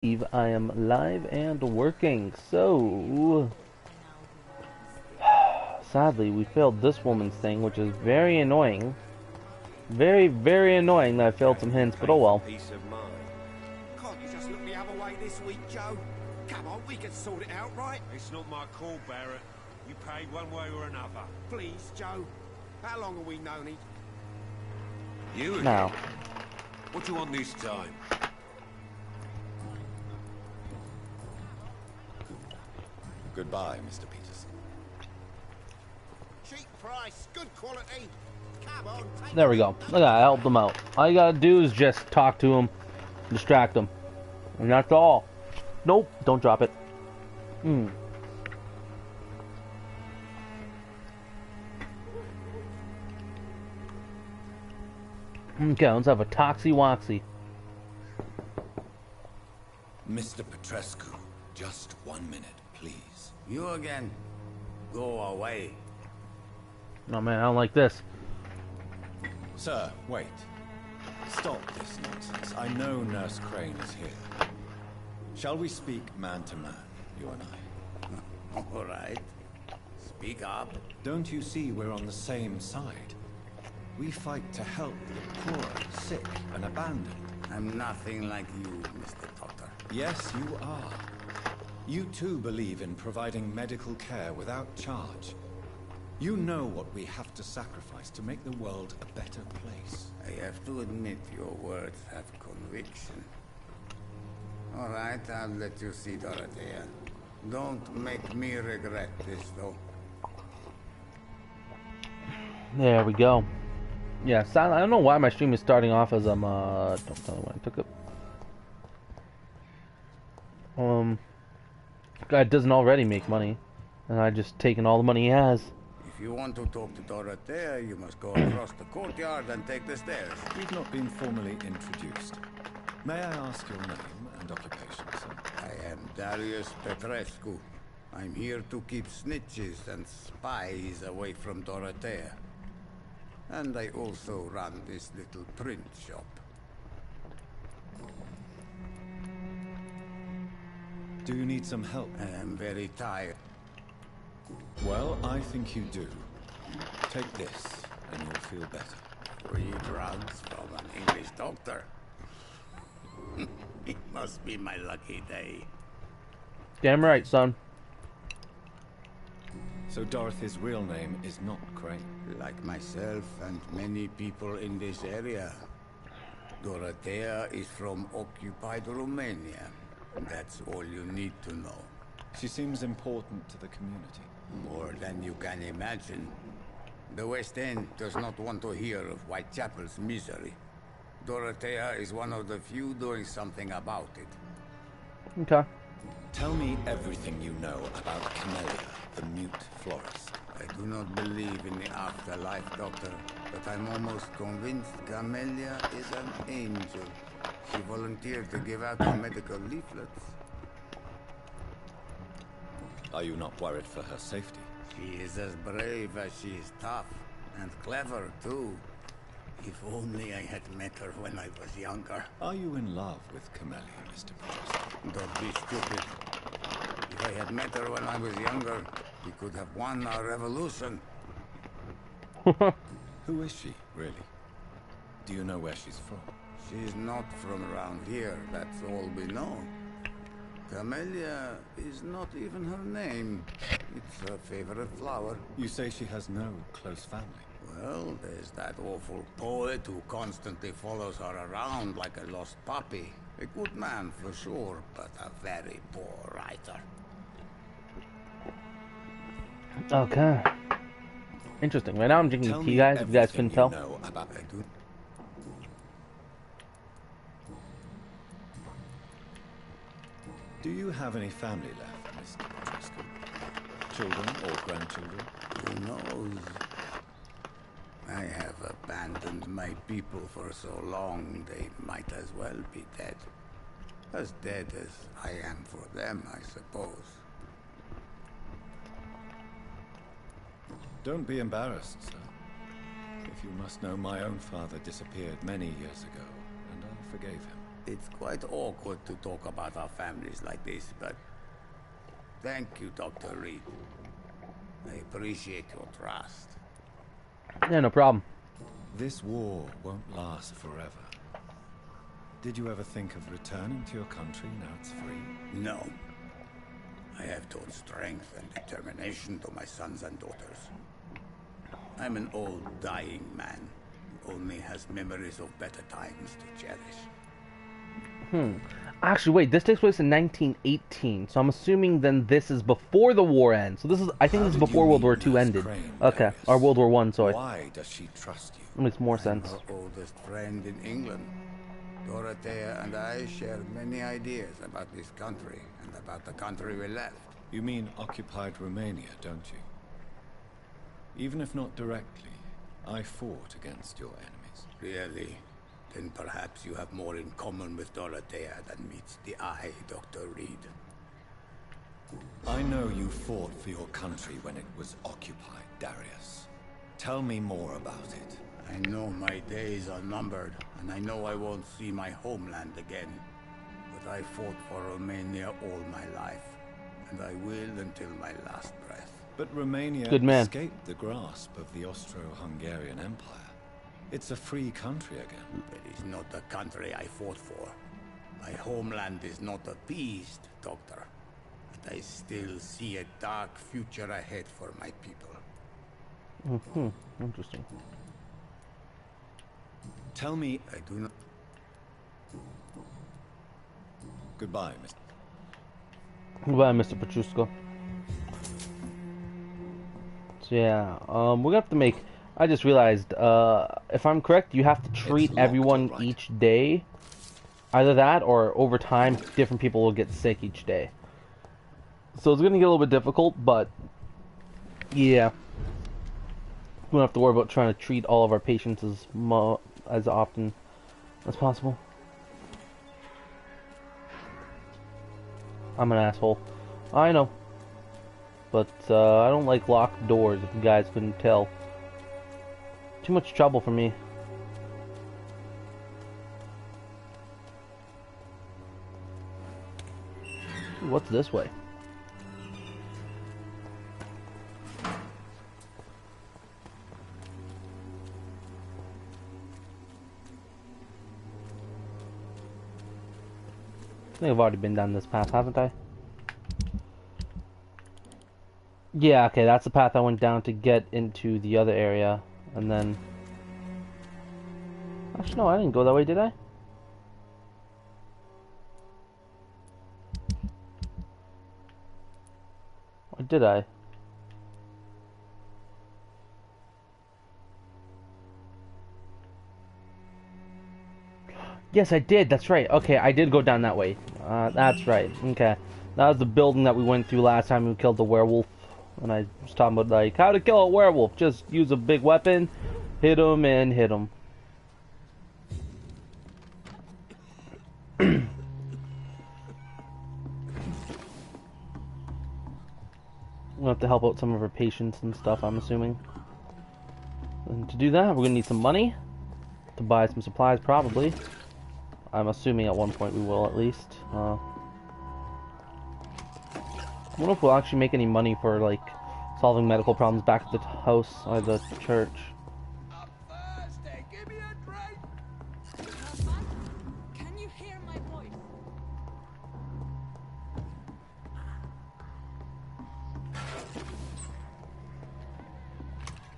I am live and working, so sadly we failed this woman's thing, which is very annoying. Very, very annoying that I failed some hints, but oh well. Peace of mind. Can't you just look the other way this week, Joe? Come on, we can sort it out, right? It's not my call, Barrett. You pay one way or another. Please, Joe. How long have we known each? You again? Now, What do you want this time? Goodbye, Mr. Peterson. Cheap price, good quality. Come on, take there we go. Look at that, I helped him out. All you gotta do is just talk to him, distract him, and that's all. Nope, don't drop it. Okay, let's have a Toxie-Woxie. Mr. Petrescu, just 1 minute, please. You again? Go away. Oh man, I don't like this. Sir, wait. Stop this nonsense. I know Nurse Crane is here. Shall we speak man to man, you and I? All right. Speak up. Don't you see we're on the same side? We fight to help the poor, sick, and abandoned. I'm nothing like you, Mr. Potter. Yes, you are. You too believe in providing medical care without charge. You know what we have to sacrifice to make the world a better place. I have to admit your words have conviction. All right, I'll let you see Dorothea. Don't make me regret this, though. There we go. Yeah, I don't know why my stream is starting off as I'm, don't tell me when I took it. Guy doesn't already make money, and I just taken all the money he has. If you want to talk to Dorothea, you must go across the courtyard and take the stairs. We've not been formally introduced. May I ask your name and occupation, sir? I am Darius Petrescu. I'm here to keep snitches and spies away from Dorothea. And I also run this little print shop. Do you need some help? I am very tired. Well, I think you do. Take this, and you'll feel better. Free drugs from an English doctor. It must be my lucky day. Damn right, son. So Dorothy's real name is not Crane. Like myself and many people in this area, Dorothea is from occupied Romania. That's all you need to know. She seems important to the community. More than you can imagine. The West End does not want to hear of Whitechapel's misery. Dorothea is one of the few doing something about it. Okay. Tell me everything you know about Camellia, the mute florist. I do not believe in the afterlife, Doctor, but I'm almost convinced Camellia is an angel. She volunteered to give out the medical leaflets. Are you not worried for her safety? She is as brave as she is tough, and clever, too. If only I had met her when I was younger. Are you in love with Camellia, Mr. Peterson? Don't be stupid. If I had met her when I was younger, we could have won our revolution. Who is she, really? Do you know where she's from? She's not from around here, that's all we know. Camellia is not even her name. It's her favorite flower. You say she has no close family. Well, there's that awful poet who constantly follows her around like a lost puppy. A good man for sure, but a very poor writer. Okay. Interesting. Right now I'm drinking Tell tea, me guys. If you guys couldn't tell. know about I do. Do you have any family left, Mr. Petrescu? Children or grandchildren? Who knows? I have abandoned my people for so long, they might as well be dead. As dead as I am for them, I suppose. Don't be embarrassed, sir. If you must know, my own father disappeared many years ago, and I forgave him. It's quite awkward to talk about our families like this, but thank you, Dr. Reed. I appreciate your trust. Yeah, no problem. This war won't last forever. Did you ever think of returning to your country now it's free? No. I have taught strength and determination to my sons and daughters. I'm an old, dying man who only has memories of better times to cherish. Actually, wait, this takes place in 1918, so I'm assuming then this is before the war ends. So this is, I think this is before World War II ended. Okay, or World War I, sorry. Why does she trust you? That makes more sense. Her oldest friend in England. Dorothea and I share many ideas about this country and about the country we left. You mean occupied Romania, don't you? Even if not directly, I fought against your enemies. Really? Then perhaps you have more in common with Dorothea than meets the eye, Dr. Reed. I know you fought for your country when it was occupied, Darius. Tell me more about it. I know my days are numbered, and I know I won't see my homeland again. But I fought for Romania all my life, and I will until my last breath. But Romania escaped the grasp of the Austro-Hungarian Empire. It's a free country again. It is not the country I fought for. My homeland is not appeased, Doctor. But I still see a dark future ahead for my people. Interesting. Tell me... I do not... Goodbye, Mr. Goodbye, Mr. Petrushko. So yeah, we're gonna have to make... I just realized, if I'm correct, you have to treat everyone each day. Either that, or over time, different people will get sick each day. So it's gonna get a little bit difficult, but... Yeah. We don't have to worry about trying to treat all of our patients as often as possible. I'm an asshole. I know. But, I don't like locked doors, if you guys couldn't tell. Too much trouble for me. What's this way? I think I've already been down this path, haven't I? Yeah, okay, that's the path I went down to get into the other area, and then... Actually, no, I didn't go that way, did I? Or did I? Yes, I did. That's right. Okay, I did go down that way. That's right. Okay. That was the building that we went through last time we killed the werewolf. And I was talking about, like, how to kill a werewolf. Just use a big weapon, hit him, and hit him. We'll have to help out some of our patients and stuff, I'm assuming. And to do that, we're going to need some money. To buy some supplies, probably. I'm assuming at one point we will, at least. I wonder if we'll actually make any money for, like, solving medical problems back at the house or the church. Give me a drink. Can you hear my voice?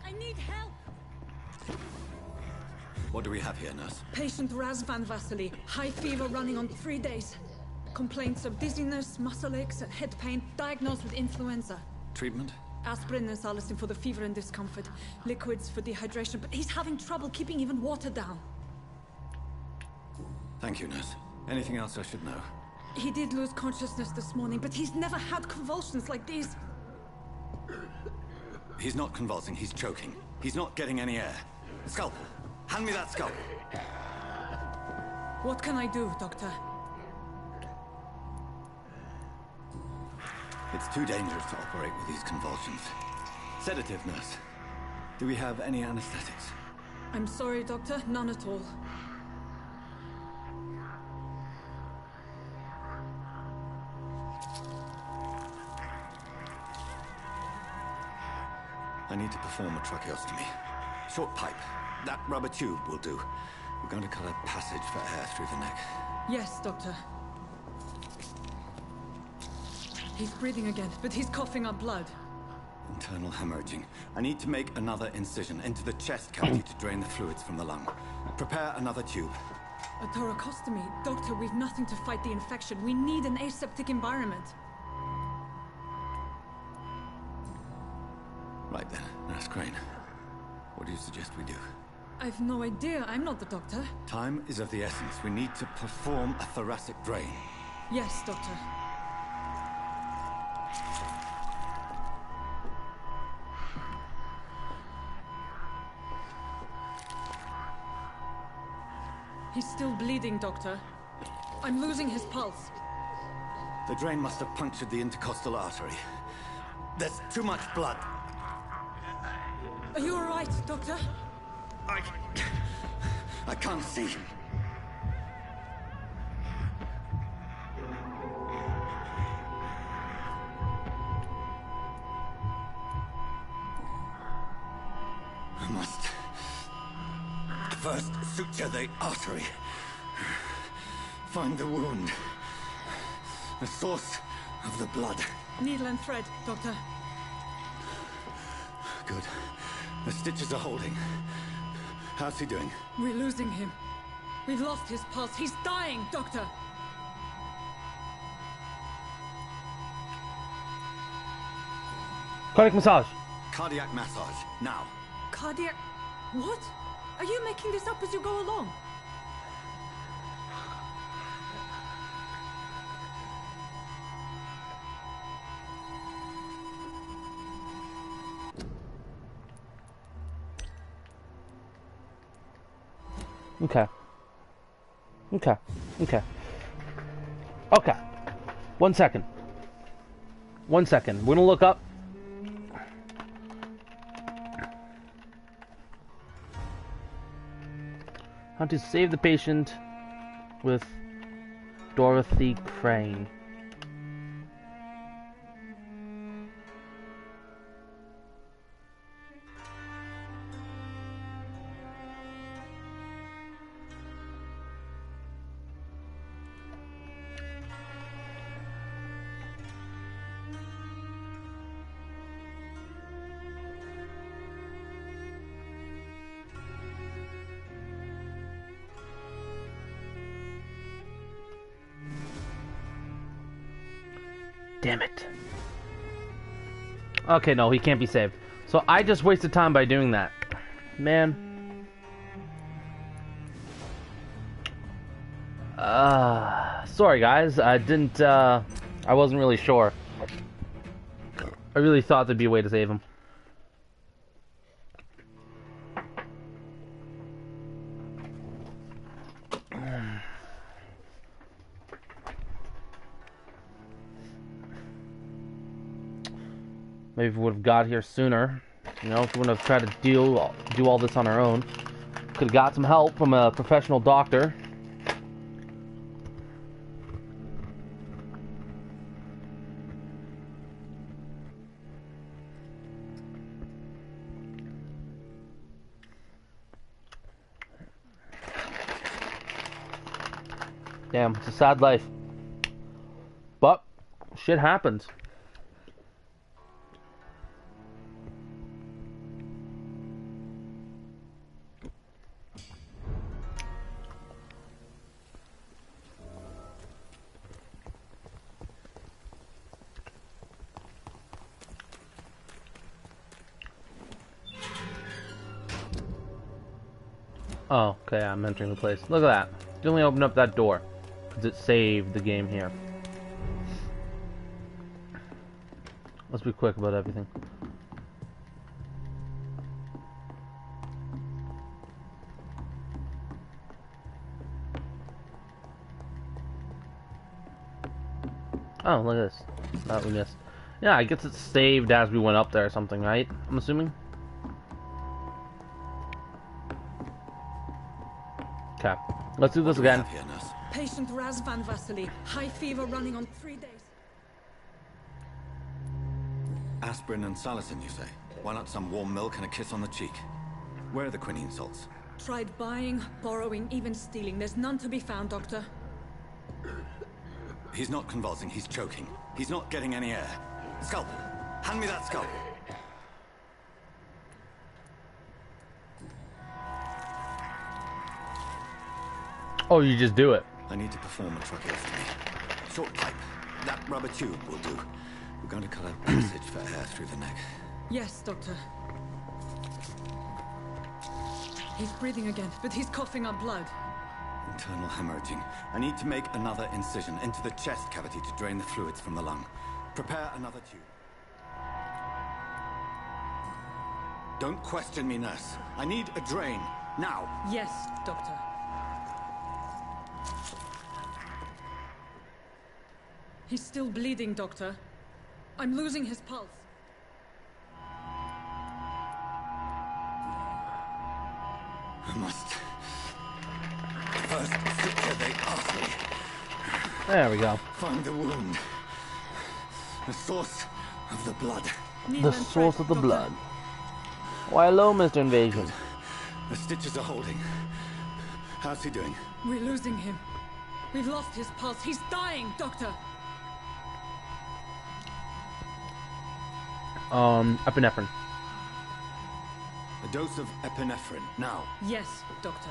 I need help. What do we have here, nurse? Patient Raz van Vasily, high fever running on 3 days. Complaints of dizziness, muscle aches, and head pain, diagnosed with influenza. Treatment? Aspirin and salicin for the fever and discomfort. Liquids for dehydration, but he's having trouble keeping even water down. Thank you, nurse. Anything else I should know? He did lose consciousness this morning, but he's never had convulsions like these. He's not convulsing, he's choking. He's not getting any air. Scalpel! Hand me that scalpel! What can I do, Doctor? It's too dangerous to operate with these convulsions. Sedative, nurse. Do we have any anesthetics? I'm sorry, Doctor. None at all. I need to perform a tracheostomy. Short pipe. That rubber tube will do. We're going to cut a passage for air through the neck. Yes, Doctor. He's breathing again, but he's coughing up blood. Internal hemorrhaging. I need to make another incision into the chest cavity to drain the fluids from the lung. Prepare another tube. A thoracostomy? Doctor, we've nothing to fight the infection. We need an aseptic environment. Right then, Nurse Crane. What do you suggest we do? I've no idea. I'm not the doctor. Time is of the essence. We need to perform a thoracic drain. Yes, Doctor. He's still bleeding, Doctor. I'm losing his pulse. The drain must have punctured the intercostal artery. There's too much blood. Are you all right, Doctor? I can't see. I must first suture the artery. Find the wound. The source of the blood. Needle and thread, Doctor. Good. The stitches are holding. How's he doing? We're losing him. We've lost his pulse. He's dying, Doctor. Cardiac massage. Cardiac massage, now. Cardiac... What? Are you making this up as you go along? Okay. Okay. Okay. Okay. 1 second. 1 second. We're gonna look up. How to save the patient with Dorothy Crane. Damn it. Okay, no, he can't be saved. So I just wasted time by doing that. Man. Sorry guys, I wasn't really sure. I really thought there'd be a way to save him. Maybe if we would have got here sooner. You know, if we wouldn't have tried to do all this on our own. Could have got some help from a professional doctor. Damn, it's a sad life. But shit happens. Oh, okay, I'm entering the place. Look at that. It only opened up that door. Because it saved the game here. Let's be quick about everything. Oh, look at this. That we missed. Yeah, I guess it's saved as we went up there or something, right? I'm assuming. Okay, let's do this again. Patient Razvan Vasily, high fever running on 3 days. Aspirin and salicin, you say? Why not some warm milk and a kiss on the cheek? Where are the quinine salts? Tried buying, borrowing, even stealing. There's none to be found, Doctor. He's not convulsing, he's choking. He's not getting any air. Scalpel! Hand me that scalpel! Oh, you just do it. I need to perform a tracheostomy. Short pipe. That rubber tube will do. We're going to cut a passage for air through the neck. Yes, Doctor. He's breathing again, but he's coughing up blood. Internal hemorrhaging. I need to make another incision into the chest cavity to drain the fluids from the lung. Prepare another tube. Don't question me, nurse. I need a drain. Now. Yes, Doctor. He's still bleeding, Doctor. I'm losing his pulse. I must first secure the artery. There we go. Find the wound. The source of the blood. The source of the blood. Why, hello, Mr. Invasion. The stitches are holding. How's he doing? We're losing him. We've lost his pulse. He's dying, Doctor. Epinephrine. A dose of epinephrine, now. Yes, Doctor.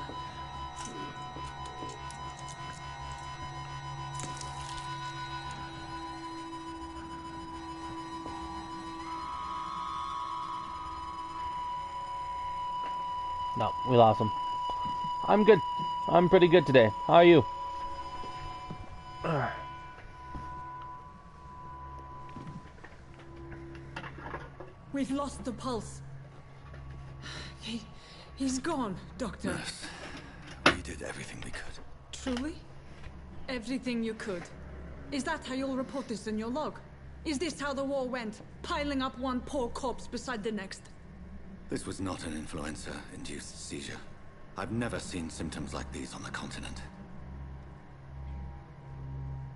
No, we lost him. I'm good. I'm pretty good today. How are you? We've lost the pulse. He's gone, Doctor. Nurse, we did everything we could. Truly? Everything you could. Is that how you'll report this in your log? Is this how the war went? Piling up one poor corpse beside the next? This was not an influenza-induced seizure. I've never seen symptoms like these on the continent.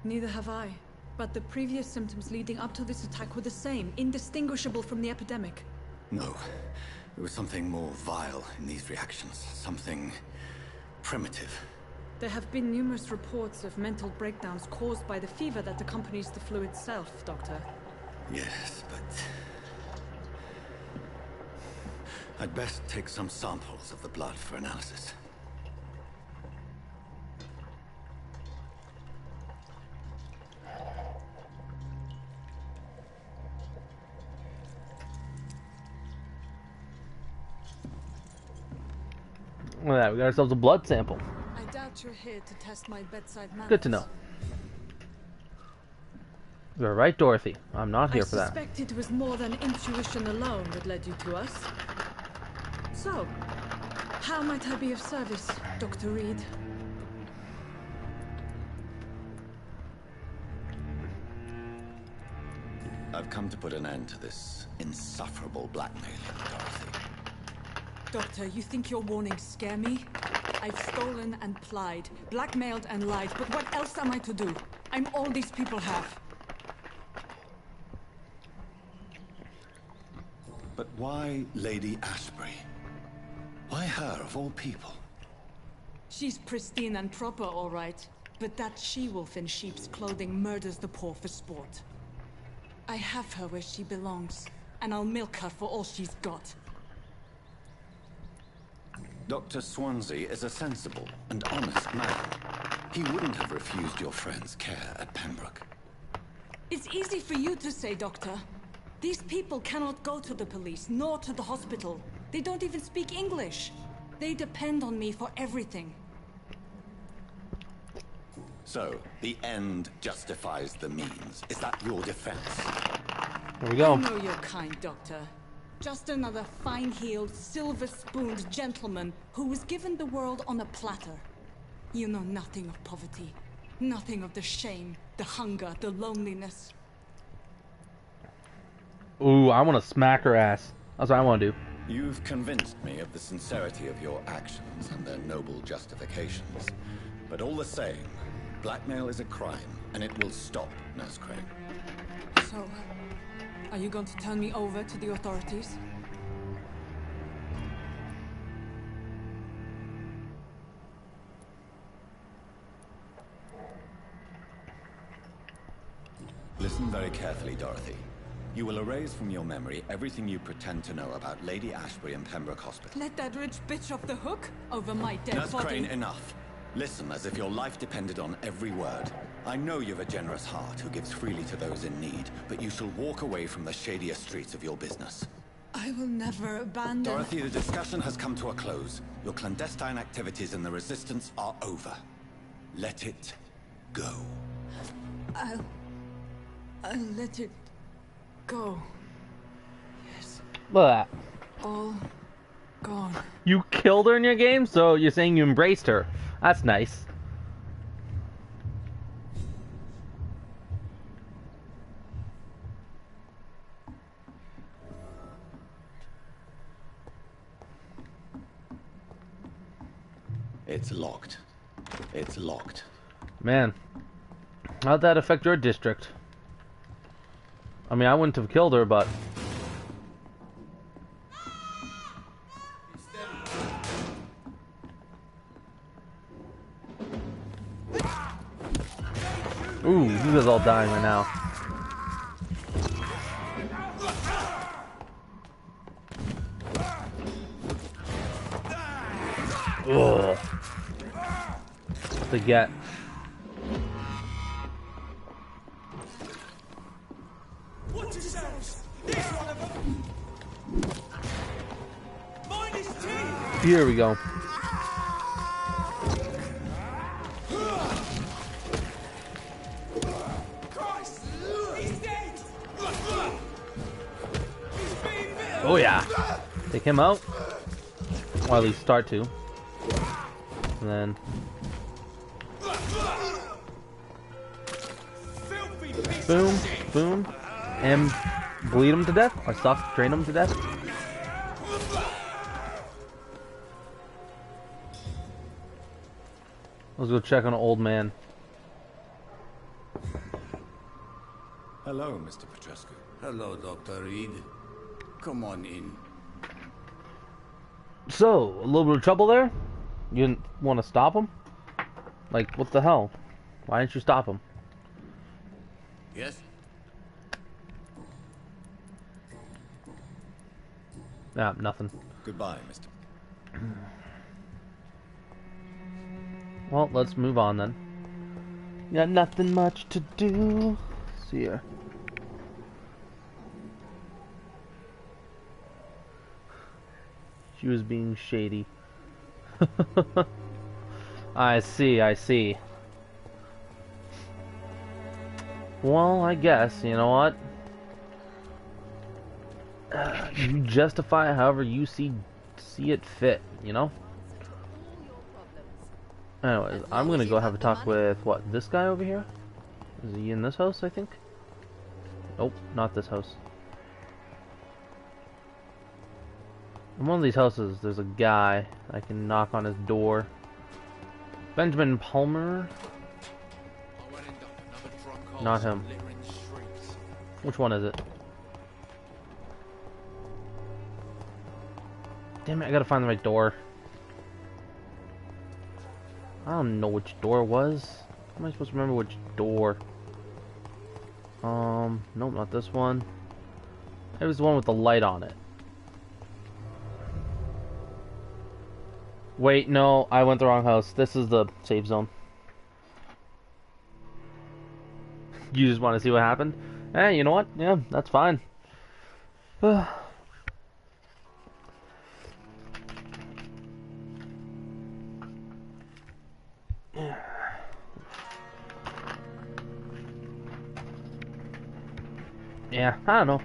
Neither have I. But the previous symptoms leading up to this attack were the same, indistinguishable from the epidemic. No. There was something more vile in these reactions. Something primitive. There have been numerous reports of mental breakdowns caused by the fever that accompanies the flu itself, Doctor. Yes, but I'd best take some samples of the blood for analysis. Look at that, we got ourselves a blood sample. I doubt you're here to test my bedside manners. Good to know. You're right, Dorothy. I'm not here for that. I suspect it was more than intuition alone that led you to us. So, how might I be of service, Dr. Reed? I've come to put an end to this insufferable blackmailing, Dorothy. Doctor, you think your warnings scare me? I've stolen and plied, blackmailed and lied, but what else am I to do? I'm all these people have. But why Lady Ashbury? Why her, of all people? She's pristine and proper, all right. But that she-wolf in sheep's clothing murders the poor for sport. I have her where she belongs, and I'll milk her for all she's got. Dr. Swansea is a sensible and honest man. He wouldn't have refused your friend's care at Pembroke. It's easy for you to say, Doctor. These people cannot go to the police, nor to the hospital. They don't even speak English. They depend on me for everything. So, the end justifies the means. Is that your defense? Here we go. I know your kind, Doctor. Just another fine-heeled, silver-spooned gentleman who was given the world on a platter. You know nothing of poverty. Nothing of the shame, the hunger, the loneliness. Ooh, I want to smack her ass. That's what I want to do. You've convinced me of the sincerity of your actions and their noble justifications. But all the same, blackmail is a crime, and it will stop, Nurse Crane. So, are you going to turn me over to the authorities? Listen very carefully, Dorothy. You will erase from your memory everything you pretend to know about Lady Ashbury and Pembroke Hospital. Let that rich bitch off the hook over my dead Nurse body. Crane, enough. Listen as if your life depended on every word. I know you've a generous heart who gives freely to those in need, but you shall walk away from the shadier streets of your business. I will never abandon... Dorothy, the discussion has come to a close. Your clandestine activities in the Resistance are over. Let it go. I'll let it go. Yes. Look at that. All gone. You killed her in your game, so you're saying you embraced her. That's nice. It's locked. It's locked. Man, how'd that affect your district? I mean, I wouldn't have killed her, but... Ooh, you guys all dying right now. Ugh. To get. Watch yourselves! Here's one of them! Mind his teeth! Here we go. Christ! He's dead! He's being bitten! Oh yeah. Take him out. Or at least start to. And then... Filthy piece boom, of shit! boom. And bleed him to death. Or suck, drain him to death. Let's go check on an old man. Hello, Mr. Petrescu. Hello, Dr. Reed. Come on in. So, a little bit of trouble there? You didn't want to stop him? Like, what the hell? Why didn't you stop him? Yes? Nah, nothing. Goodbye, Mr. Well, let's move on then. Got nothing much to do. See ya. She was being shady. I see, I see. Well, I guess, you know what? You justify it however you see it fit, you know? Anyways, I'm gonna go have a talk with, what, this guy over here? Is he in this house, I think? Nope, not this house. In one of these houses, there's a guy. I can knock on his door. Benjamin Palmer? Not him. Which one is it? Damn it, I gotta find the right door. I don't know which door it was. How am I supposed to remember which door? Nope, not this one. It was the one with the light on it. Wait, no, I went the wrong house. This is the safe zone. You just want to see what happened? Hey, you know what? Yeah, that's fine. Yeah, I don't know.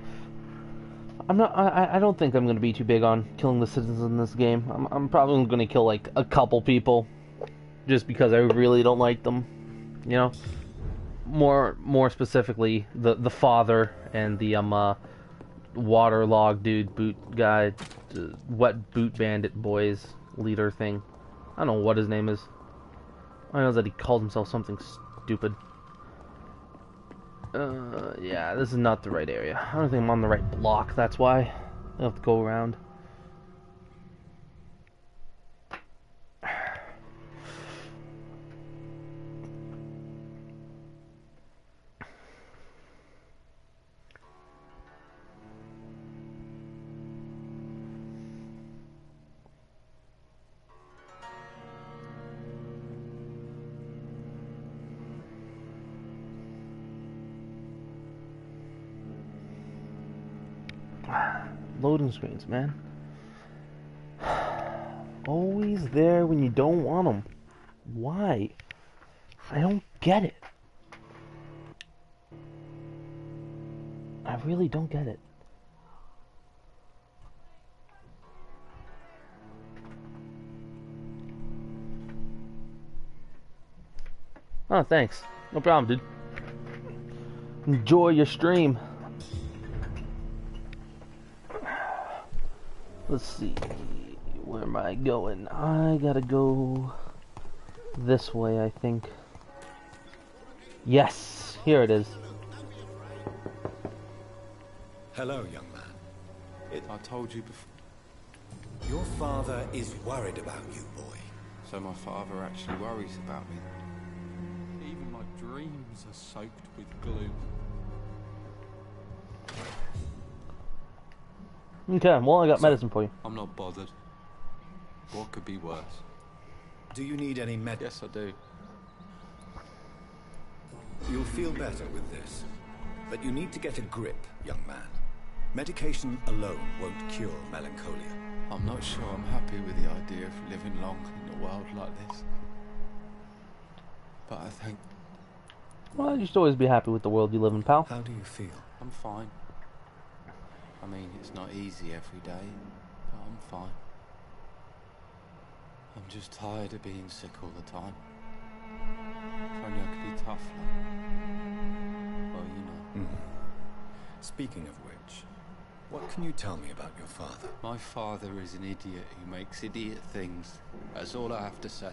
I don't think I'm gonna be too big on killing the citizens in this game. I'm probably gonna kill like a couple people, just because I really don't like them. You know, more specifically the father and the waterlog dude, boot guy, wet boot bandit boys leader thing. I don't know what his name is. I know that he called himself something stupid. Yeah, this is not the right area. I don't think I'm on the right block, that's why. I have to go around. Loading screens, man. Always there when you don't want them. Why? I don't get it. I really don't get it. Oh, thanks. No problem, dude. Enjoy your stream. Let's see. Where am I going? I gotta go this way, I think. Yes! Here it is. Hello, young man. I told you before. Your father is worried about you, boy. So my father actually worries about me. Even my dreams are soaked with gloom. Okay, well, I got medicine for you. I'm not bothered. What could be worse? Do you need any med? Yes, I do. You'll feel better with this. But you need to get a grip, young man. Medication alone won't cure melancholia. I'm not sure I'm happy with the idea of living long in a world like this. But I think... Well, you should always be happy with the world you live in, pal. How do you feel? I'm fine. I mean, it's not easy every day, but I'm fine. I'm just tired of being sick all the time. If only I could be tough, like... Well, you know. Speaking of which, what can you tell me about your father? My father is an idiot who makes idiot things. That's all I have to say.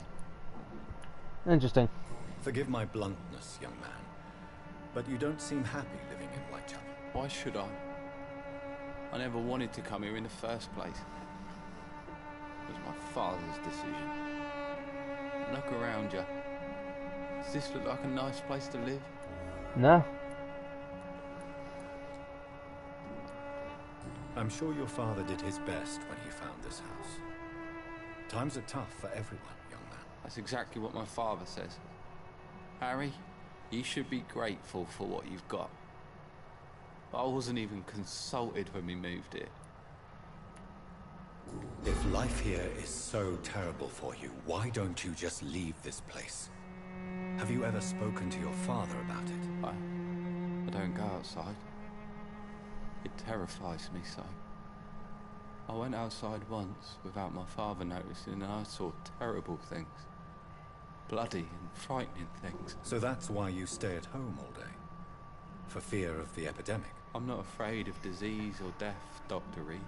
Interesting. Forgive my bluntness, young man, but you don't seem happy living in Whitechapel. Why should I? I never wanted to come here in the first place. It was my father's decision. Look around you. Does this look like a nice place to live? No. I'm sure your father did his best when he found this house. Times are tough for everyone, young man. That's exactly what my father says. Harry, you should be grateful for what you've got. I wasn't even consulted when we moved here. If life here is so terrible for you, why don't you just leave this place? Have you ever spoken to your father about it? I don't go outside. It terrifies me so. I went outside once without my father noticing and I saw terrible things. Bloody and frightening things. So that's why you stay at home all day? For fear of the epidemic? I'm not afraid of disease or death, Dr. Reed.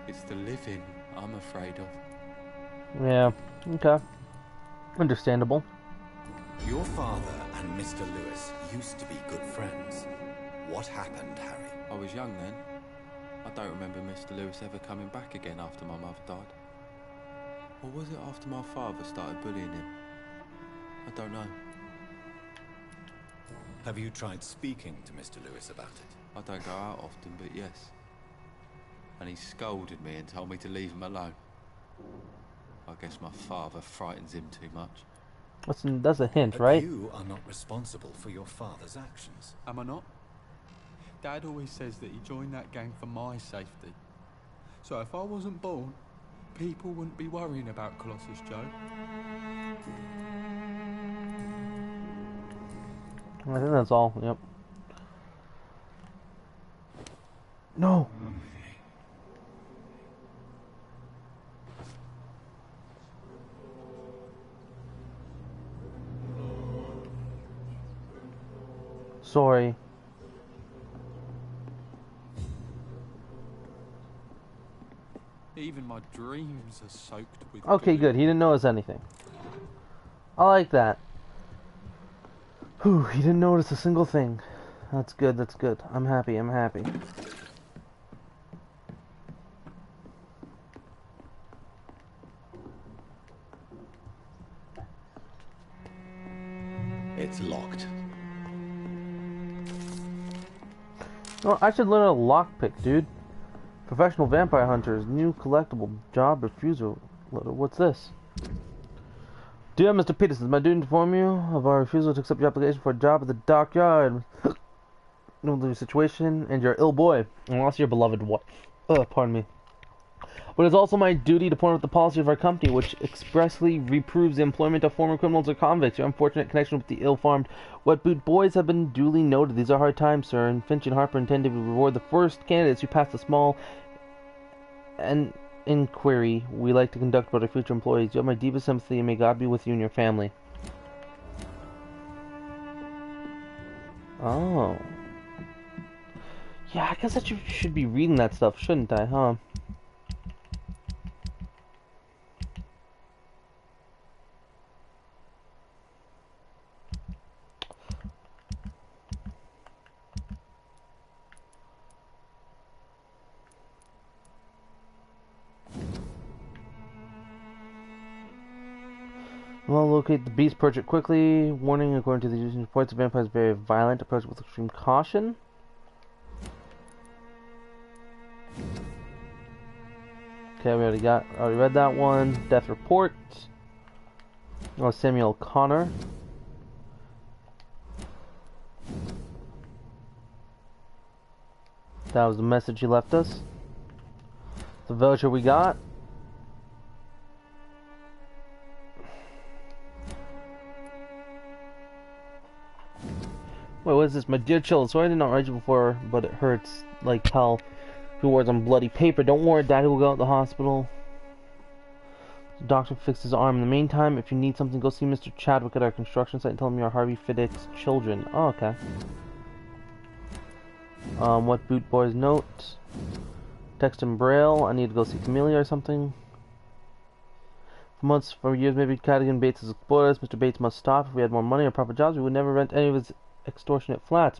It's the living I'm afraid of. Yeah, okay. Understandable. Your father and Mr. Lewis used to be good friends. What happened, Harry? I was young then. I don't remember Mr. Lewis ever coming back again after my mother died. Or was it after my father started bullying him? I don't know. Have you tried speaking to Mr. Lewis about it? I don't go out often, but yes. And he scolded me and told me to leave him alone. I guess my father frightens him too much. That's a hint, But right? you are not responsible for your father's actions. Am I not? Dad always says that he joined that gang for my safety. So if I wasn't born, people wouldn't be worrying about Colossus Joe. I think that's all, yep. No! Sorry. Even my dreams are soaked with Okay, gloom. good. He didn't notice anything. I like that. Whew, he didn't notice a single thing. That's good, that's good. I'm happy, I'm happy. It's locked. Oh, I should learn a lockpick, dude. Professional vampire hunters, new collectible job refusal letter. What's this? Dear Mr. Peterson, my duty to inform you of our refusal to accept your application for a job at the dockyard. No lose situation, and you're ill boy, unless your beloved wife. Pardon me. But it's also my duty to point out the policy of our company, which expressly reproves the employment of former criminals or convicts. Your unfortunate connection with the ill-farmed wet boot boys have been duly noted. These are hard times, sir, and Finch and Harper intend to reward the first candidates who pass the small and inquiry we like to conduct about our future employees. You have my deepest sympathy, and may God be with you and your family. Oh. Yeah, I guess I should be reading that stuff, shouldn't I, huh? Well, locate the beast, approach it quickly. Warning, according to the user's reports, the vampire is very violent. Approach it with extreme caution. Okay, we already read that one. Death report. Oh, Samuel Connor. That was the message he left us. The voucher we got. Wait, what is this? My dear children, sorry I did not write you before, but it hurts like hell. Who words on bloody paper? Don't worry, Daddy will go out to the hospital. The doctor fixed his arm. In the meantime, if you need something, go see Mr. Chadwick at our construction site and tell him you're Harvey Fiddick's children. Oh, okay. What boot boy's note? Text in Braille. I need to go see Camellia or something. For months, for years, maybe Cadigan Bates has exploited us. Mr. Bates must stop. If we had more money or proper jobs, we would never rent any of his extortionate flats.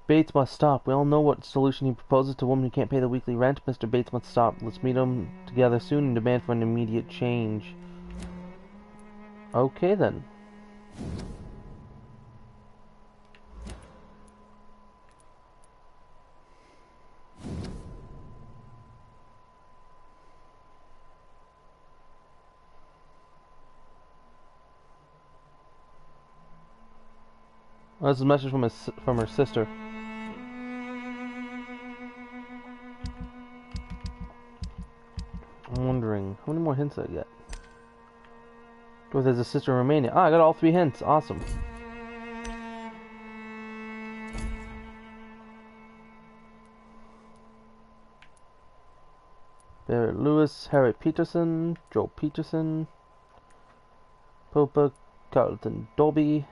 Bates must stop. We all know what solution he proposes to a woman who can't pay the weekly rent. Mr. Bates must stop. Let's meet him together soon and demand for an immediate change. Okay, then. Oh, this is a message from her sister. I'm wondering, how many more hints did I get? Dorothy has a sister in Romania. Ah, I got all 3 hints. Awesome. Barrett Lewis, Harry Peterson, Joe Peterson, Popa, Carlton Dobby.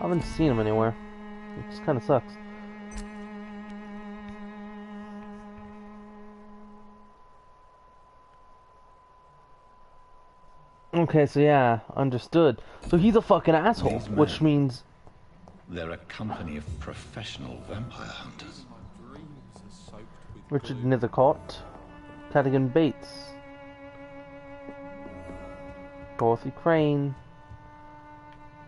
I haven't seen him anywhere. It just kind of sucks. Okay, so yeah, understood. So he's a fucking asshole, which means... They're a company of professional vampire hunters. Richard Nethercott, Cadigan Bates, Dorothy Crane.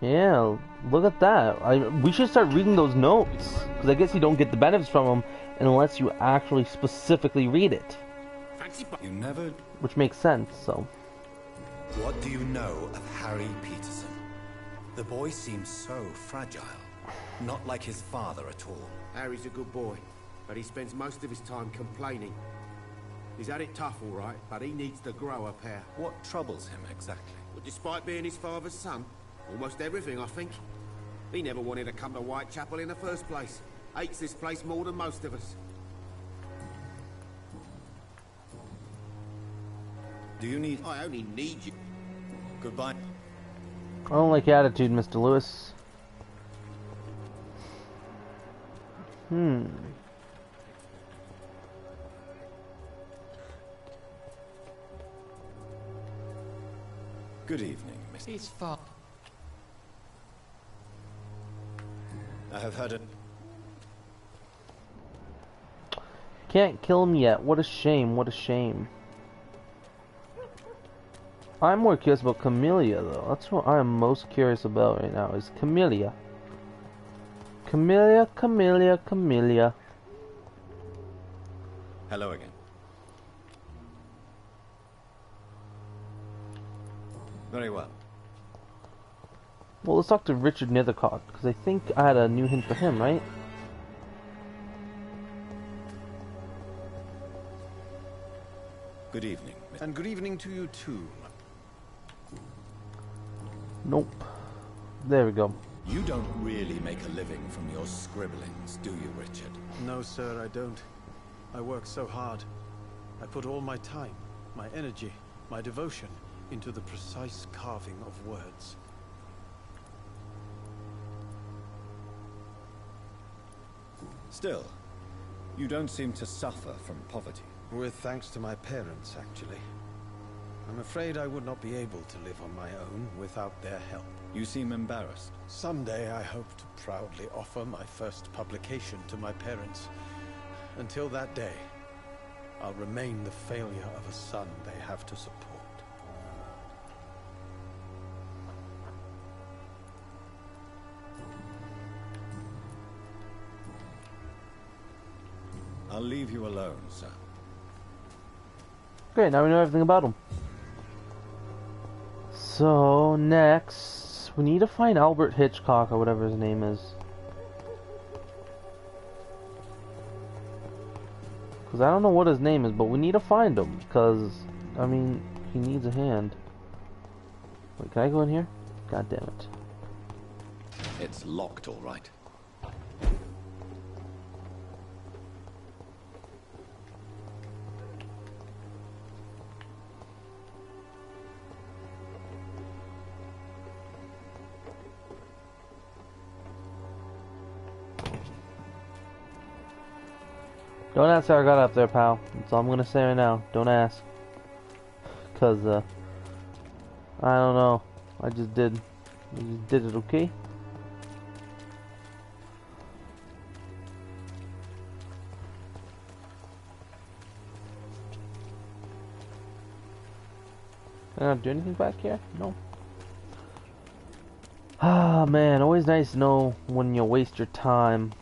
Yeah, look at that. We should start reading those notes, because I guess you don't get the benefits from them unless you actually specifically read it. You never... Which makes sense, so... What do you know of Harry Peterson? The boy seems so fragile. Not like his father at all. Harry's a good boy, but he spends most of his time complaining. He's had it tough, all right, but he needs to grow a pair. What troubles him exactly? Well, despite being his father's son, almost everything, I think. He never wanted to come to Whitechapel in the first place. Hates this place more than most of us. Do you need... I only need you. Goodbye. I don't like your attitude, Mr. Lewis. Good evening, Miss... It's far. I have heard it. Can't kill him yet. What a shame, what a shame. I'm more curious about Camellia, though. That's what I am most curious about right now, is Camellia. Camellia, Camellia, Camellia. Hello again. Very well. Well, let's talk to Richard Nethercock, because I think I had a new hint for him, right? Good evening. And good evening to you too. Nope. There we go. You don't really make a living from your scribblings, do you, Richard? No, sir, I don't. I work so hard. I put all my time, my energy, my devotion into the precise carving of words. Still, you don't seem to suffer from poverty. With thanks to my parents, actually. I'm afraid I would not be able to live on my own without their help. You seem embarrassed. Someday I hope to proudly offer my first publication to my parents. Until that day, I'll remain the failure of a son they have to support. I'll leave you alone, sir. Great, now we know everything about him. So, next, we need to find Albert Hitchcock, or whatever his name is. Because I don't know what his name is, but we need to find him. Because, I mean, he needs a hand. Wait, can I go in here? God damn it. It's locked, all right. Don't ask how I got up there, pal. That's all I'm gonna say right now. Don't ask. Cause, I don't know. I just did. I just did it, okay? Can I do anything back here? No. Ah, man. Always nice to know when you waste your time.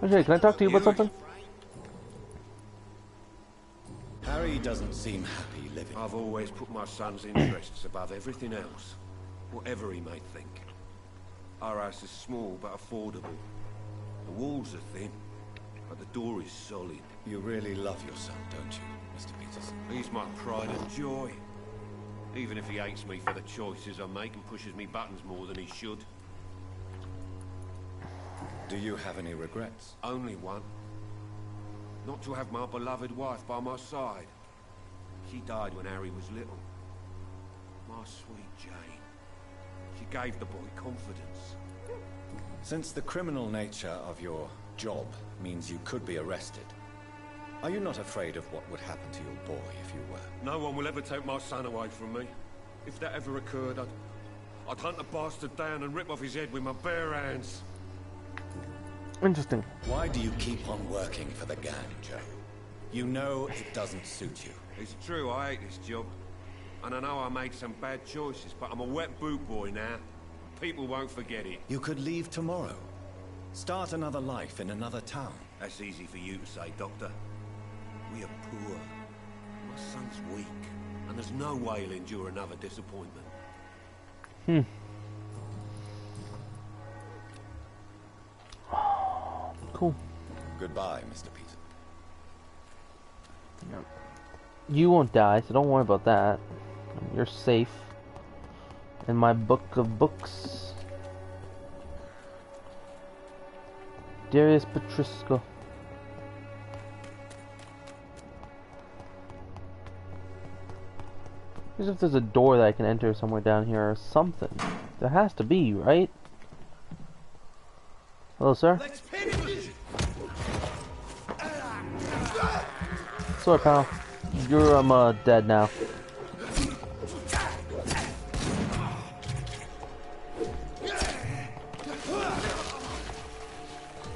Okay, can I talk to you about something? Harry doesn't seem happy living. I've always put my son's interests above everything else, whatever he may think. Our house is small but affordable. The walls are thin, but the door is solid. You really love your son, don't you, Mr. Peterson? He's my pride and joy. Even if he hates me for the choices I make and pushes me buttons more than he should. Do you have any regrets? Only one. Not to have my beloved wife by my side. She died when Harry was little. My sweet Jane. She gave the boy confidence. Since the criminal nature of your job means you could be arrested, are you not afraid of what would happen to your boy if you were? No one will ever take my son away from me. If that ever occurred, I'd hunt the bastard down and rip off his head with my bare hands. Interesting. Why do you keep on working for the gang, Joe? You know it doesn't suit you. It's true, I hate this job. And I know I made some bad choices, but I'm a wet boot boy now. People won't forget it. You could leave tomorrow. Start another life in another town. That's easy for you to say, Doctor. We are poor. My son's weak, and there's no way he'll endure another disappointment. Cool. Goodbye, Mr. Peter. You won't die, so don't worry about that. You're safe in my book of books. Darius Petrisco. As if there's a door that I can enter somewhere down here or something. There has to be, right? Hello, sir. Sorry, pal. You're dead now.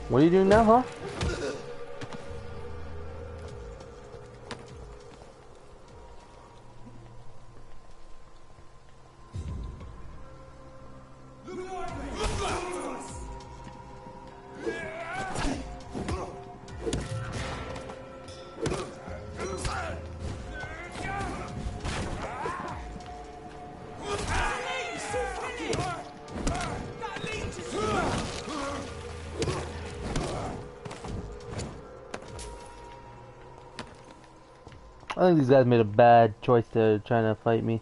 What are you doing now, huh? I think these guys made a bad choice to trying to fight me.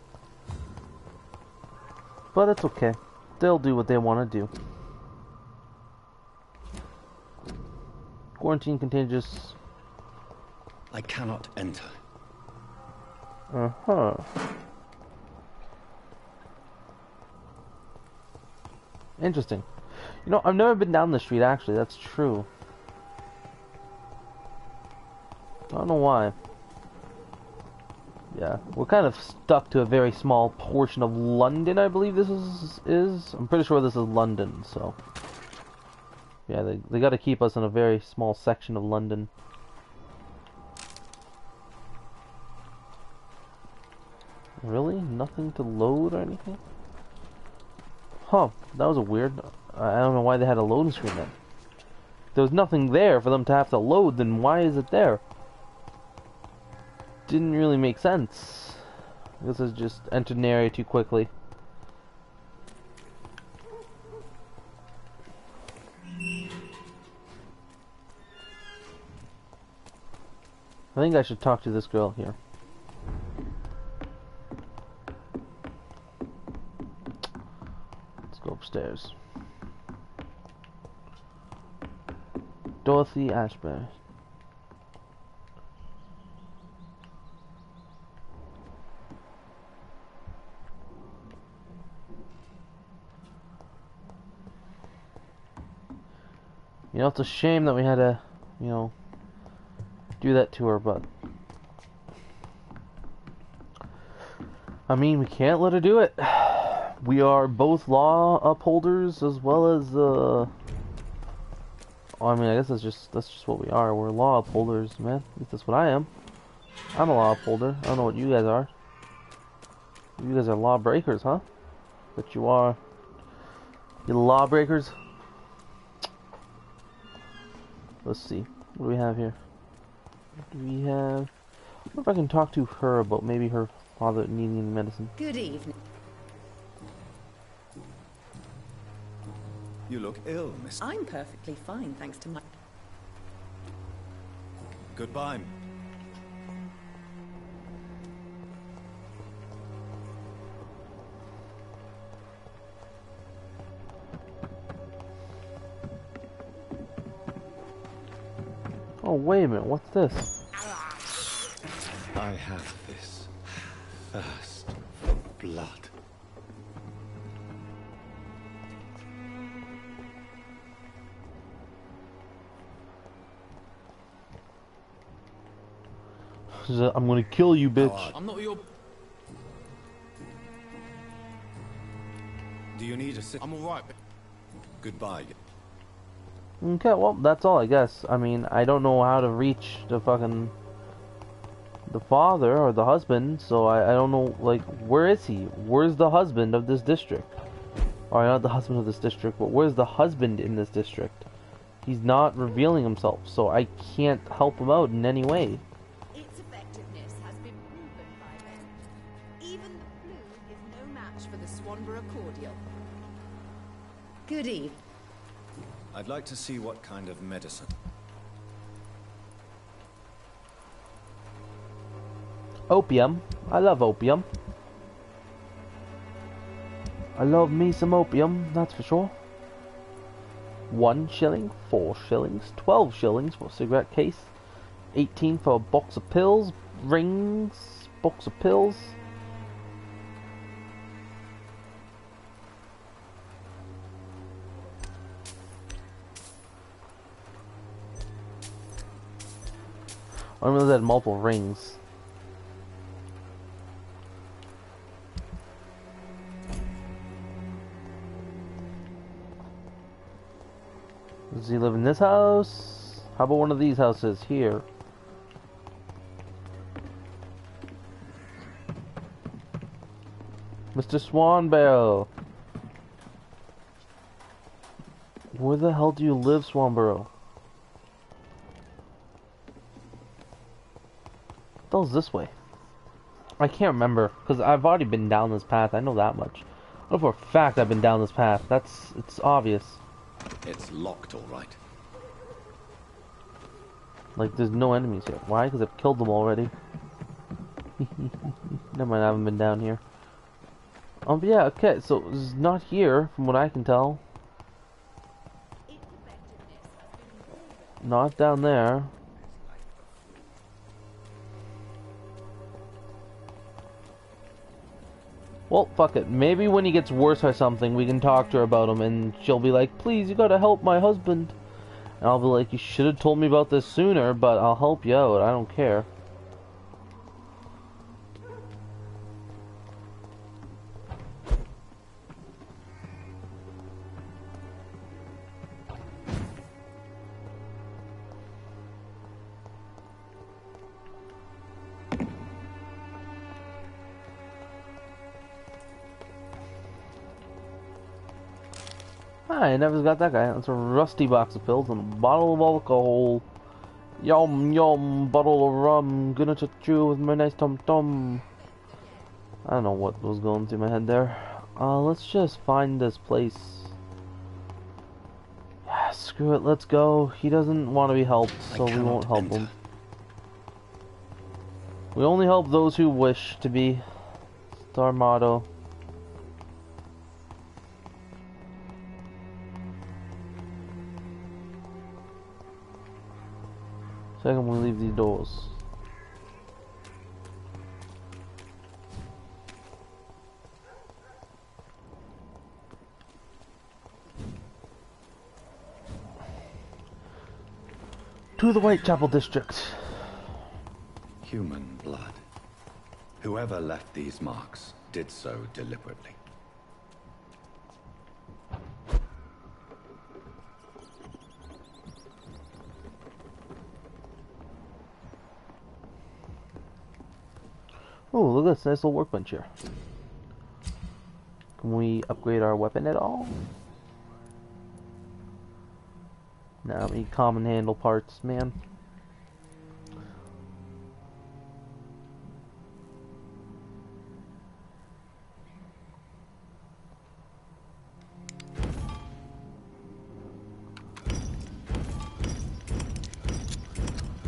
But it's okay. They'll do what they want to do. Quarantine contagious. I cannot enter. Uh-huh. Interesting. You know, I've never been down the street, actually. That's true. I don't know why. Yeah, we're kind of stuck to a very small portion of London, I believe this is. I'm pretty sure this is London, so... Yeah, they gotta keep us in a very small section of London. Really? Nothing to load or anything? Huh, that was a weird... I don't know why they had a loading screen then. If there was nothing there for them to have to load, then why is it there? Didn't really make sense. This is just entered an area too quickly. I think I should talk to this girl here. Let's go upstairs. Dorothy Ashbury. You know, it's a shame that we had to, you know, do that to her, but... I mean, we can't let her do it. We are both law upholders as well as, I mean, I guess that's just what we are. We're law upholders, man. At least that's what I am. I'm a law upholder. I don't know what you guys are. You guys are law breakers, huh? But you are. You law breakers? Let's see. What do we have here? What do we have? I wonder if I can talk to her about maybe her father needing medicine. Good evening. You look ill, Miss. I'm perfectly fine, thanks to my... Goodbye. Oh, wait a minute. What's this? I have this thirst for blood. I'm gonna kill you, bitch. I'm not your... Do you need a sit? I'm alright. Goodbye. Okay, well, that's all, I guess. I mean, I don't know how to reach the fucking... the father or the husband, so I don't know, like, where is he? Where's the husband of this district? Or not the husband of this district, but where's the husband in this district? He's not revealing himself, so I can't help him out in any way. Its effectiveness has been proven by them. Even the flu is no match for the Swanborough cordial. Good evening. I'd like to see what kind of medicine. Opium. I love opium. I love me some opium, that's for sure. 1 shilling, 4 shillings, 12 shillings for a cigarette case, 18 for a box of pills, rings, box of pills. I don't realize I had multiple rings. Does he live in this house? How about one of these houses here? Mr. Swanborough. Where the hell do you live, Swanborough? What the hell's this way? I can't remember, because I've already been down this path, I know that much. I know for a fact I've been down this path, it's obvious. It's locked, all right. Like, there's no enemies here. Why? Because I've killed them already. Never mind, I haven't been down here. But yeah, okay, so it's not here, from what I can tell. Not down there. Well, fuck it. Maybe when he gets worse or something, we can talk to her about him, and she'll be like, please, you gotta help my husband. And I'll be like, you should have told me about this sooner, but I'll help you out. I don't care. I never got that guy. That's a rusty box of pills and a bottle of alcohol. Yum yum, bottle of rum. Gonna touch you with my nice tum tum. I don't know what was going through my head there. Let's just find this place. Yeah, screw it. Let's go. He doesn't want to be helped, so we won't help him. We only help those who wish to be. It's our motto. Second, we leave these doors. To the Whitechapel district. Human blood. Whoever left these marks did so deliberately. Oh, look at this nice little workbench here. Can we upgrade our weapon at all? No, we need common handle parts, man.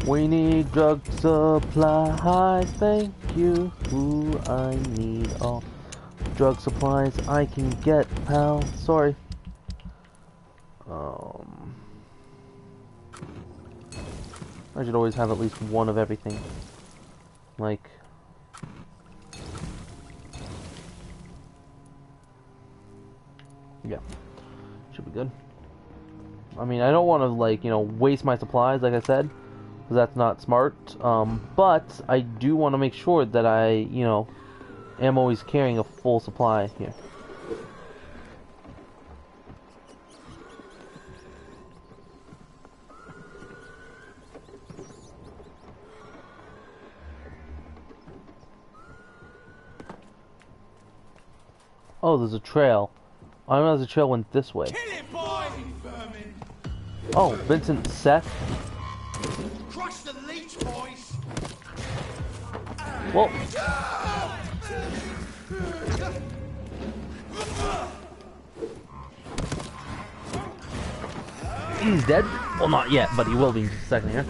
We need drug supplies, thank you. Ooh, I need all drug supplies I can get, pal. Sorry. I should always have at least one of everything. Like... yeah. Should be good. I mean, I don't want to, like, you know, waste my supplies, like I said. Because that's not smart. But I do want to make sure that I, you know, am always carrying a full supply here. Oh, there's a trail. I don't know the trail went this way. Oh, Vincent Seth. Crush the leech, boys! Well, he's dead. Well, not yet, but he will be in just a second here.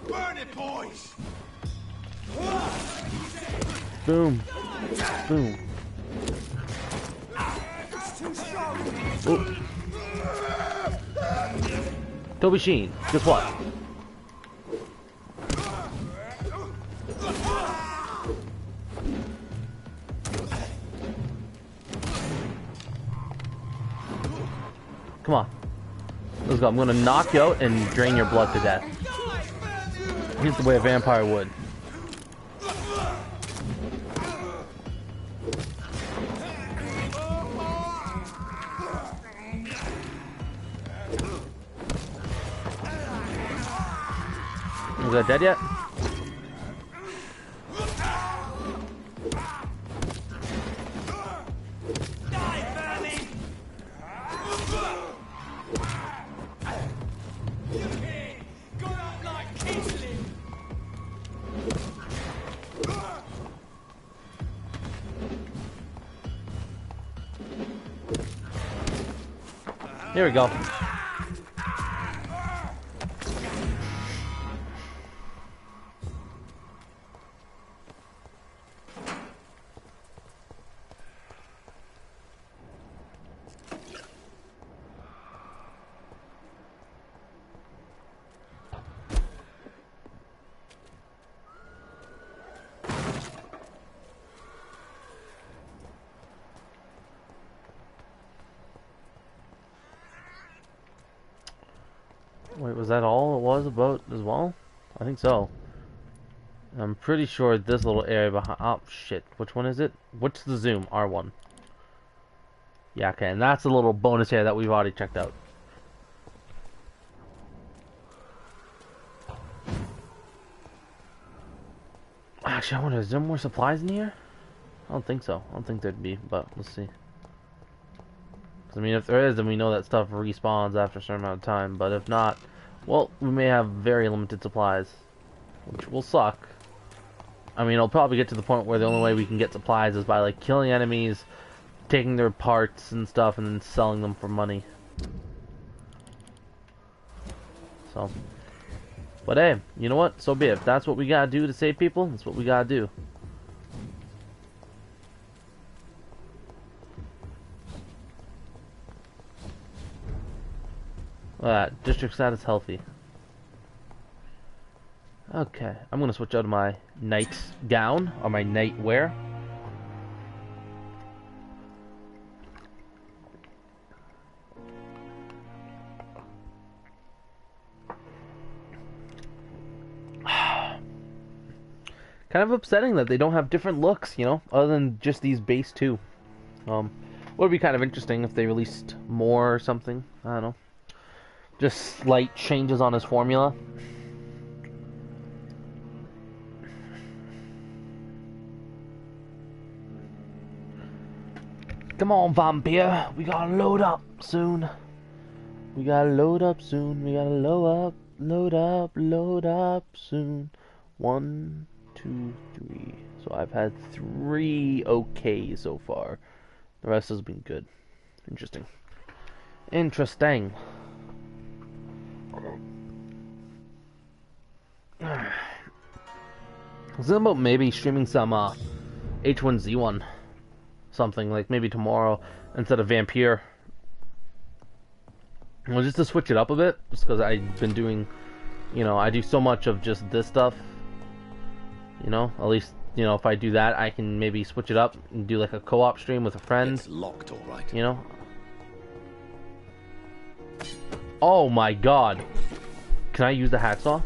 Burn it, boys! Boom. Boom. Oh. Toby Sheen, guess what? Come on. Let's go. I'm gonna knock you out and drain your blood to death. Here's the way a vampire would. Is that dead yet? Here we go. Wait, was that all it was about as well? I think so. I'm pretty sure this little area behind... Oh, shit. Which one is it? What's the zoom? R1. Yeah, okay. And that's a little bonus area that we've already checked out. Actually, I wonder, is there more supplies in here? I don't think so. I don't think there'd be, but let's see. 'Cause, I mean, if there is, then we know that stuff respawns after a certain amount of time. But if not, well, we may have very limited supplies, which will suck. I mean, it'll probably get to the point where the only way we can get supplies is by, like, killing enemies, taking their parts and stuff, and then selling them for money. So, but hey, you know what? So be it. If that's what we gotta do to save people, that's what we gotta do. District status healthy. Okay, I'm gonna switch out of my night gown, or my night wear. Kind of upsetting that they don't have different looks, you know, other than just these base two. Would be kind of interesting if they released more or something. I don't know. Just slight changes on his formula. Come on, Vampyr. We gotta load up soon. We gotta load up soon. We gotta load up soon. 1, 2, 3. So I've had 3 okay so far. The rest has been good. Interesting. Interesting. I was thinking about maybe streaming some H1Z1. Something like maybe tomorrow instead of Vampyr. Well, just to switch it up a bit, just because I've been doing, you know, I do so much of just this stuff. You know, at least, you know, if I do that, I can maybe switch it up and do like a co-op stream with a friend. It's locked, all right. You know. Oh my God! Can I use the hacksaw?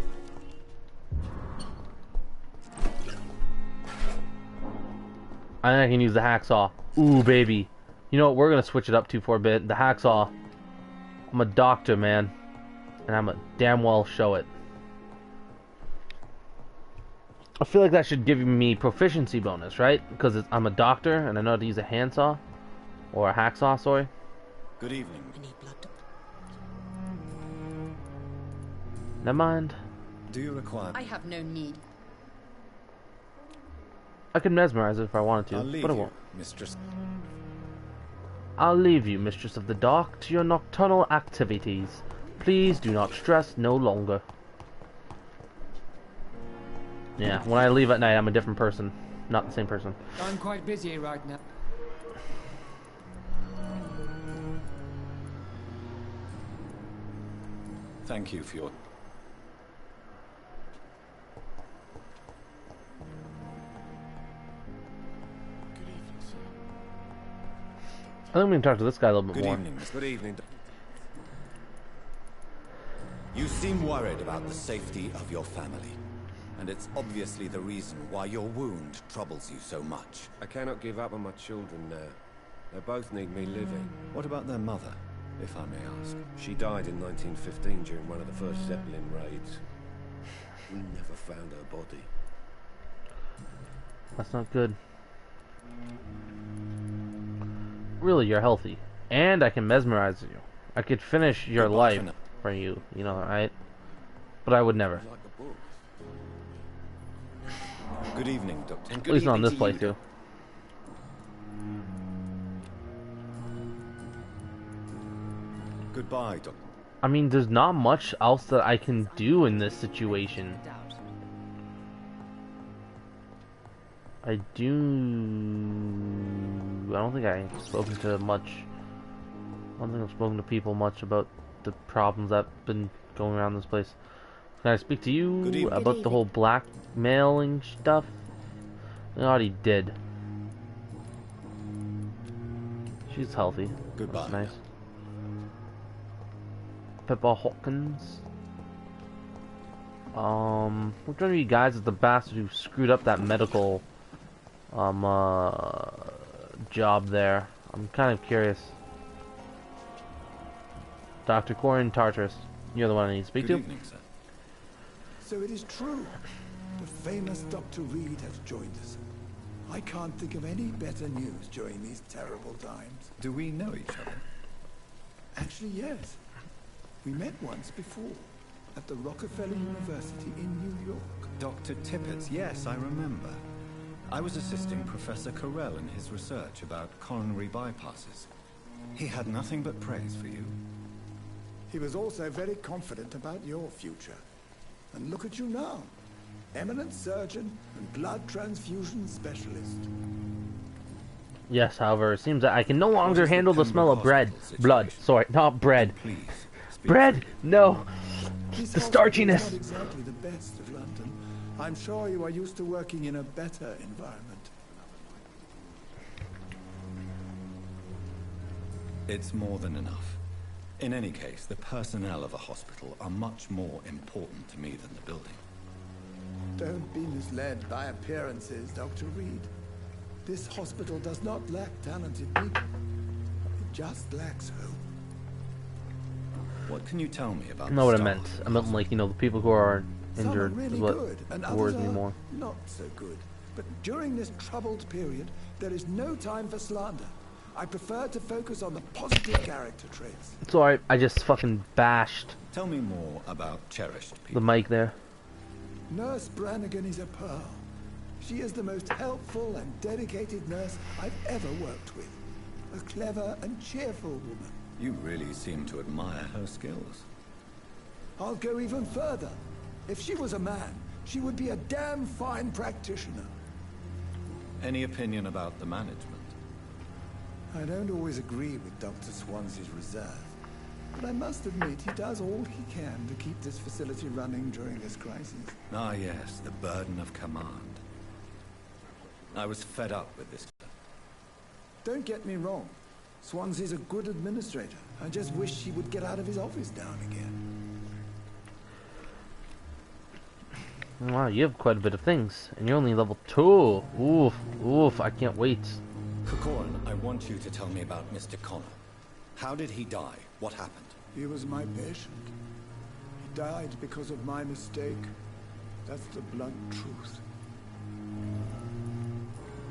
I think I can use the hacksaw. Ooh, baby. You know what? We're gonna switch it up to for a bit. The hacksaw. I'm a doctor, man, and I'm a damn well show it. I feel like that should give me proficiency bonus, right? Because I'm a doctor and I know how to use a handsaw or a hacksaw. Sorry. Good evening. Never mind. Do you require? I have no need. I could mesmerize it if I wanted to, I'll leave but I you, won't. Mistress. I'll leave you, Mistress of the Dark, to your nocturnal activities. Please do not stress no longer. Yeah, when I leave at night, I'm a different person. Not the same person. I'm quite busy right now. Thank you for your... I think we can talk to this guy a little bit more. Good evening. You seem worried about the safety of your family. And it's obviously the reason why your wound troubles you so much. I cannot give up on my children now. They both need me living. What about their mother, if I may ask? She died in 1915 during one of the first Zeppelin raids. We never found her body. That's not good. Really, you're healthy. And I can mesmerize you. I could finish your life for you, you know, right? But I would never. Good evening, Doctor. At least not in this playthrough. Goodbye, Doctor. I mean, there's not much else that I can do in this situation. I don't think I've spoken to much. I don't think I've spoken to people much about the problems that have been going around this place. Can I speak to you about the whole blackmailing stuff? I already did. She's healthy. Goodbye. That's nice. Pepper Hawkins. Which one of you guys is the bastard who screwed up that medical, job there? I'm kind of curious. Dr. Corin Tartarus, you're the one I need to speak Good to. evening, sir. So it is true. The famous Dr. Reed has joined us. I can't think of any better news during these terrible times. Do we know each other? Actually, yes. We met once before, at the Rockefeller University in New York. Dr. Tippett, yes, I remember. I was assisting Professor Carell in his research about coronary bypasses. He had nothing but praise for you. He was also very confident about your future. And look at you now. Eminent surgeon and blood transfusion specialist. Yes, however, it seems that I can no longer handle the smell of bread. Blood. Sorry, not bread. Please. Bread! No! This The hospital is starchiness! not exactly the best of London. I'm sure you are used to working in a better environment. It's more than enough. In any case, the personnel of a hospital are much more important to me than the building. Don't be misled by appearances, Dr. Reed. This hospital does not lack talented people. It just lacks hope. What can you tell me about Not what I the meant. staff? I meant, like, you know, the people who are Some are injured really is what good, and worries others me are more. not so good. But during this troubled period, there is no time for slander. I prefer to focus on the positive character traits. Sorry, I just fucking bashed Tell me more about cherished the people. mic there. Nurse Brannigan is a pearl. She is the most helpful and dedicated nurse I've ever worked with. A clever and cheerful woman. You really seem to admire her skills. I'll go even further. If she was a man, she would be a damn fine practitioner. Any opinion about the management? I don't always agree with Dr. Swansea's reserve, but I must admit he does all he can to keep this facility running during this crisis. Ah, yes, the burden of command. I was fed up with this. Don't get me wrong. Swansea's a good administrator. I just wish he would get out of his office down again. Wow, you have quite a bit of things, and you're only level 2. Oof, oof, I can't wait. Corcoran, I want you to tell me about Mr. Connor. How did he die? What happened? He was my patient. He died because of my mistake. That's the blunt truth.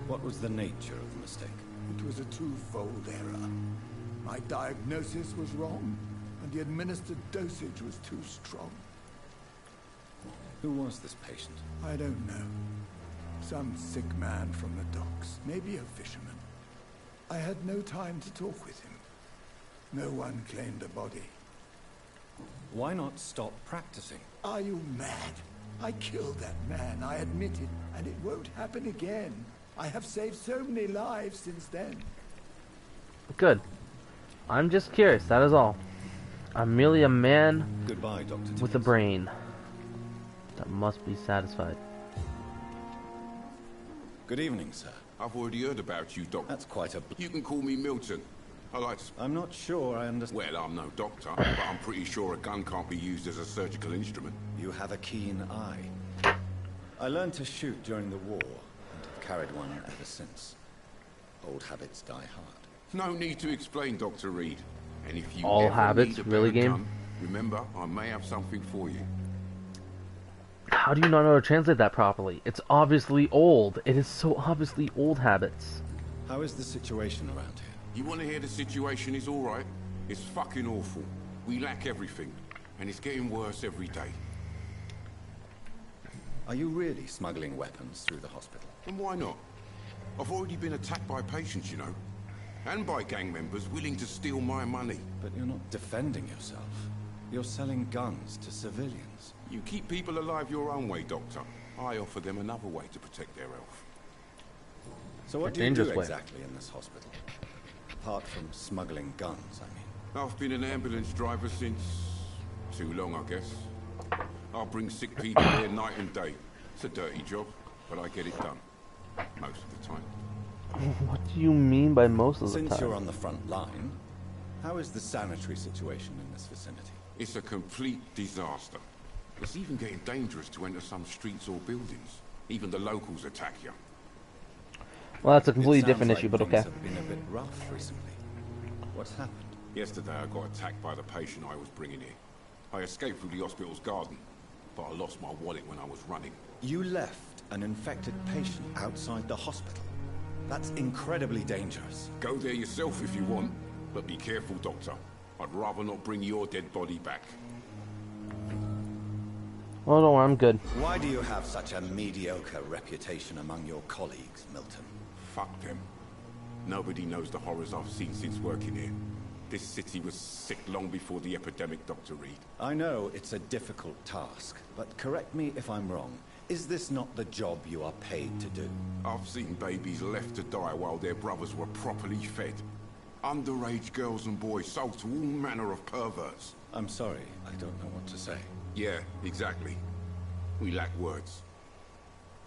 What was the nature of the mistake? It was a twofold error. My diagnosis was wrong, and the administered dosage was too strong. Who was this patient? I don't know. Some sick man from the docks, maybe a fisherman. I had no time to talk with him. No one claimed a body. Why not stop practicing? Are you mad? I killed that man, I admit it, and it won't happen again. I have saved so many lives since then. Good. I'm just curious, that is all. I'm merely a man Goodbye, Dr. with a Tippett. brain that must be satisfied. Good evening, sir. I've already heard about you, Doctor. That's quite a... You can call me Milton. I like to... I'm not sure I understand. Well, I'm no doctor, but I'm pretty sure a gun can't be used as a surgical instrument. You have a keen eye. I learned to shoot during the war, and have carried one ever since. Old habits die hard. No need to explain, Dr. Reed. And if you All ever habits, need a really, better game? gun, remember, I may have something for you. How do you not know how to translate that properly? It's obviously old. It is so obviously old habits. How is the situation around here? You want to hear the situation is all right? It's fucking awful. We lack everything, and it's getting worse every day. Are you really smuggling weapons through the hospital? And why not? I've already been attacked by patients, you know. And by gang members willing to steal my money. But you're not defending yourself. You're selling guns to civilians. You keep people alive your own way, Doctor. I offer them another way to protect their health. So what A do you do dangerous way. exactly in this hospital? Apart from smuggling guns, I mean. I've been an ambulance driver since... too long, I guess. I'll bring sick people here night and day. It's a dirty job, but I get it done. Most of the time. What do you mean by most of the Since time? you're on the front line, how is the sanitary situation in this vicinity? It's a complete disaster. It's even getting dangerous to enter some streets or buildings. Even the locals attack you. Well, that's a completely It different sounds issue, like but okay. things have been a bit rough recently. What's happened? Yesterday I got attacked by the patient I was bringing here. I escaped through the hospital's garden, but I lost my wallet when I was running. You left an infected patient outside the hospital. That's incredibly dangerous. Go there yourself if you want, but be careful, Doctor. I'd rather not bring your dead body back. Oh, don't worry, I'm good. Why do you have such a mediocre reputation among your colleagues, Milton? Fuck them. Nobody knows the horrors I've seen since working here. This city was sick long before the epidemic, Dr. Reed. I know it's a difficult task, but correct me if I'm wrong. Is this not the job you are paid to do? I've seen babies left to die while their brothers were properly fed. Underage girls and boys sold to all manner of perverts. I'm sorry, I don't know what to say. Yeah, exactly. We lack words.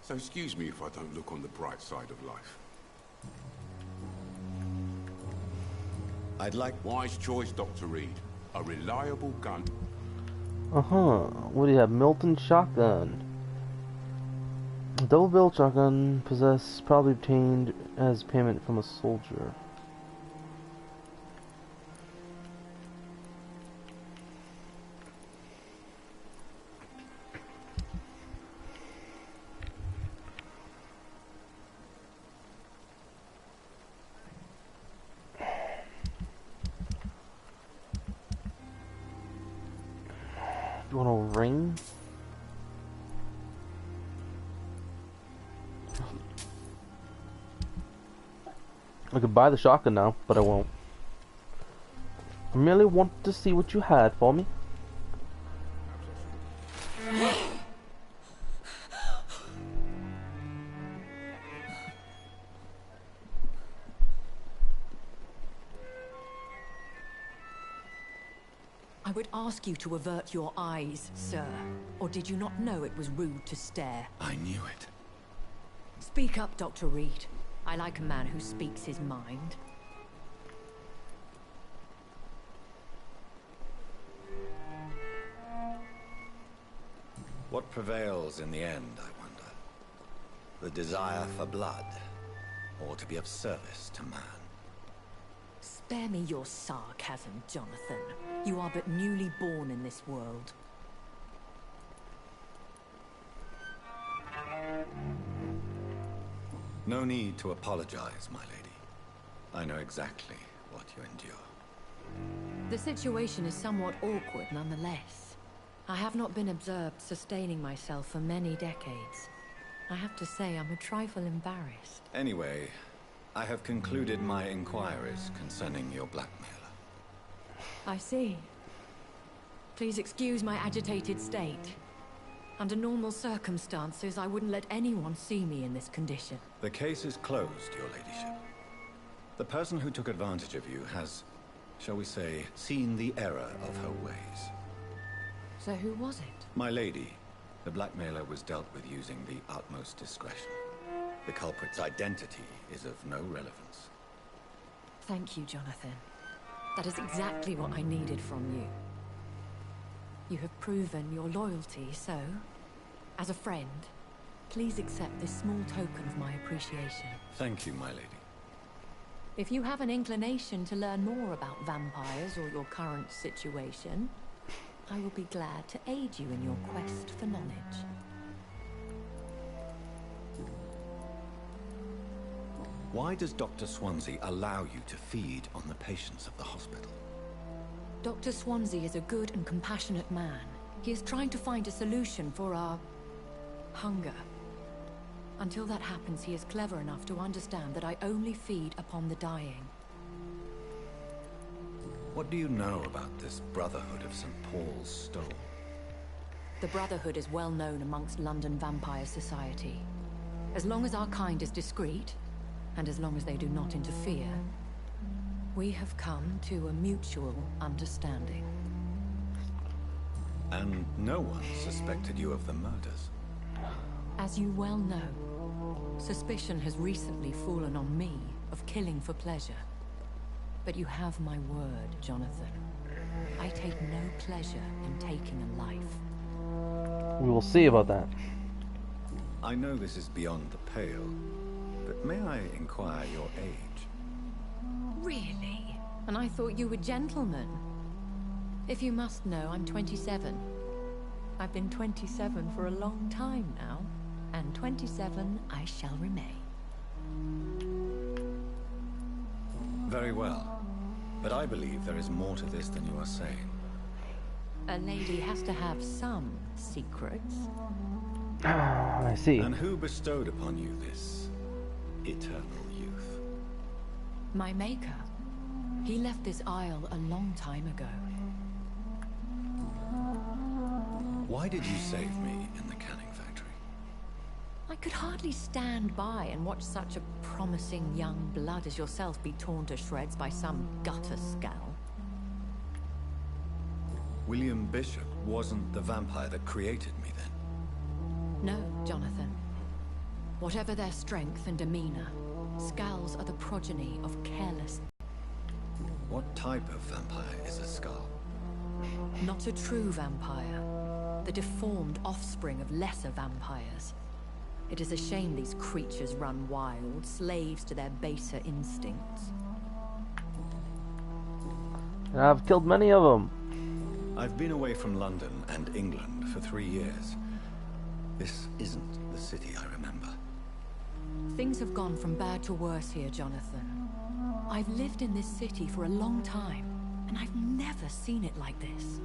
So excuse me if I don't look on the bright side of life. I'd like... Wise choice, Dr. Reed. A reliable gun. What do you have? Milton shotgun. Double-barreled shotgun possessed, probably obtained as payment from a soldier. You want a ring? I could buy the shotgun now, but I won't. I merely want to see what you had for me. I would ask you to avert your eyes, sir. Or did you not know it was rude to stare? I knew it. Speak up, Dr. Reed. I like a man who speaks his mind. What prevails in the end, I wonder? The desire for blood, or to be of service to man? Spare me your sarcasm, Jonathan. You are but newly born in this world. No need to apologize, my lady. I know exactly what you endure. The situation is somewhat awkward nonetheless. I have not been observed sustaining myself for many decades. I have to say I'm a trifle embarrassed. Anyway, I have concluded my inquiries concerning your blackmailer. I see. Please excuse my agitated state. Under normal circumstances, I wouldn't let anyone see me in this condition. The case is closed, your ladyship. The person who took advantage of you has, shall we say, seen the error of her ways. So who was it? My lady, the blackmailer was dealt with using the utmost discretion. The culprit's identity is of no relevance. Thank you, Jonathan. That is exactly what I needed from you. You have proven your loyalty, so, as a friend, please accept this small token of my appreciation. Thank you, my lady. If you have an inclination to learn more about vampires or your current situation, I will be glad to aid you in your quest for knowledge. Why does Dr. Swansea allow you to feed on the patients of the hospital? Dr. Swansea is a good and compassionate man. He is trying to find a solution for our hunger. Until that happens, he is clever enough to understand that I only feed upon the dying. What do you know about this Brotherhood of St. Paul's Stole? The Brotherhood is well known amongst London Vampire Society. As long as our kind is discreet, and as long as they do not interfere, we have come to a mutual understanding. And no one suspected you of the murders? As you well know, suspicion has recently fallen on me of killing for pleasure. But you have my word, Jonathan. I take no pleasure in taking a life. We will see about that. I know this is beyond the pale, but may I inquire your age? Really? And I thought you were gentlemen. If you must know, I'm 27. I've been 27 for a long time now, and 27 I shall remain. Very well, but I believe there is more to this than you are saying. A lady has to have some secrets. I see. And who bestowed upon you this eternal youth? My maker. He left this isle a long time ago. Why did you save me in the canning factory? I could hardly stand by and watch such a promising young blood as yourself be torn to shreds by some gutter scowl. William Bishop wasn't the vampire that created me then? No, Jonathan. Whatever their strength and demeanor, Skulls are the progeny of careless. What type of vampire is a skull? Not a true vampire. The deformed offspring of lesser vampires. It is a shame these creatures run wild, slaves to their baser instincts. I've killed many of them. I've been away from London and England for 3 years. This isn't the city I remember. Things have gone from bad to worse here, Jonathan. I've lived in this city for a long time, and I've never seen it like this.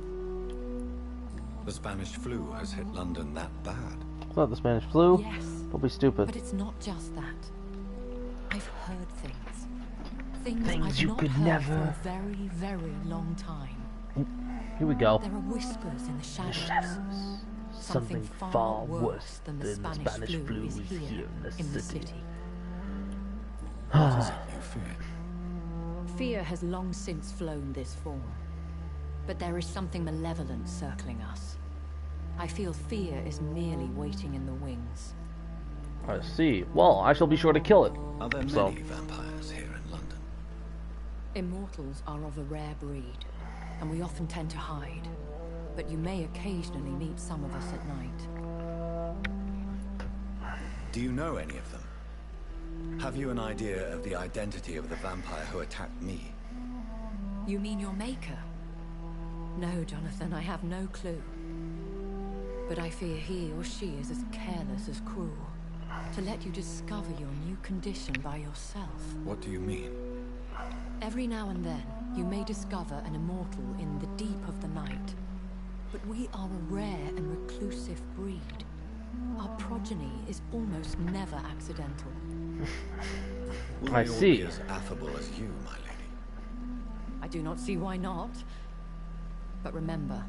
The Spanish flu has hit London that bad. It's not the Spanish flu. Yes. Don't be stupid. But it's not just that. I've heard things. Things I've you not could heard never. for a very, very long time. Here we go. There are whispers in the shadows. Something far worse than the Spanish flu is here in the city. What is it you fear? Fear has long since flown this form. But there is something malevolent circling us. I feel fear is merely waiting in the wings. I see. Well, I shall be sure to kill it. Are there many vampires here in London? Immortals are of a rare breed, and we often tend to hide. But you may occasionally meet some of us at night. Do you know any of them? Have you an idea of the identity of the vampire who attacked me? You mean your maker? No, Jonathan, I have no clue. But I fear he or she is as careless as cruel. To let you discover your new condition by yourself. What do you mean? Every now and then, you may discover an immortal in the deep of the night. But we are a rare and reclusive breed. Our progeny is almost never accidental. Will I they all see. be as affable as you, my lady? I do not see why not. But remember,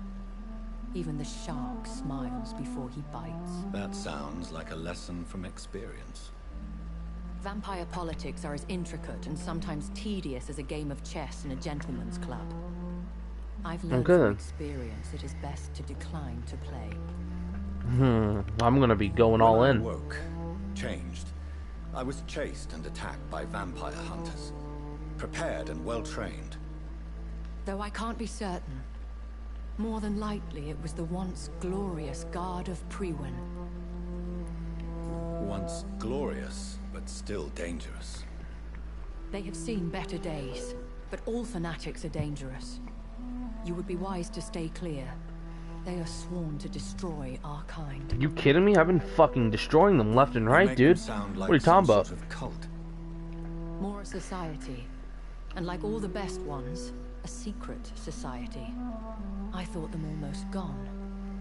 even the shark smiles before he bites. That sounds like a lesson from experience. Vampire politics are as intricate and sometimes tedious as a game of chess in a gentleman's club. I've learned from experience it is best to decline to play. I'm gonna be going all in. I woke, changed. I was chased and attacked by vampire hunters. Prepared and well-trained. Though I can't be certain. More than likely, it was the once glorious Guard of Priwen. Once glorious, but still dangerous. They have seen better days, but all fanatics are dangerous. You would be wise to stay clear. They are sworn to destroy our kind. Are you kidding me? I've been fucking destroying them left and right, dude. Sound like what are you talking about? Sort of cult. More a society. And like all the best ones, a secret society. I thought them almost gone,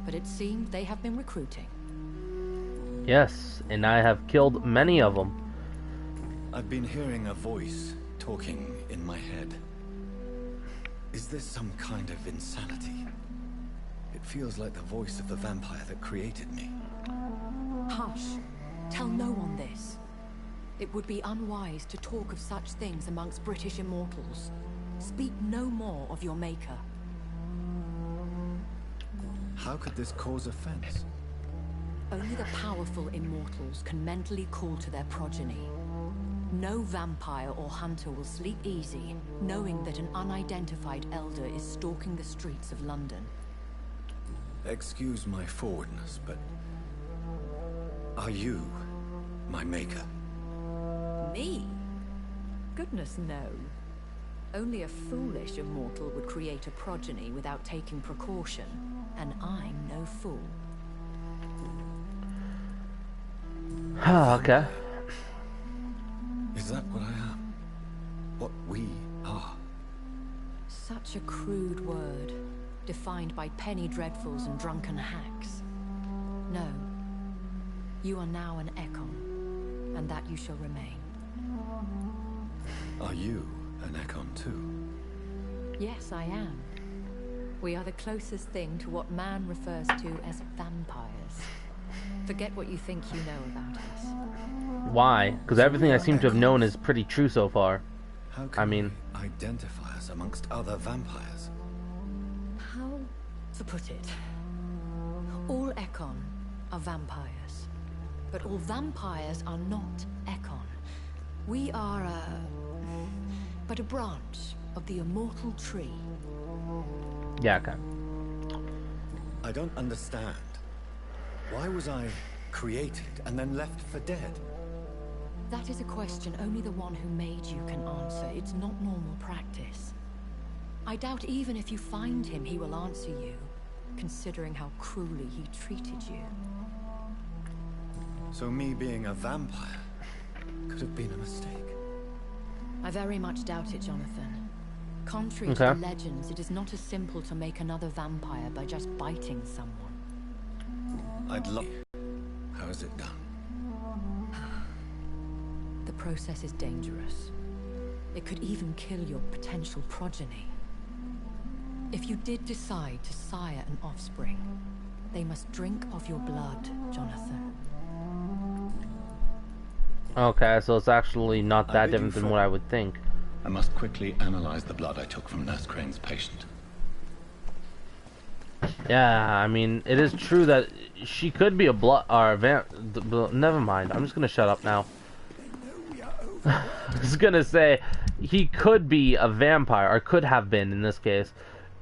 but it seemed they have been recruiting. Yes, and I have killed many of them. I've been hearing a voice talking in my head. Is this some kind of insanity? It feels like the voice of the vampire that created me. Hush. Tell no one this. It would be unwise to talk of such things amongst British immortals. Speak no more of your maker. How could this cause offense? Only the powerful immortals can mentally call to their progeny. No vampire or hunter will sleep easy, knowing that an unidentified elder is stalking the streets of London. Excuse my forwardness, but... are you my maker? Me? Goodness, no. Only a foolish immortal would create a progeny without taking precaution, and I'm no fool. Okay. Is that what I am? What we are? Such a crude word, defined by penny dreadfuls and drunken hacks. No. You are now an Ekon, and that you shall remain. Are you an Ekon too? Yes, I am. We are the closest thing to what man refers to as vampires. Forget what you think you know about us. Why? Because everything I seem to have known is pretty true so far. How can we identify us amongst other vampires? How to put it? All Ekon are vampires. But all vampires are not Ekon. We are but a branch of the immortal tree. Yeah, okay. I don't understand. Why was I created and then left for dead? That is a question only the one who made you can answer. It's not normal practice. I doubt even if you find him, he will answer you, considering how cruelly he treated you. So me being a vampire could have been a mistake. I very much doubt it, Jonathan. Contrary to the legends, it is not as simple to make another vampire by just biting someone. I'd love... How is it done? The process is dangerous. It could even kill your potential progeny. If you did decide to sire an offspring, they must drink of your blood, Jonathan. Okay, so it's actually not that different than what I would think. I must quickly analyze the blood I took from Nurse Crane's patient. Yeah, I mean, it is true that she could be a blood or never mind. I'm just gonna shut up now. I was gonna say he could be a vampire, or could have been in this case.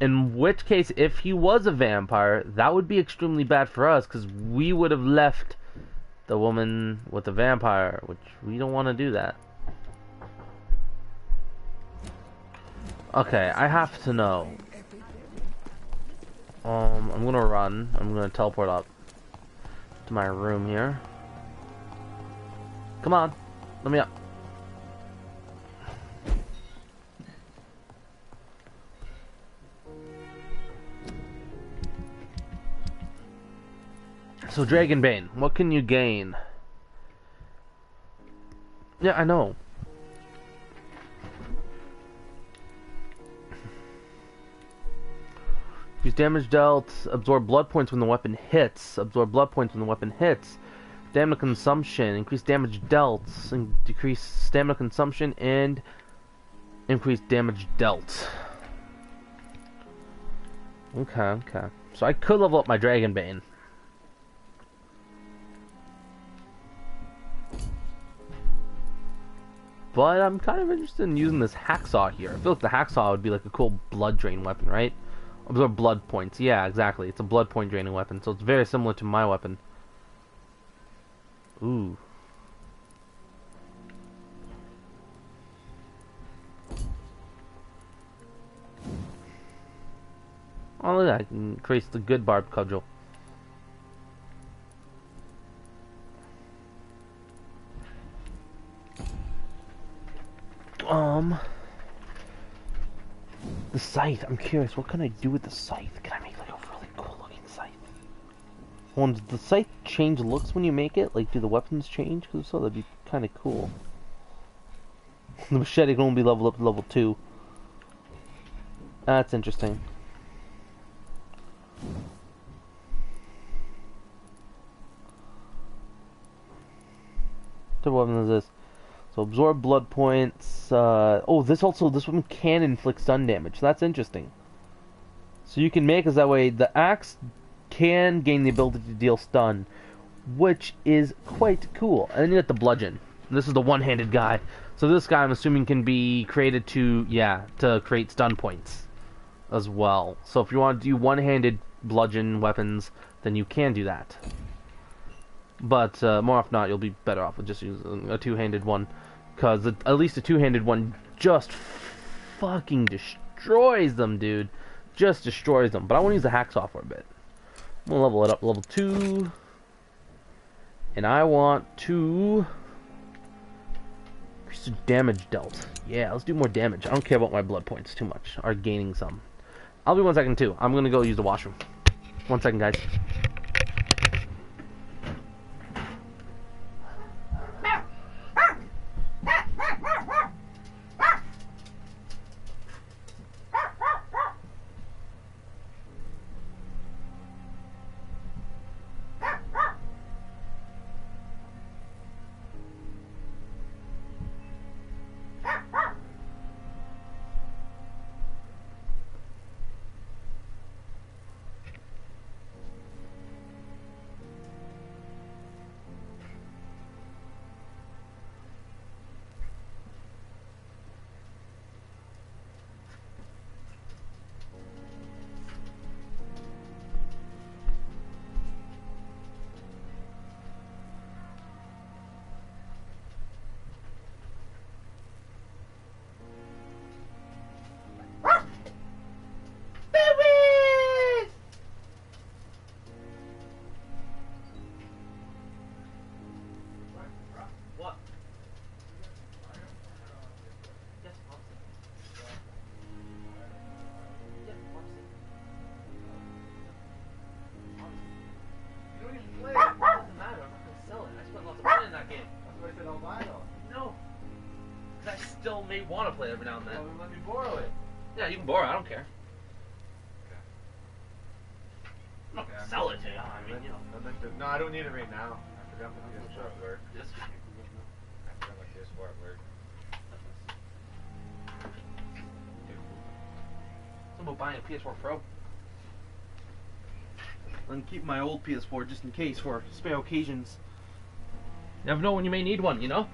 In which case, if he was a vampire, that would be extremely bad for us, because we would have left the woman with the vampire, which we don't want to do that. Okay, I have to know. I'm gonna run. I'm gonna teleport up to my room here. Come on, let me up. So Dragonbane, what can you gain? Yeah, I know. Increase damage dealt, absorb blood points when the weapon hits. Absorb blood points when the weapon hits. Stamina consumption, increase damage dealt, and decrease stamina consumption, and increase damage dealt. Okay, okay. So I could level up my Dragonbane. But I'm kind of interested in using this hacksaw here. I feel like the hacksaw would be like a cool blood drain weapon, right? Absorb blood points. Yeah, exactly. It's a blood point draining weapon, so it's very similar to my weapon. Ooh. Oh, look at that. I can increase the good barbed cudgel. The scythe. I'm curious, what can I do with the scythe? Can I make like a really cool looking scythe? Well, does the scythe change looks when you make it? Like, do the weapons change? Because if so, that'd be kind of cool. The machete can only be leveled up to level 2. That's interesting. What weapon is this? So absorb blood points. Oh, this one can inflict stun damage. So that's interesting. So you can make it that way. The axe can gain the ability to deal stun, which is quite cool. And then you get the bludgeon. This is the one-handed guy. So this guy, I'm assuming, can be created to create stun points as well. So if you want to do one-handed bludgeon weapons, then you can do that. But more often not, you'll be better off with just using a two-handed one, because at least a two-handed one just fucking destroys them, dude. Just destroys them. But I want to use the hacksaw for a bit. I'm gonna level it up, level 2, and I want to increase the damage dealt. Yeah, let's do more damage. I don't care about my blood points too much, or gaining some. I'll be 1 second too. I'm gonna go use the washroom. 1 second, guys. Still may want to play every now and then. Well, let me borrow it. Yeah, you can borrow. I don't care. Okay. I'm not gonna sell it to you. I mean, you know. No, I don't need it right now. I forgot my PS4 at work. This. I forgot my PS4 at work. Something about buying a PS4 Pro. And keep my old PS4 just in case for spare occasions. Never know when you may need one, you know?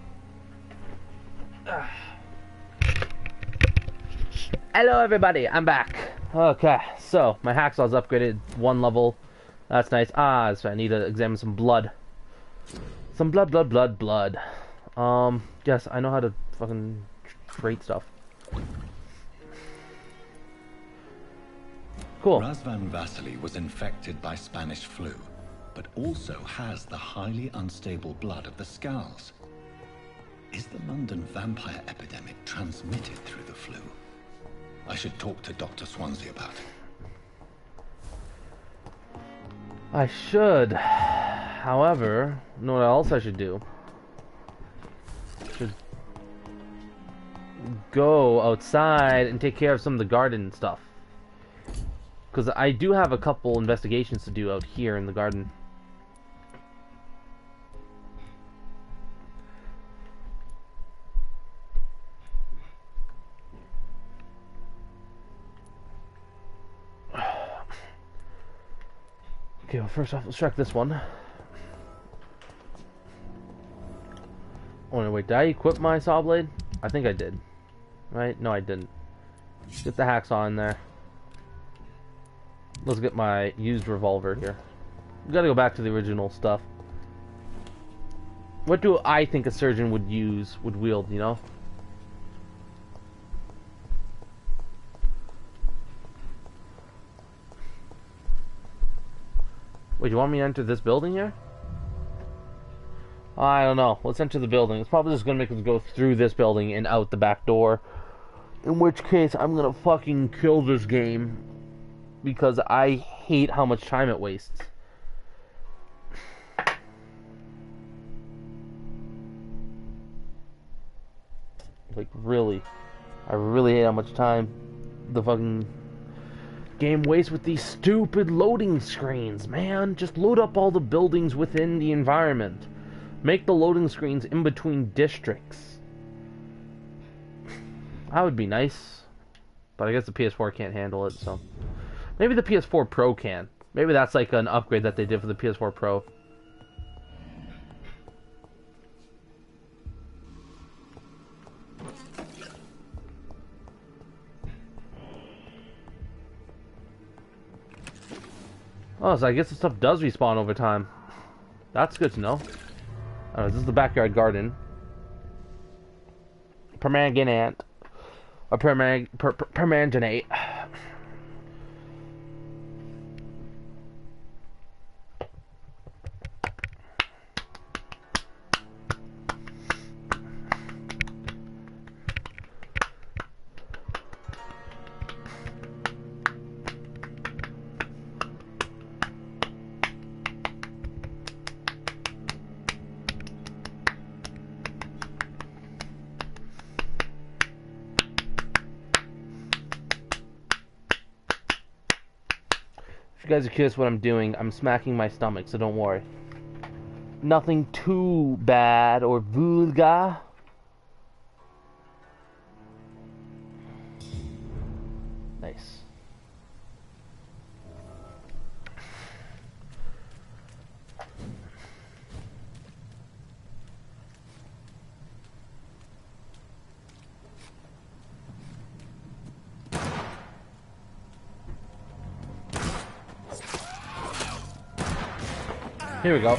Hello everybody, I'm back. Okay, so my hacksaw's upgraded 1 level. That's nice. So I need to examine some blood. Some blood. Yes, I know how to fucking trade stuff. Cool. Razvan Vasily was infected by Spanish flu, but also has the highly unstable blood of the Skulls. Is the London vampire epidemic transmitted through the flu? I should talk to Dr. Swansea about it. I should. However, you know what else I should do? I should go outside and take care of some of the garden stuff. Because I do have a couple investigations to do out here in the garden. Okay, well first off, let's check this one. Oh no, wait, did I equip my saw blade? I think I did. Right? No, I didn't. Get the hacksaw in there. Let's get my used revolver here. We gotta go back to the original stuff. What do I think a surgeon would wield, you know? Wait, you want me to enter this building here? I don't know. Let's enter the building. It's probably just gonna make us go through this building and out the back door. In which case, I'm gonna fucking kill this game. Because I hate how much time it wastes. Like, really. I really hate how much time the fucking game wastes with these stupid loading screens, man. Just load up all the buildings within the environment. Make the loading screens in between districts. That would be nice. But I guess the PS4 can't handle it, so... Maybe the PS4 Pro can. Maybe that's like an upgrade that they did for the PS4 Pro. Oh, so I guess the stuff does respawn over time. That's good to know. This is the backyard garden. Permanganate. Or permanganate. If you guys are curious what I'm doing, I'm smacking my stomach, so don't worry. Nothing too bad or vulgar. Nice. Here we go.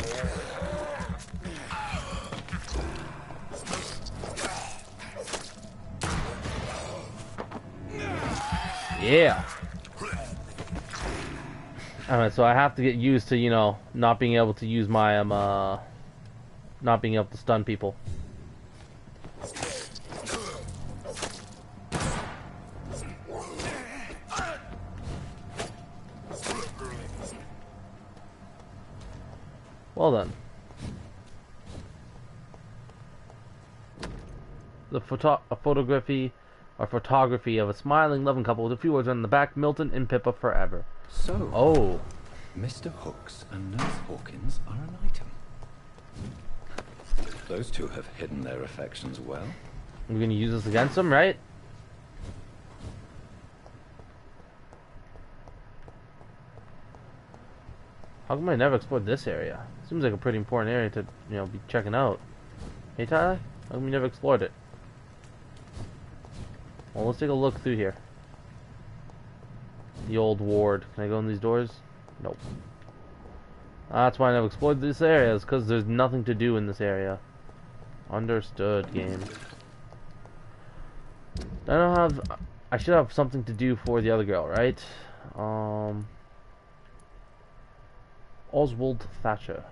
Yeah. Alright, so I have to get used to, you know, not being able to use my, not being able to stun people. Well then. The photography of a smiling, loving couple with a few words on the back, Milton and Pippa forever. So, oh, Mr. Hooks and Nurse Hawkins are an item. Those two have hidden their affections well. We're gonna use this against them, right? How come I never explored this area? Seems like a pretty important area to, you know, be checking out. Hey Tyler, how come we never explored it? Well, let's take a look through here. The old ward. Can I go in these doors? Nope. That's why I never explored this area, is because there's nothing to do in this area. Understood, game. I should have something to do for the other girl, right? Oswald Thatcher.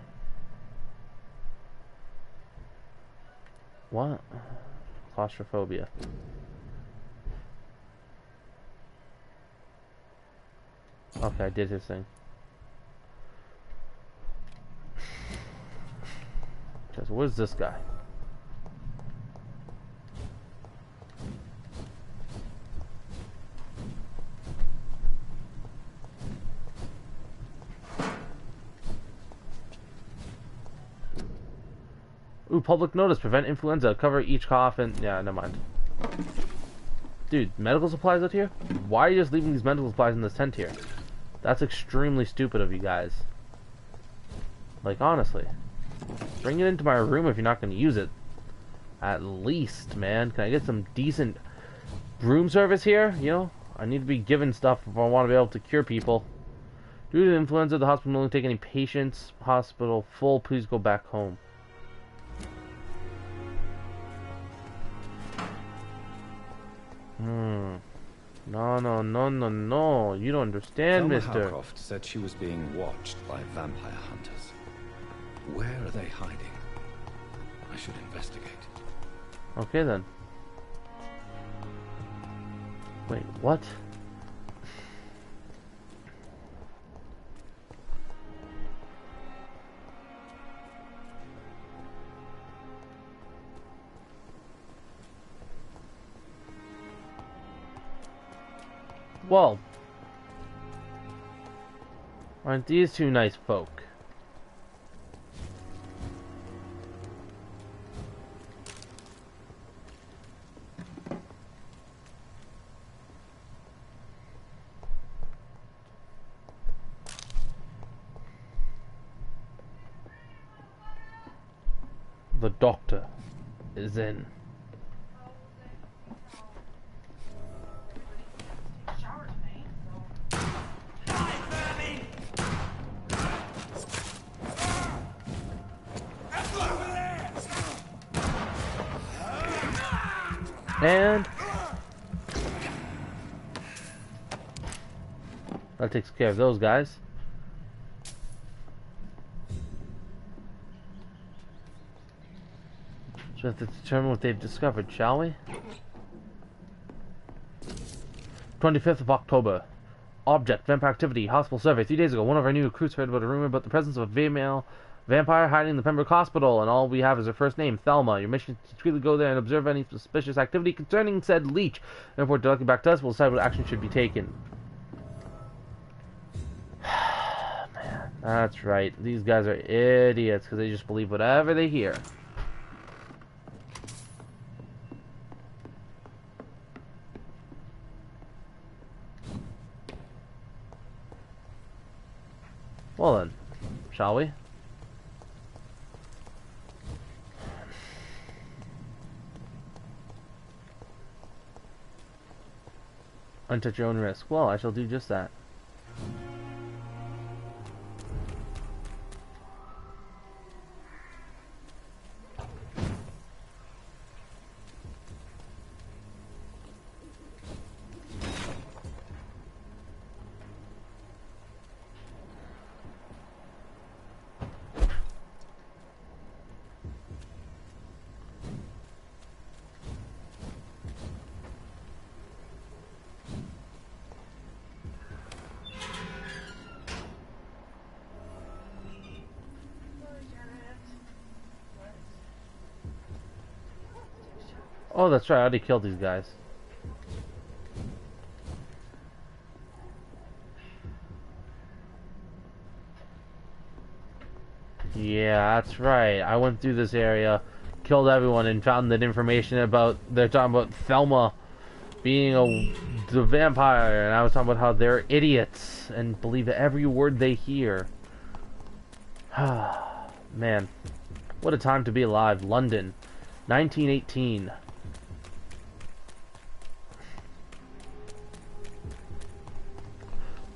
What? Claustrophobia. Okay, I did his thing. Okay, so where's this guy? Ooh, public notice. Prevent influenza. Cover each cough and... Yeah, never mind. Dude, medical supplies out here? Why are you just leaving these medical supplies in this tent here? That's extremely stupid of you guys. Like, honestly. Bring it into my room if you're not going to use it. At least, man. Can I get some decent room service here? You know? I need to be given stuff if I want to be able to cure people. Due to influenza, the hospital no longer take any patients. Hospital full. Please go back home. No. You don't understand, mister. Howcroft said she was being watched by vampire hunters. Where are they hiding? I should investigate. Okay, then. Wait, what? Well, aren't these two nice folk? The doctor is in. And that takes care of those guys. So we have to determine what they've discovered, shall we? 25th of October. Object, vampire activity, hospital survey. 3 days ago, one of our new recruits heard about a rumor about the presence of a female vampire hiding in the Pembroke Hospital, and all we have is her first name, Thelma. Your mission is to truly go there and observe any suspicious activity concerning said leech. Therefore, directly back to us, we'll decide what action should be taken. Man, that's right. These guys are idiots because they just believe whatever they hear. Well then, shall we? Hunt at your own risk. Well, I shall do just that. Oh, that's right. I already killed these guys. Yeah, that's right. I went through this area, killed everyone, and found that information about... They're talking about Thelma being the vampire, and I was talking about how they're idiots and believe every word they hear. Man, what a time to be alive. London, 1918.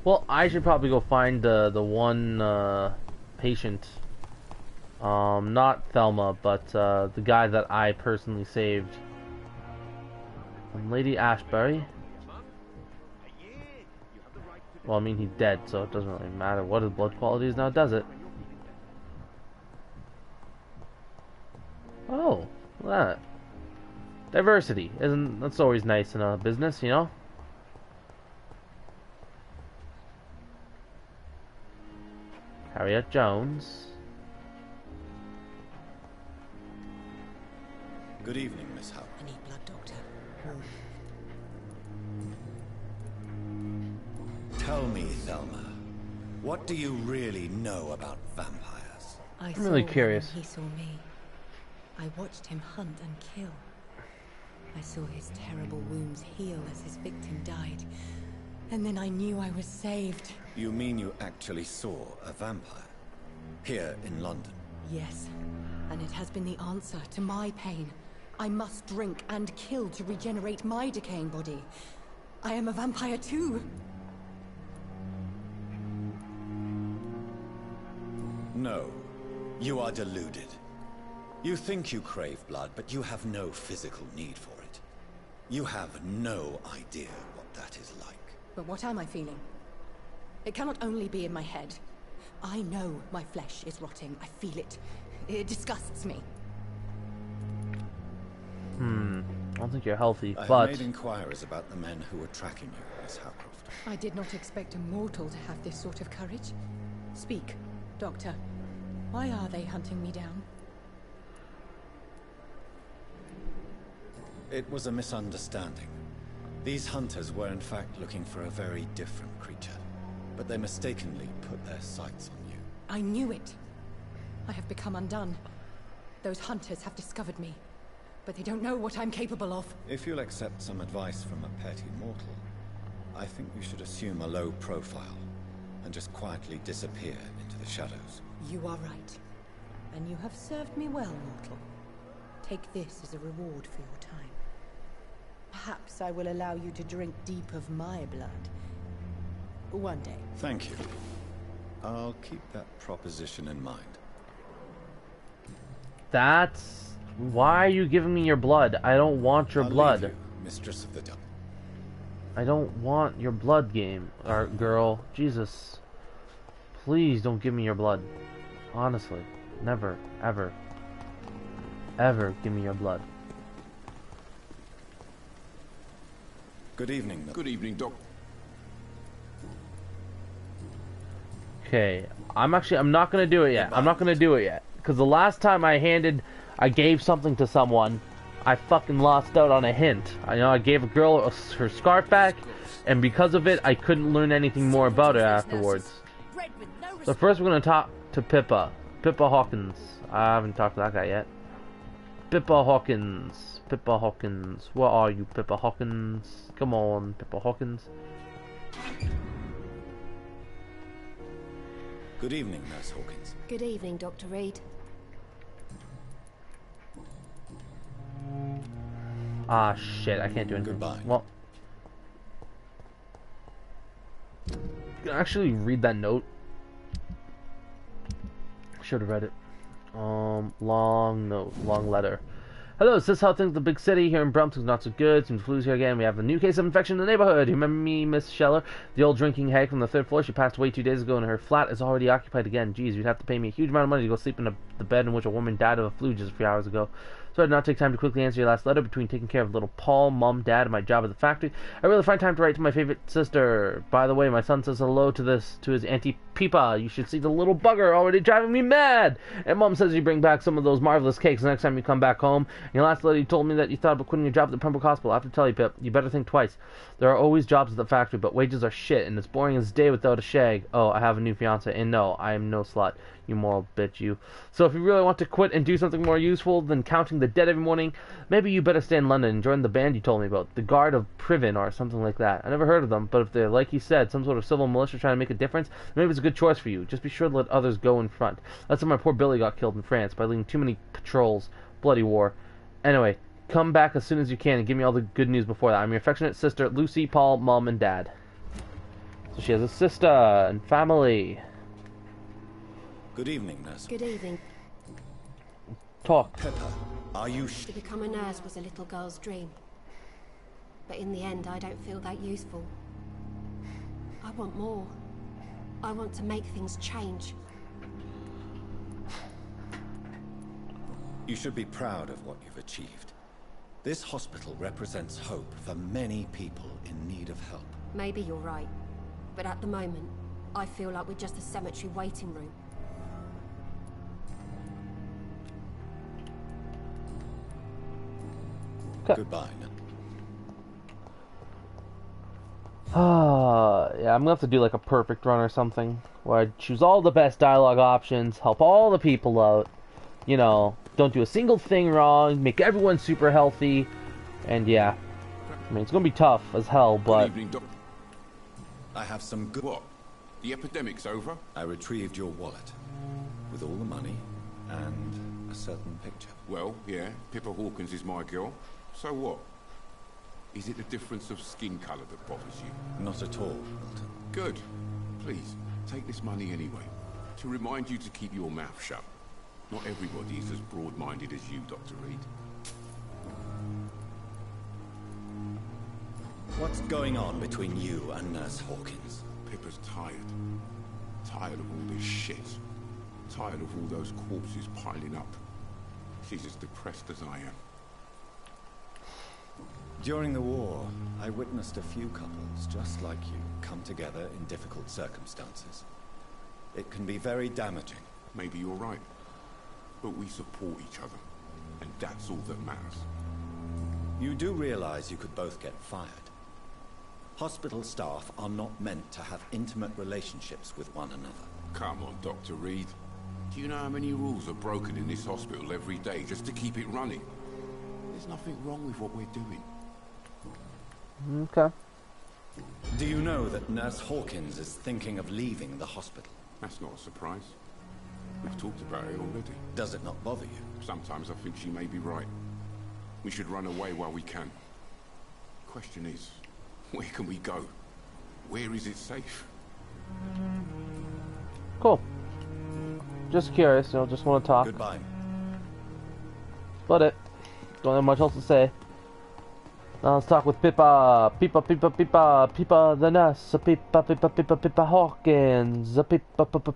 Well, I should probably go find the one patient. Not Thelma, but the guy that I personally saved. Lady Ashbury. Well, I mean, he's dead, so it doesn't really matter what his blood quality is now, does it? Oh, look at that. Diversity. That's always nice in a business, you know? Harriet Jones. Good evening, Miss Howard. I need blood, Doctor. Tell me, Thelma, what do you really know about vampires? I'm really curious. He saw me. I watched him hunt and kill. I saw his terrible wounds heal as his victim died. And then I knew I was saved. You mean you actually saw a vampire? Here in London? Yes. And it has been the answer to my pain. I must drink and kill to regenerate my decaying body. I am a vampire too. No. You are deluded. You think you crave blood, but you have no physical need for it. You have no idea what that is like. But what am I feeling? It cannot only be in my head. I know my flesh is rotting. I feel it. It disgusts me. I don't think you're healthy, I but... have made inquiries about the men who were tracking you, Miss Howcroft. I did not expect a mortal to have this sort of courage. Speak, Doctor. Why are they hunting me down? It was a misunderstanding. These hunters were in fact looking for a very different creature, but they mistakenly put their sights on you. I knew it. I have become undone. Those hunters have discovered me, but they don't know what I'm capable of. If you'll accept some advice from a petty mortal, I think you should assume a low profile and just quietly disappear into the shadows. You are right. And you have served me well, mortal. Take this as a reward for your time. Perhaps I will allow you to drink deep of my blood. One day. Thank you. I'll keep that proposition in mind. That's Why are you giving me your blood? I don't want your blood. Leave you, Mistress of the Dark. I don't want your blood, game or girl. Jesus. Please don't give me your blood. Honestly. Never, ever, ever give me your blood. Good evening. Good evening, Doc. Okay, I'm not gonna do it yet. I'm not gonna do it yet. Because the last time I gave something to someone, I fucking lost out on a hint. I gave a girl her scarf back, and because of it, I couldn't learn anything more about it afterwards. So first we're gonna talk to Pippa. Pippa Hawkins. I haven't talked to that guy yet. Pippa Hawkins. Pippa Hawkins. Where are you, Pippa Hawkins? Come on, Pippa Hawkins. Good evening, Nurse Hawkins. Good evening, Dr. Reed. Ah, shit, I can't do anything. Goodbye. Well, you can actually read that note. Should have read it. Long note, long letter. Hello, is this how things in the big city here in Brumpton's not so good? Seems flu's here again. We have a new case of infection in the neighborhood. You remember me, Miss Scheller? The old drinking hag from the 3rd floor? She passed away 2 days ago and her flat is already occupied again. Geez, you'd have to pay me a huge amount of money to go sleep in the bed in which a woman died of a flu just a few hours ago. So I did not take time to quickly answer your last letter. Between taking care of little Paul, Mom, Dad, and my job at the factory, I really find time to write to my favorite sister. By the way, my son says hello to his Auntie Peepa. You should see the little bugger already driving me mad. And Mom says you bring back some of those marvelous cakes the next time you come back home. In your last letter, you told me that you thought about quitting your job at the Pembroke Hospital. I have to tell you, Pip, you better think twice. There are always jobs at the factory, but wages are shit, and it's boring as day without a shag. Oh, I have a new fiance, and no, I am no slut. You moral bitch, you. So if you really want to quit and do something more useful than counting the dead every morning, maybe you better stay in London and join the band you told me about, the Guard of Priven or something like that. I never heard of them, but if they're, like you said, some sort of civil militia trying to make a difference, maybe it's a good choice for you. Just be sure to let others go in front. That's how my poor Billy got killed in France, by leading too many patrols. Bloody war. Anyway, come back as soon as you can and give me all the good news before that. I'm your affectionate sister, Lucy, Paul, Mom, and Dad. So she has a sister and family. Good evening, Nurse. Good evening. Talk. Pippa, are you To become a nurse was a little girl's dream. But in the end, I don't feel that useful. I want more. I want to make things change. You should be proud of what you've achieved. This hospital represents hope for many people in need of help. Maybe you're right. But at the moment, I feel like we're just a cemetery waiting room. Goodbye. Yeah, I'm gonna have to do like a perfect run or something, where I choose all the best dialogue options, help all the people out, you know, don't do a single thing wrong, make everyone super healthy, and yeah. I mean, it's gonna be tough as hell, but... Good evening, Doc. I have some good... What? The epidemic's over? I retrieved your wallet, with all the money, and a certain picture. Well, yeah, Pippa Hawkins is my girl. So what? Is it the difference of skin colour that bothers you? Not at all, Milton. Good. Please, take this money anyway. To remind you to keep your mouth shut. Not everybody is as broad-minded as you, Dr. Reed. What's going on between you and Nurse Hawkins? Pippa's tired. Tired of all this shit. Tired of all those corpses piling up. She's as depressed as I am. During the war, I witnessed a few couples just like you come together in difficult circumstances. It can be very damaging. Maybe you're right. But we support each other. And that's all that matters. You do realize you could both get fired. Hospital staff are not meant to have intimate relationships with one another. Come on, Dr. Reed. Do you know how many rules are broken in this hospital every day just to keep it running? There's nothing wrong with what we're doing. Okay. Do you know that Nurse Hawkins is thinking of leaving the hospital? That's not a surprise. We've talked about it already. Does it not bother you? Sometimes I think she may be right. We should run away while we can. Question is, where can we go? Where is it safe? Cool. Just curious, just want to talk. Goodbye. about it. Don't have much else to say. Now let's talk with Pippa the nurse, Pippa Hawkins,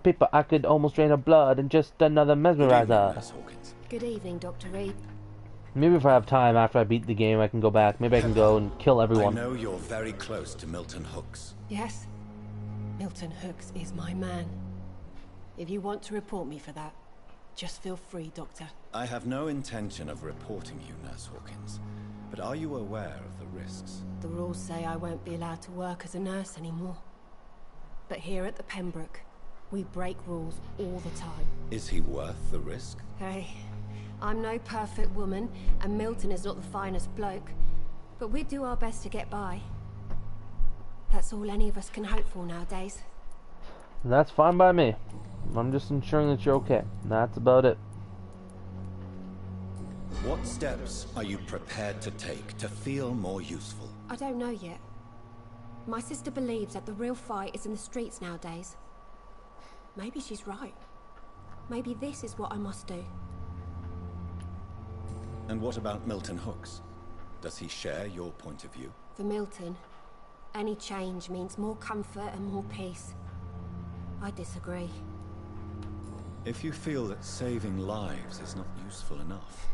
Pippa. I could almost drain her blood and just another mesmerizer. Good evening, Dr. Reed. Maybe if I have time after I beat the game, I can go back. Maybe I can go and kill everyone. I know you're very close to Milton Hooks. Yes, Milton Hooks is my man. If you want to report me for that, just feel free, Doctor. I have no intention of reporting you, Nurse Hawkins. But are you aware of the risks? The rules say I won't be allowed to work as a nurse anymore. But here at the Pembroke, we break rules all the time. Is he worth the risk? Hey, I'm no perfect woman, and Milton is not the finest bloke. But we do our best to get by. That's all any of us can hope for nowadays. That's fine by me. I'm just ensuring that you're okay. That's about it. What steps are you prepared to take to feel more useful? I don't know yet. My sister believes that the real fight is in the streets nowadays. Maybe she's right. Maybe this is what I must do. And what about Milton Hooks? Does he share your point of view? For Milton, any change means more comfort and more peace. I disagree. If you feel that saving lives is not useful enough,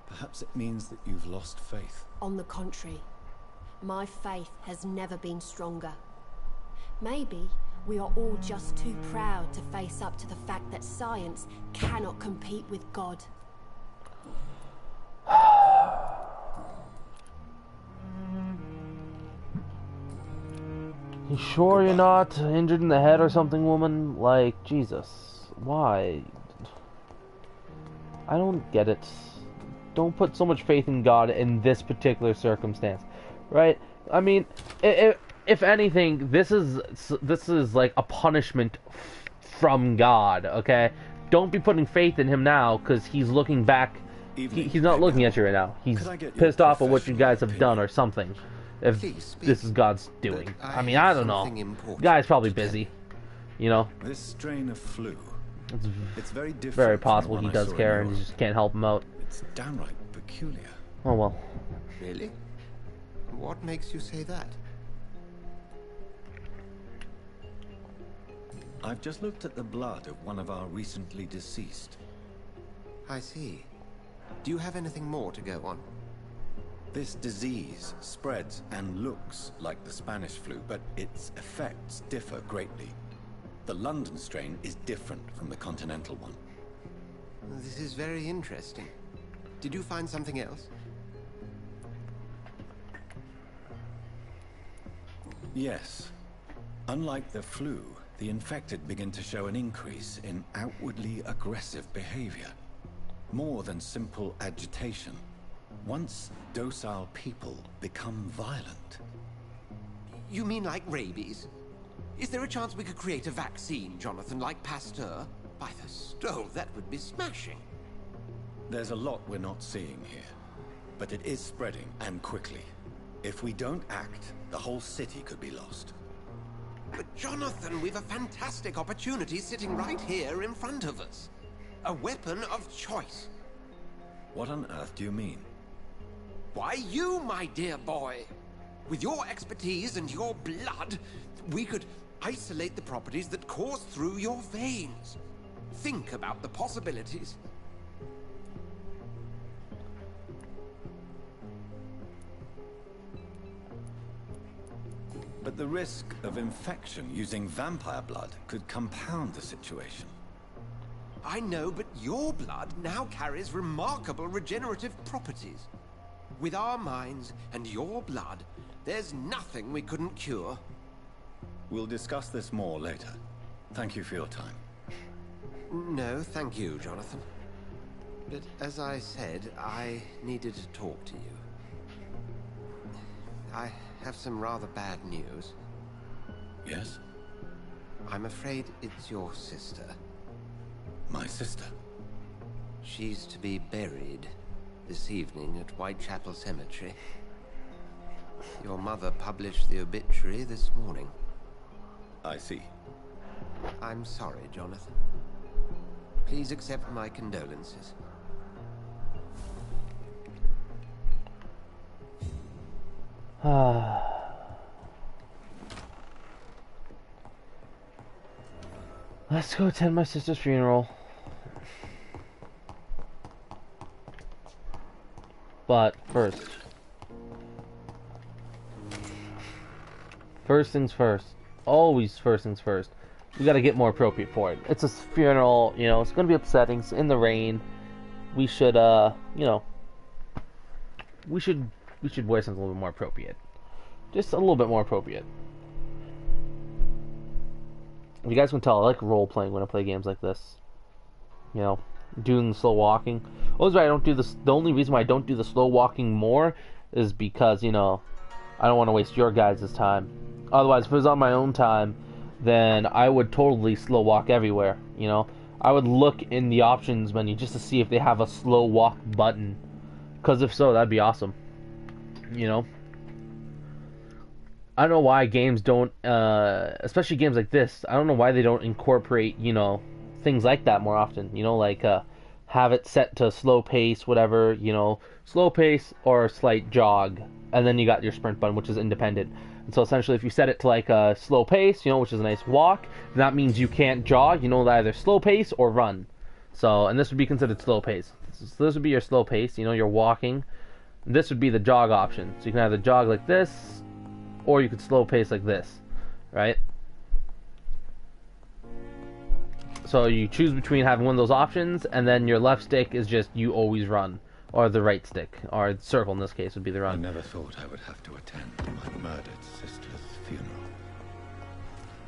perhaps it means that you've lost faith. On the contrary, my faith has never been stronger. Maybe we are all just too proud to face up to the fact that science cannot compete with God. You sure you're not injured in the head or something, woman? Like, Jesus. Why? I don't get it. Don't put so much faith in God in this particular circumstance, right? I mean, if anything, this is like a punishment from God, okay? Don't be putting faith in him now, because he's looking back. He's not looking at you right now. He's pissed off at what you guys have done or something. If this is God's doing. I mean, I don't know. The guy's probably busy, you know? This strain of flu. It's very different. Very possible he does care and you just can't help him out. It's downright peculiar. Oh well. Really? What makes you say that? I've just looked at the blood of one of our recently deceased. I see. Do you have anything more to go on? This disease spreads and looks like the Spanish flu, but its effects differ greatly. The London strain is different from the continental one. This is very interesting. Did you find something else? Yes. Unlike the flu, the infected begin to show an increase in outwardly aggressive behavior. More than simple agitation. Once docile people become violent. You mean like rabies? Is there a chance we could create a vaccine, Jonathan, like Pasteur? By the stole, that would be smashing. There's a lot we're not seeing here. But it is spreading, and quickly. If we don't act, the whole city could be lost. But Jonathan, we've a fantastic opportunity sitting right here in front of us. A weapon of choice. What on earth do you mean? Why, you, my dear boy. With your expertise and your blood, we could isolate the properties that course through your veins. Think about the possibilities. But the risk of infection using vampire blood could compound the situation. I know, but your blood now carries remarkable regenerative properties. With our minds and your blood, there's nothing we couldn't cure. We'll discuss this more later. Thank you for your time. No, thank you, Jonathan. But as I said, I needed to talk to you. I have some rather bad news. Yes? I'm afraid it's your sister. My sister? She's to be buried this evening at Whitechapel Cemetery. Your mother published the obituary this morning. I see. I'm sorry, Jonathan. Please accept my condolences. Let's go attend my sister's funeral. But first things first. Always first things first. We gotta get more appropriate for it. It's a funeral, you know, it's gonna be upsetting, it's in the rain. We should, you know, we should wear something a little bit more appropriate. Just a little bit more appropriate. You guys can tell, I like role-playing when I play games like this. You know, doing the slow walking. Also, I don't do this. The only reason why I don't do the slow walking more is because, you know, I don't want to waste your guys' time. Otherwise, if it was on my own time, then I would totally slow walk everywhere, you know. I would look in the options menu just to see if they have a slow walk button. Because if so, that'd be awesome. You know. I don't know why games don't, especially games like this, I don't know why they don't incorporate, you know, things like that more often. You know, like, have it set to slow pace, whatever, you know, slow pace or slight jog. And then you got your sprint button, which is independent. And so essentially, if you set it to like a slow pace, you know, which is a nice walk, that means you can't jog. You know, either slow pace or run. So, and this would be considered slow pace. So this would be your slow pace, you know, you're walking. This would be the jog option. So you can either jog like this, or you could slow pace like this, right? So you choose between having one of those options, and then your left stick is just you always run. Or the right stick, or circle in this case would be the run. I never thought I would have to attend my murdered sister's funeral.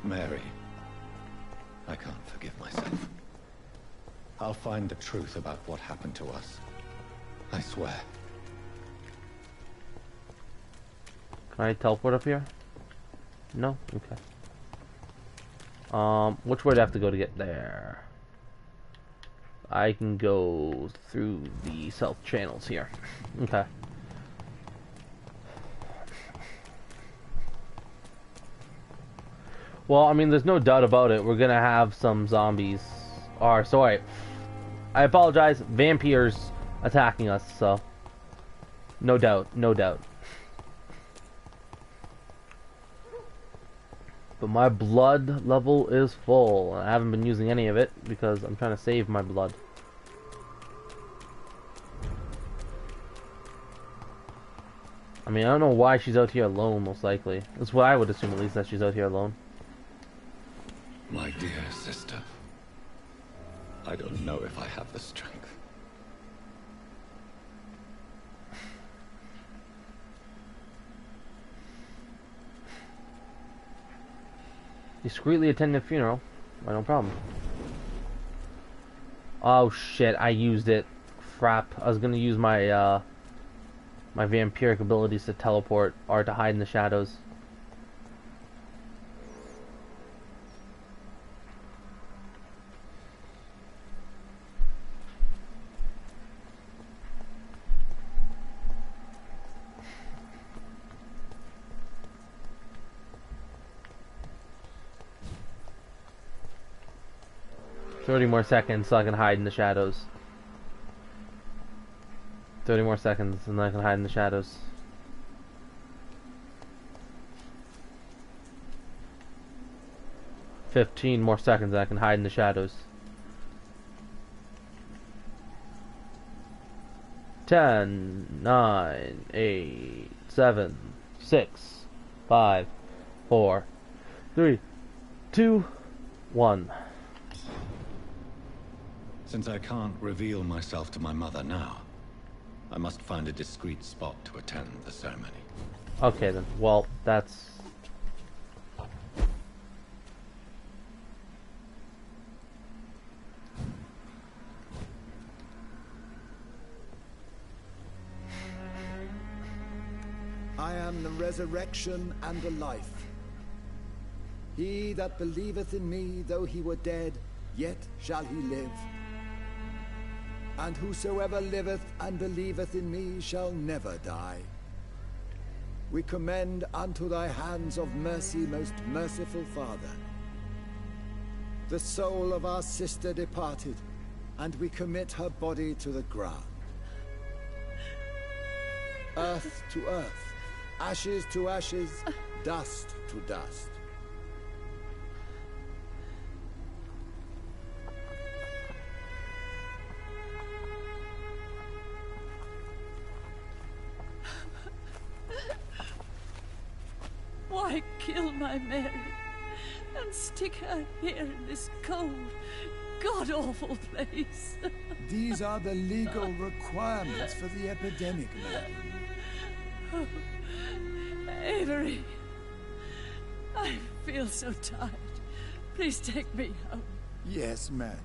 Mary, I can't forgive myself. I'll find the truth about what happened to us. I swear. Can I teleport up here? No? Okay. Which way do I have to go to get there? I can go through the south channels here. Okay. Well, I mean, there's no doubt about it. We're gonna have some zombies. Or, sorry. I apologize. Vampyrs attacking us, so. No doubt. No doubt. But my blood level is full. I haven't been using any of it because I'm trying to save my blood. I mean, I don't know why she's out here alone, most likely. That's what I would assume, at least, that she's out here alone. My dear sister, I don't know if I have the strength. Discreetly attend the funeral. Well, no problem. Oh shit, I used it. Crap. I was gonna use my my vampiric abilities to teleport or to hide in the shadows. "30 more seconds so I can hide in the shadows. 30 more seconds and then I can hide in the shadows." "15 more seconds and I can hide in the shadows." 10, 9, 8, 7, 6, 5, 4, 3, 2, 1. Since I can't reveal myself to my mother now, I must find a discreet spot to attend the ceremony. Okay then. Well, that's... I am the resurrection and the life. He that believeth in me, though he were dead, yet shall he live. And whosoever liveth and believeth in me shall never die. We commend unto thy hands of mercy, most merciful Father, the soul of our sister departed, and we commit her body to the ground. Earth to earth, Ashes to ashes, dust to dust. Why kill my Mary and stick her here in this cold, god-awful place? These are the legal requirements for the epidemic, madam. Oh, Avery, I feel so tired. Please take me home. Yes, madam.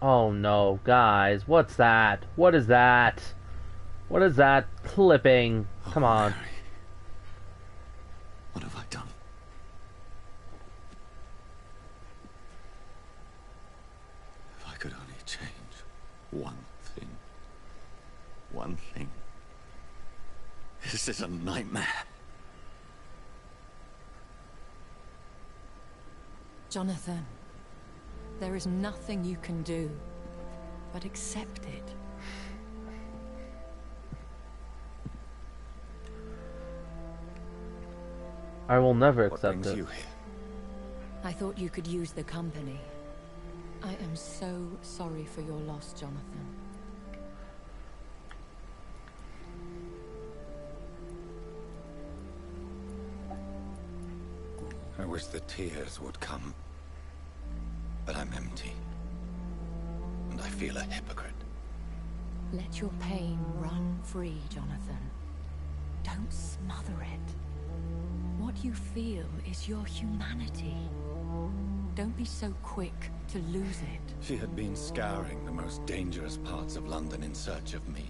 Oh no, guys, what's that? What is that? What is that clipping? Come on. Mary. What have I done? If I could only change one thing. One thing. This is a nightmare. Jonathan, there is nothing you can do but accept it. I will never What accept brings it. you here? I thought you could use the company. I am so sorry for your loss, Jonathan. I wish the tears would come. But I'm empty. And I feel a hypocrite. Let your pain run free, Jonathan. Don't smother it. What you feel is your humanity. Don't be so quick to lose it. She had been scouring the most dangerous parts of London in search of me.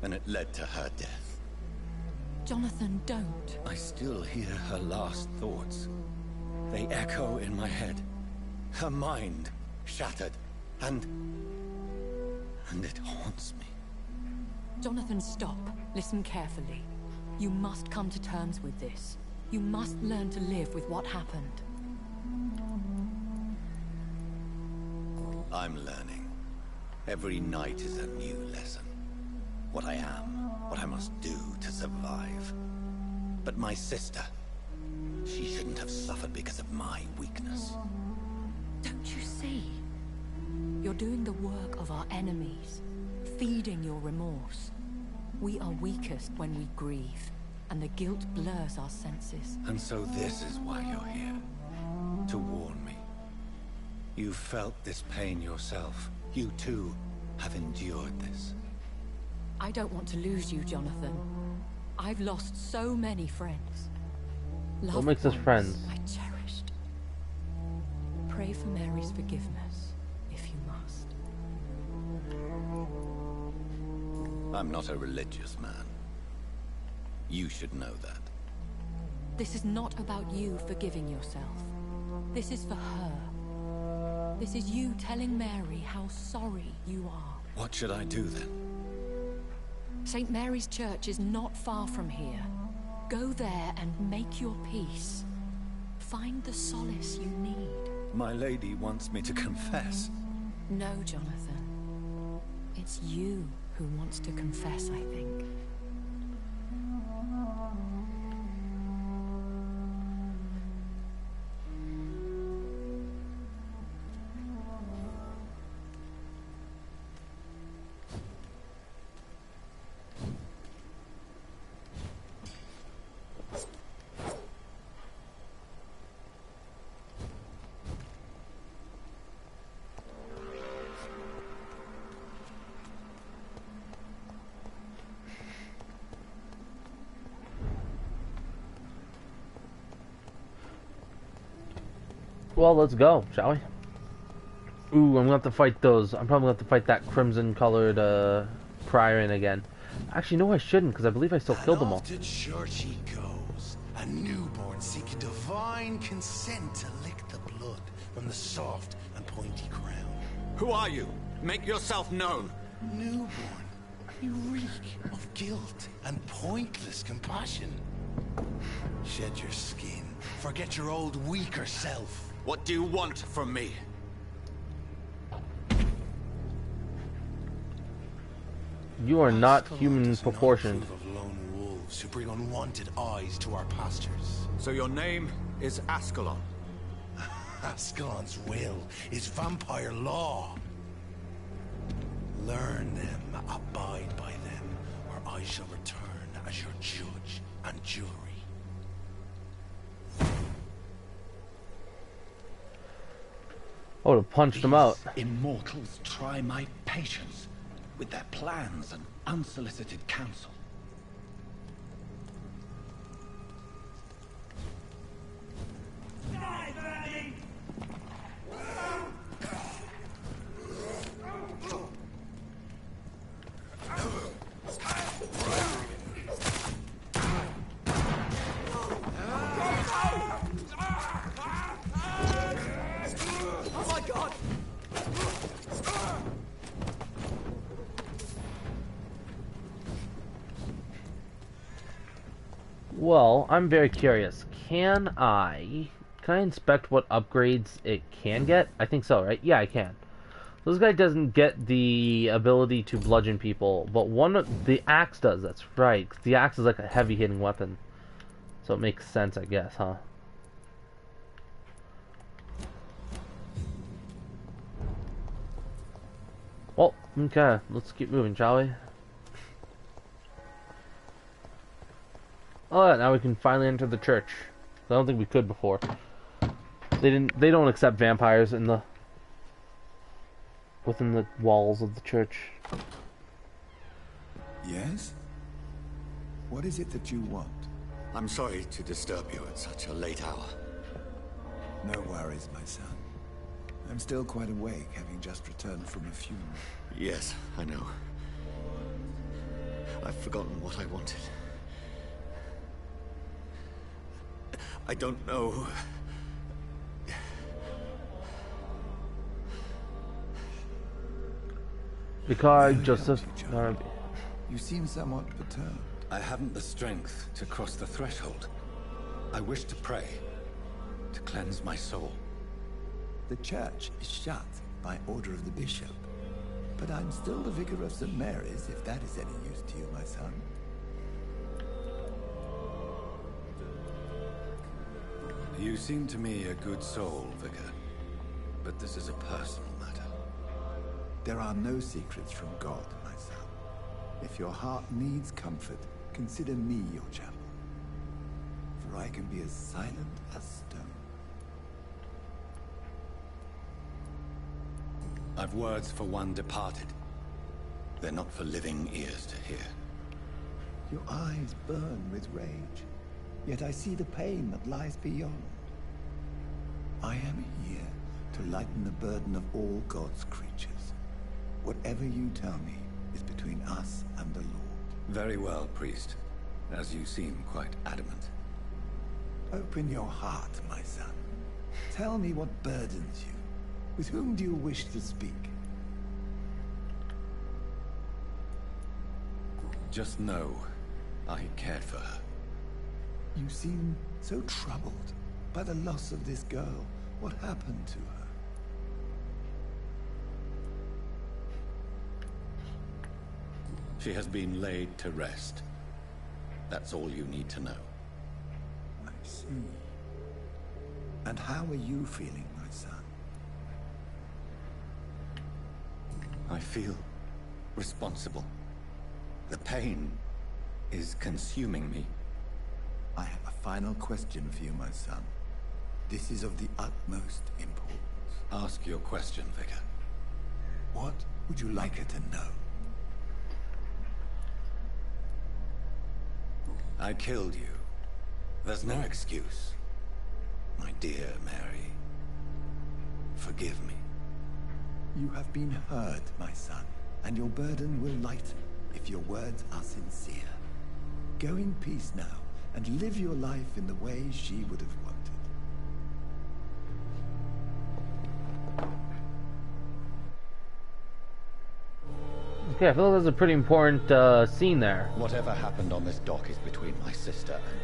And it led to her death. Jonathan, don't. I still hear her last thoughts. They echo in my head. Her mind shattered, and it haunts me. Jonathan, stop. Listen carefully. You must come to terms with this. You must learn to live with what happened. I'm learning. Every night is a new lesson. What I am, what I must do to survive. But my sister, she shouldn't have suffered because of my weakness. Don't you see? You're doing the work of our enemies, feeding your remorse. We are weakest when we grieve, and the guilt blurs our senses. And so this is why you're here. To warn me. You've felt this pain yourself. You too have endured this. I don't want to lose you, Jonathan. I've lost so many friends. What makes us friends? I cherished. Pray for Mary's forgiveness, if you must. I'm not a religious man. You should know that. This is not about you forgiving yourself. This is for her. This is you telling Mary how sorry you are. What should I do then? St. Mary's Church is not far from here. Go there and make your peace. Find the solace you need. My lady wants me to confess. No, Jonathan. It's you who wants to confess, I think. Well, let's go, shall we? Ooh, I'm gonna have to fight those. I'm probably gonna have to fight that crimson-colored Priorin again. Actually, no, I shouldn't, because I believe I still killed them all. Off to church he goes, a newborn seeking divine consent to lick the blood from the soft and pointy crown. Who are you? Make yourself known. Newborn, you reek of guilt and pointless compassion. Shed your skin. Forget your old, weaker self. What do you want from me? You are not human proportioned. Of lone wolves who bring unwanted eyes to our pastures. So your name is Ascalon. Ascalon's will is vampire law. Learn them, abide by them, or I shall return as your judge and jury. I would have punched him out. Immortals try my patience with their plans and unsolicited counsel. Well, I'm very curious. Can I inspect what upgrades it can get? I think so, right? Yeah, I can. This guy doesn't get the ability to bludgeon people, but the axe does. That's right. The axe is like a heavy hitting weapon, so it makes sense, I guess, huh? Well, okay. Let's keep moving, shall we? Oh, now we can finally enter the church. I don't think we could before. They don't accept vampires within the walls of the church. Yes? What is it that you want? I'm sorry to disturb you at such a late hour. No worries, my son. I'm still quite awake, having just returned from a funeral. Yes, I know. I've forgotten what I wanted. I don't know. Vicar Joseph. You seem somewhat perturbed. I haven't the strength to cross the threshold. I wish to pray, to cleanse my soul. The church is shut by order of the bishop. But I'm still the vicar of St. Mary's, if that is any use to you, my son. You seem to me a good soul, Vicar. But this is a personal matter. There are no secrets from God, my son. If your heart needs comfort, consider me your chapel. For I can be as silent as stone. I've words for one departed. They're not for living ears to hear. Your eyes burn with rage, yet I see the pain that lies beyond. I am here to lighten the burden of all God's creatures. Whatever you tell me is between us and the Lord. Very well, priest, as you seem quite adamant. Open your heart, my son. Tell me what burdens you. With whom do you wish to speak? Just know, I cared for her. You seem so troubled by the loss of this girl. What happened to her? She has been laid to rest. That's all you need to know. I see. And how are you feeling, my son? I feel responsible. The pain is consuming me. I have a final question for you, my son. This is of the utmost importance. Ask your question, Vicar. What would you like her to know? I killed you. There's no excuse. My dear Mary, forgive me. You have been heard, my son, and your burden will lighten if your words are sincere. Go in peace now, and live your life in the way she would have wanted. Okay, I feel like that's a pretty important scene there. Whatever happened on this dock is between my sister and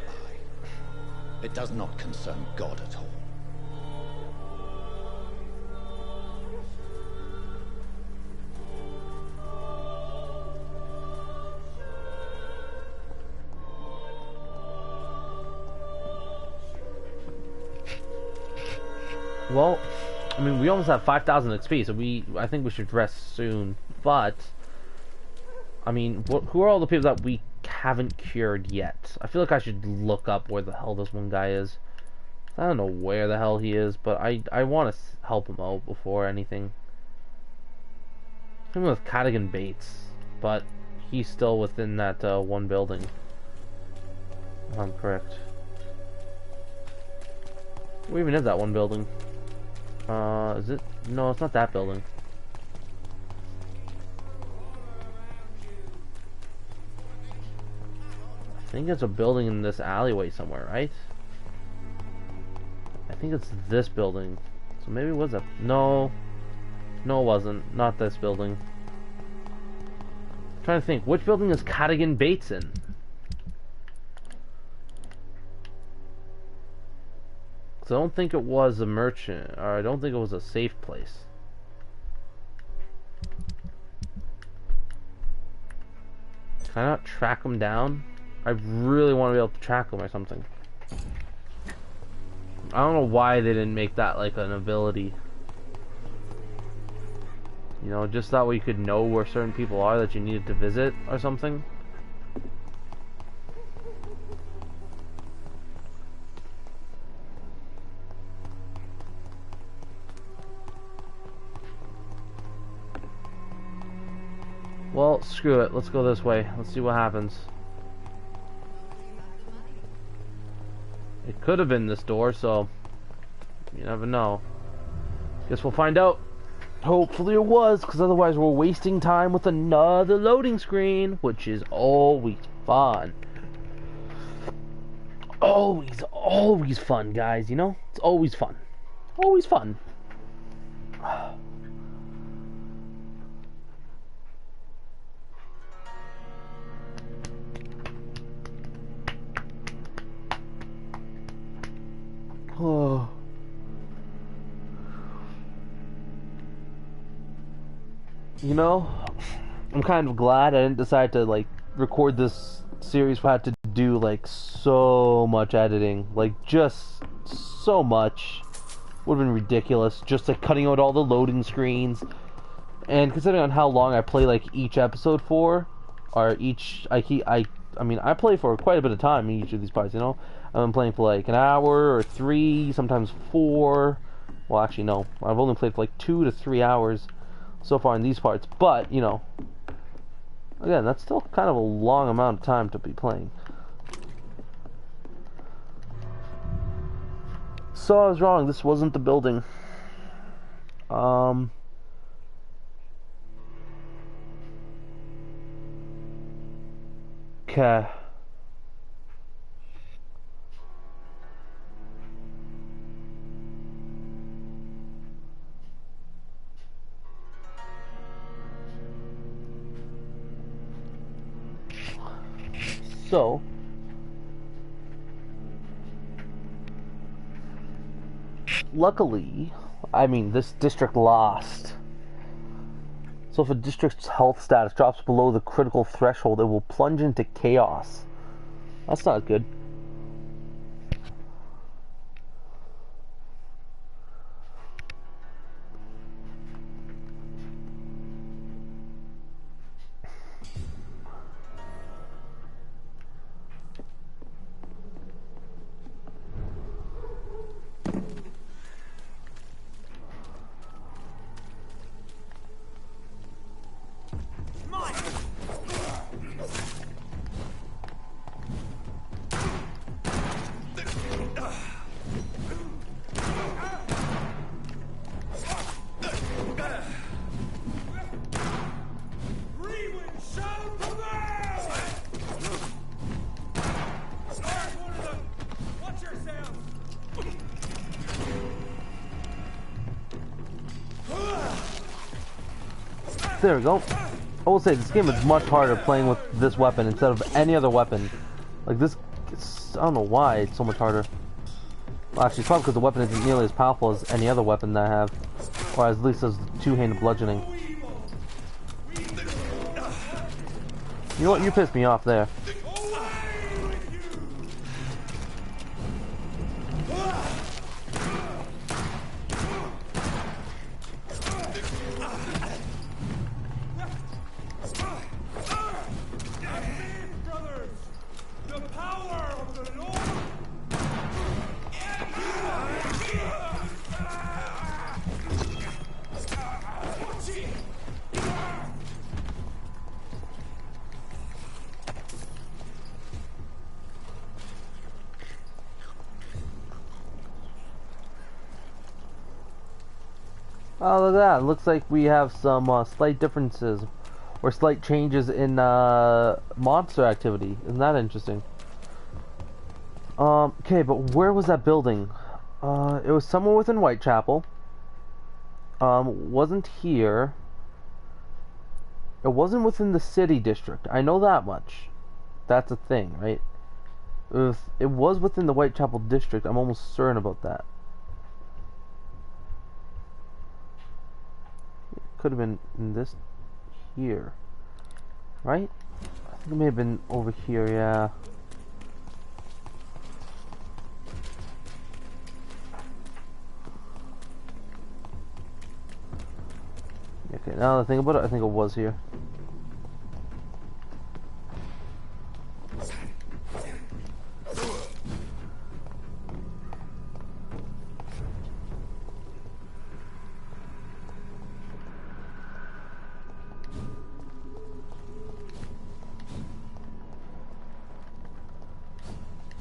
I. It does not concern God at all. Well, I mean, we almost have 5,000 XP, so I think we should rest soon. But, I mean, who are all the people that we haven't cured yet? I feel like I should look up where the hell this one guy is. I don't know where the hell he is, but I want to help him out before anything. I'm with Cadigan Bates, but he's still within that one building. If I'm correct. Where even is that one building? Is it? No, it's not that building. I think it's a building in this alleyway somewhere, right? I think it's this building. So maybe it was a... No. No, it wasn't. Not this building. I'm trying to think. Which building is Cadigan Bates in? I don't think it was a merchant, or I don't think it was a safe place. Can I not track him down? I really want to be able to track him or something. I don't know why they didn't make that like an ability. You know, just that way you could know where certain people are that you needed to visit or something. Well, screw it. Let's go this way. Let's see what happens. It could have been this door, so you never know. Guess we'll find out. Hopefully it was, because otherwise we're wasting time with another loading screen, which is always fun. Always fun, guys, you know? It's always fun. Always fun. Oh. You know, I'm kind of glad I didn't decide to like record this series. I had to do like so much editing, like just so much. Would have been ridiculous, just like cutting out all the loading screens. And considering on how long I play like each episode for, or each I mean I play for quite a bit of time in each of these parts. You know, I'm playing for like an hour or 3, sometimes 4. Well, actually no, I've only played for like 2 to 3 hours so far in these parts, but you know, again, that's still kind of a long amount of time to be playing. So I was wrong, this wasn't the building. Okay. So, luckily, I mean, this district lost. So if a district's health status drops below the critical threshold, it will plunge into chaos. That's not good. There we go. will say this game is much harder playing with this weapon instead of any other weapon. Like this, I don't know why it's so much harder. Well, actually, it's probably because the weapon isn't nearly as powerful as any other weapon that I have, or at least as two-handed bludgeoning. You know what? You pissed me off there. Oh, look at that. It looks like we have some slight differences or slight changes in monster activity. Isn't that interesting? Okay, but where was that building? It was somewhere within Whitechapel. Wasn't here. It wasn't within the city district. I know that much. That's a thing, right? It was within the Whitechapel district. I'm almost certain about that. Could have been in this here, right? I think it may have been over here, yeah. Okay, now that I think about it, I think it was here.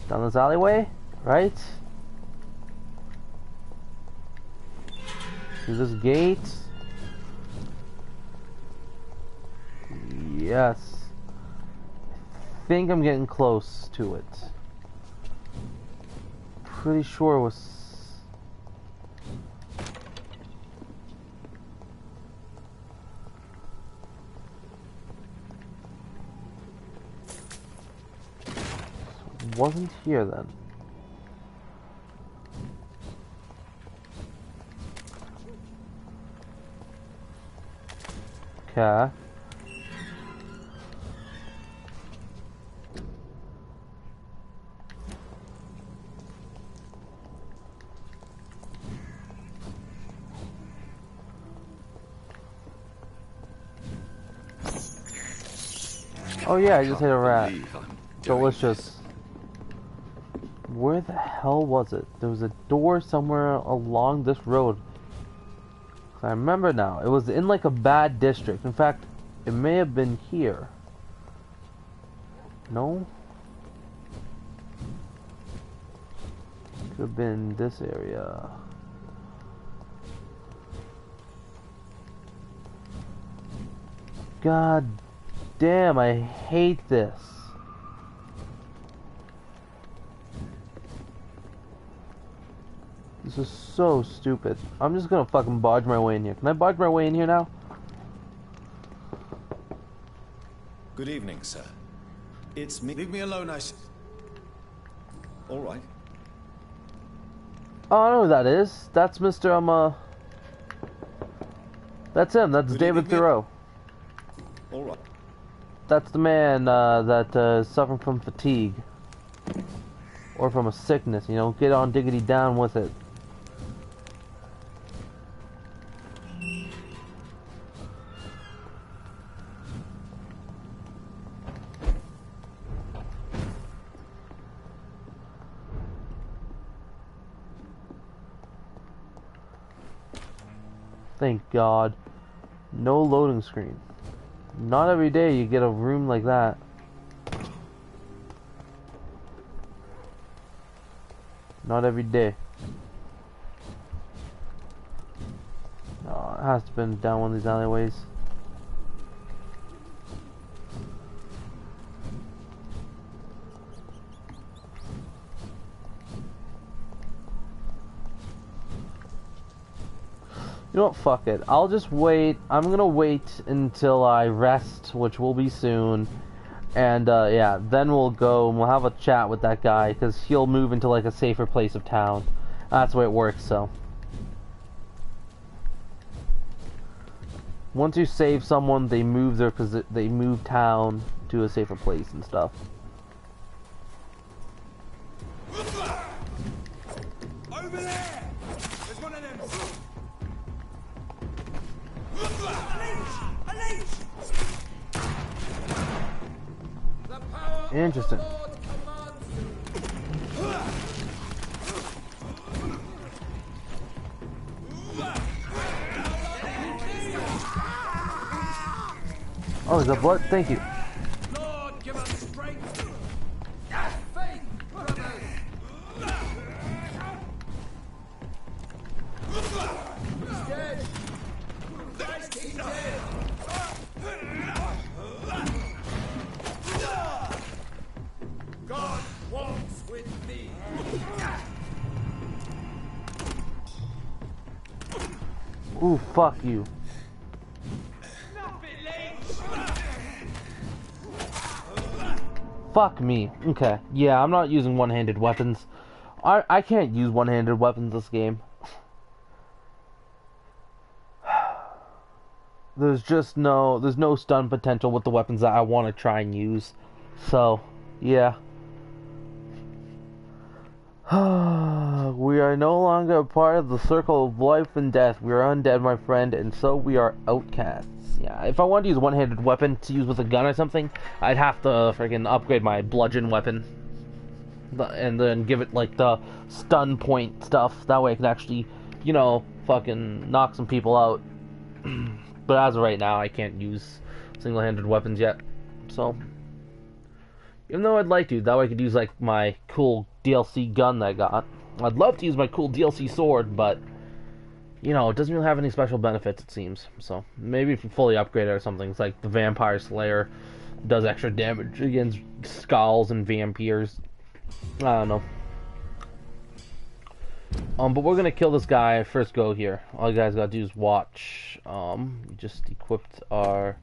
Down this alleyway, right? Through this gate. Yes. I think I'm getting close to it. Pretty sure it was... wasn't here then. Okay. Oh yeah, I just hit a rat. Delicious. Where the hell was it? There was a door somewhere along this road. I remember now. It was in like a bad district. In fact, it may have been here. No? Could have been this area. God damn, I hate this. This is so stupid. I'm just gonna fucking bodge my way in here. Can I bodge my way in here now? Good evening, sir. It's me. Leave me alone, I All right. Oh, I know who that is. That's Mr. That's him. That's David Thoreau. All right. That's the man that is suffering from fatigue. Or from a sickness, you know. Get on diggity down with it. Thank God. No loading screen. Not every day you get a room like that. Not every day. Oh, it has to have been down one of these alleyways. You know what? Fuck it. I'll just wait. I'm gonna wait until I rest, which will be soon. And, yeah, then we'll go and we'll have a chat with that guy, because he'll move into, like, a safer place of town. That's the way it works, so. Once you save someone, they move they move town to a safer place and stuff. Over there! There's one of them! Interesting. Oh, there's a blood. Thank you. Lord, give us strength! And faith, brothers! He's dead! He's dead! God walks with me! Ooh, fuck you. Fuck me. Okay. Yeah, I'm not using one-handed weapons. I can't use one-handed weapons this game. There's no stun potential with the weapons that I want to try and use. So, yeah. We are no longer a part of the circle of life and death. We are undead, my friend, and so we are outcasts. Yeah, if I wanted to use a one-handed weapon to use with a gun or something, I'd have to freaking upgrade my bludgeon weapon. And then give it, like, the stun point stuff. That way I can actually, you know, fucking knock some people out. But as of right now, I can't use single-handed weapons yet. So, even though I'd like to, that way I could use, like, my cool DLC gun that I got. I'd love to use my cool DLC sword, but, you know, it doesn't really have any special benefits, it seems. So, maybe if you fully upgrade it or something, it's like the Vampire Slayer does extra damage against skulls and vampires. I don't know. But we're gonna kill this guy first go here. All you guys gotta do is watch. We just equipped our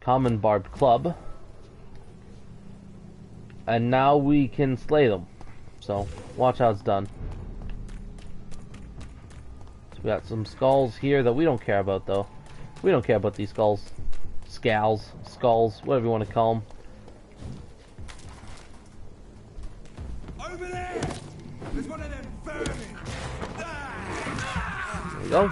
common barbed club. And now we can slay them. So, watch how it's done. So we got some skulls here that we don't care about, though. We don't care about these skulls. Skulls, whatever you want to call them. Over there! There's one of them vermin! There we go.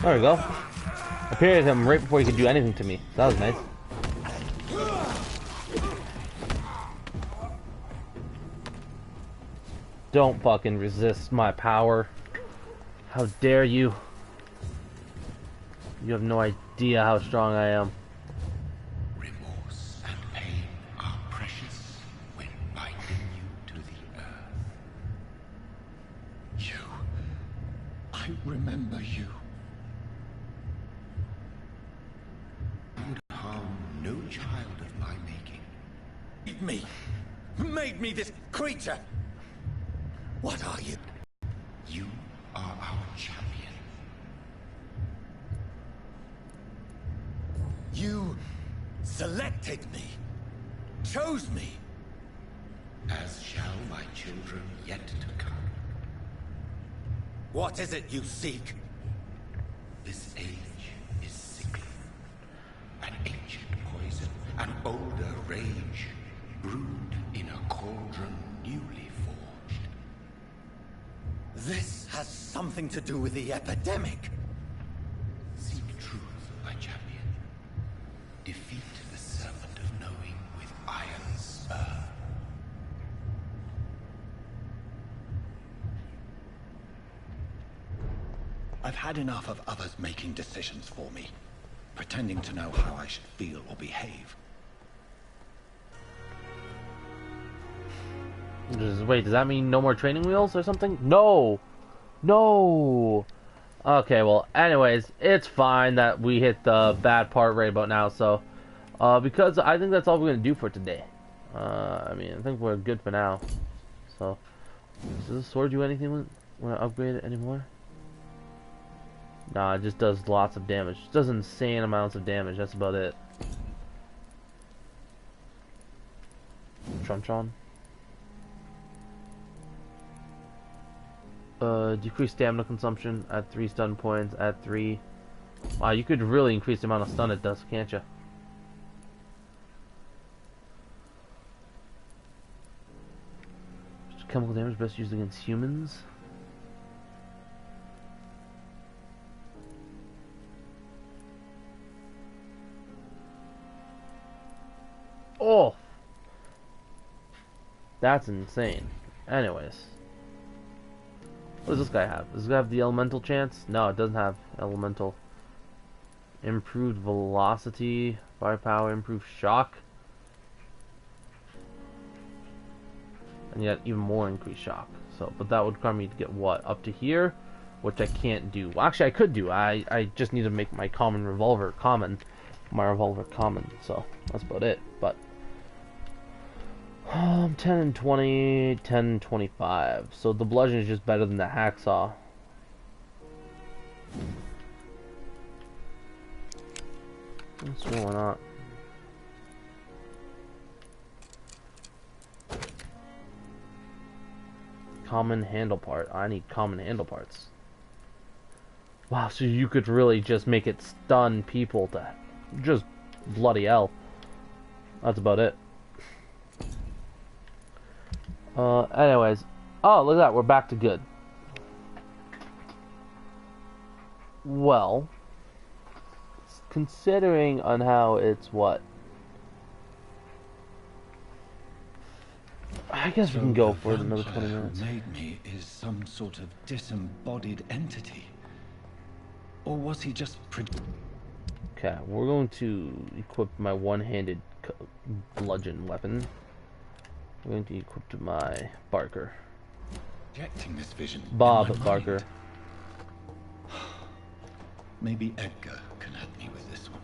There we go. I parried him right before he could do anything to me. That was nice. Don't fucking resist my power. How dare you? You have no idea how strong I am. Remorse and pain are precious when binding you to the earth. You. I remember you. No child of my making. Made me this creature. What are you? You are our champion. You selected me, chose me. As shall my children yet to come. What is it you seek? This age is sickly. An ancient poison, an older rage, brewed in a cauldron newly forged. This has something to do with the epidemic. Seek truth, my champion. Defeat the serpent of knowing with iron spur. I've had enough of others making decisions for me, pretending to know how I should feel or behave. Wait, does that mean no more training wheels or something? No! No! Okay, well, anyways, it's fine that we hit the bad part right about now, so... because I think that's all we're gonna do for today. I mean, I think we're good for now. So, does this sword do anything with it? Want to upgrade it anymore? Nah, it just does lots of damage. It does insane amounts of damage, that's about it. Truncheon. Decrease stamina consumption, add 3 stun points, add 3. Wow, you could really increase the amount of stun it does, can't you? Chemical damage best used against humans. Oh! That's insane. Anyways. What does this guy have? Does this guy have the elemental chance? No, it doesn't have elemental. Improved velocity, firepower, improved shock. And yet even more increased shock. So, but that would require me to get what? Up to here? Which I can't do. Well, actually I could do. I just need to make my common revolver common. My revolver common. So, that's about it. But 10 and 20, 10 and 25. So the bludgeon is just better than the hacksaw. Sure, why not? Common handle part. I need common handle parts. Wow, so you could really just make it stun people to just bloody hell. That's about it. Anyways. Oh, look at that. We're back to good. Well, considering on how it's what? I guess we can go for it another 20 minutes. Who made me is some sort of disembodied entity. Or was he just Okay, we're going to equip my one-handed bludgeon weapon. We're going to equip my Barker. projecting this vision? Bob Barker. Maybe Edgar can help me with this one.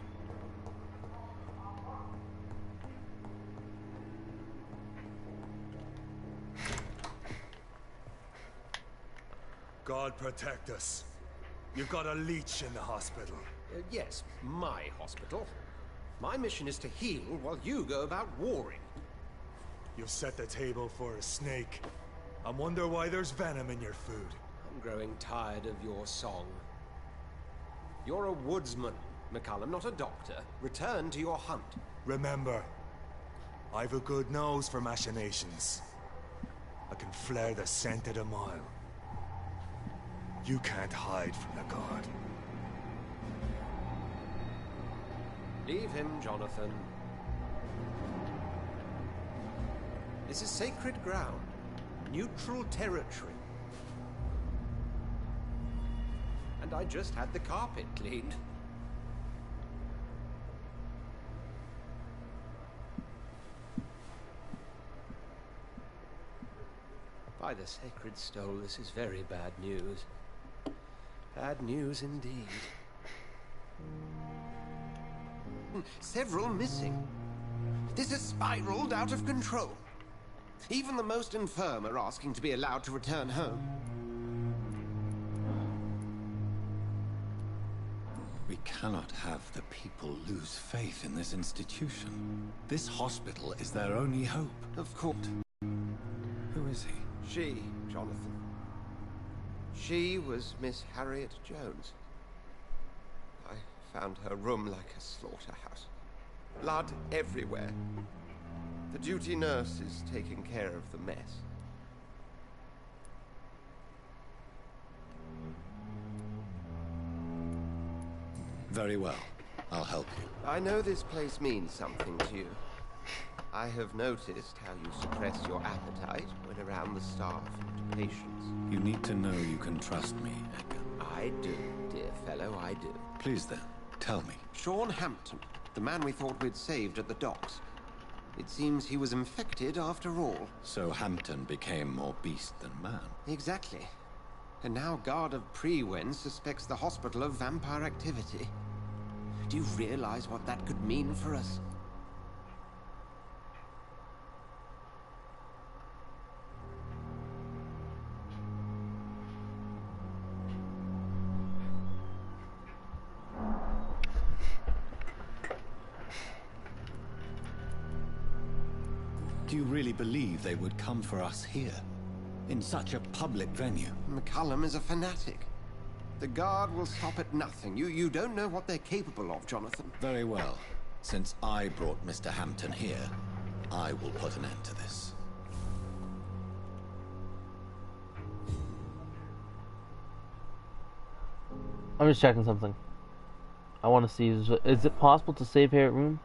God protect us. You've got a leech in the hospital. Yes, my hospital. My mission is to heal while you go about warring. You've set the table for a snake. I wonder why there's venom in your food. I'm growing tired of your song. You're a woodsman, McCallum, not a doctor. Return to your hunt. Remember, I've a good nose for machinations. I can flare the scent at a mile. You can't hide from the god. Leave him, Jonathan. This is sacred ground. Neutral territory. And I just had the carpet cleaned. By the sacred stole, this is very bad news. Bad news indeed. Several missing. This has spiraled out of control. Even the most infirm are asking to be allowed to return home. We cannot have the people lose faith in this institution. This hospital is their only hope. Of course. Who is he? She, Jonathan. She was Miss Harriet Jones. I found her room like a slaughterhouse. Blood everywhere. The duty nurse is taking care of the mess. Very well. I'll help you. I know this place means something to you. I have noticed how you suppress your appetite when around the staff and patients. You need to know you can trust me, Edgar. I I do, dear fellow, I do. Please then, tell me. Sean Hampton, the man we thought we'd saved at the docks. It seems he was infected after all. So Hampton became more beast than man. Exactly. And now Guard of Prewen suspects the hospital of vampire activity. Do you realize what that could mean for us? Do you really believe they would come for us here? In such a public venue? McCullum is a fanatic. The Guard will stop at nothing. You don't know what they're capable of, Jonathan. Very well. Since I brought Mr. Hampton here, I will put an end to this. I'm just checking something. I want to see, is it possible to save here at room?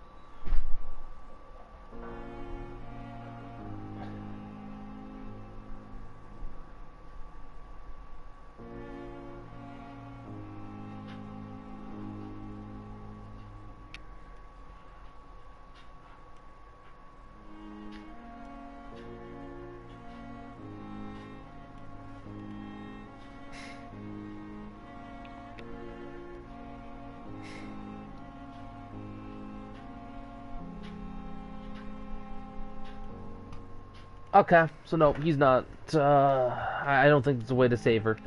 Okay, so no, he's not. I don't think it's a way to save her.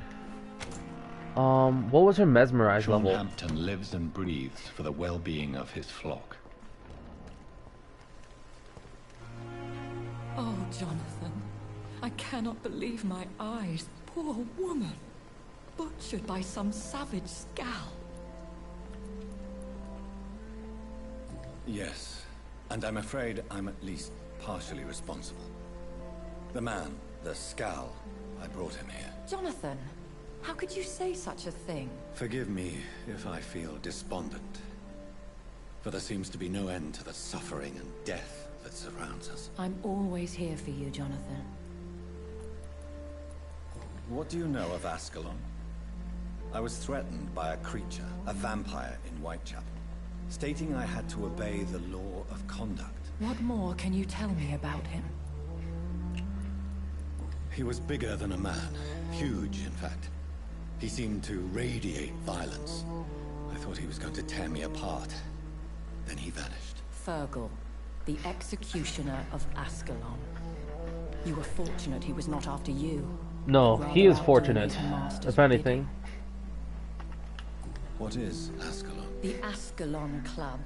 What was her mesmerized Sean level? Hampton lives and breathes for the well-being of his flock. Oh, Jonathan, I cannot believe my eyes. Poor woman, butchered by some savage scowl. Yes, and I'm afraid I'm at least partially responsible. The man, the scowl, I brought him here. Jonathan, how could you say such a thing? Forgive me if I feel despondent, for there seems to be no end to the suffering and death that surrounds us. I'm always here for you, Jonathan. What do you know of Ascalon? I was threatened by a creature, a vampire in Whitechapel, stating I had to obey the law of conduct. What more can you tell me about him? He was bigger than a man. Huge, in fact. He seemed to radiate violence. I thought he was going to tear me apart. Then he vanished. Fergal, the executioner of Ascalon. You were fortunate he was not after you. No, he is fortunate, if anything. What is Ascalon? The Ascalon Club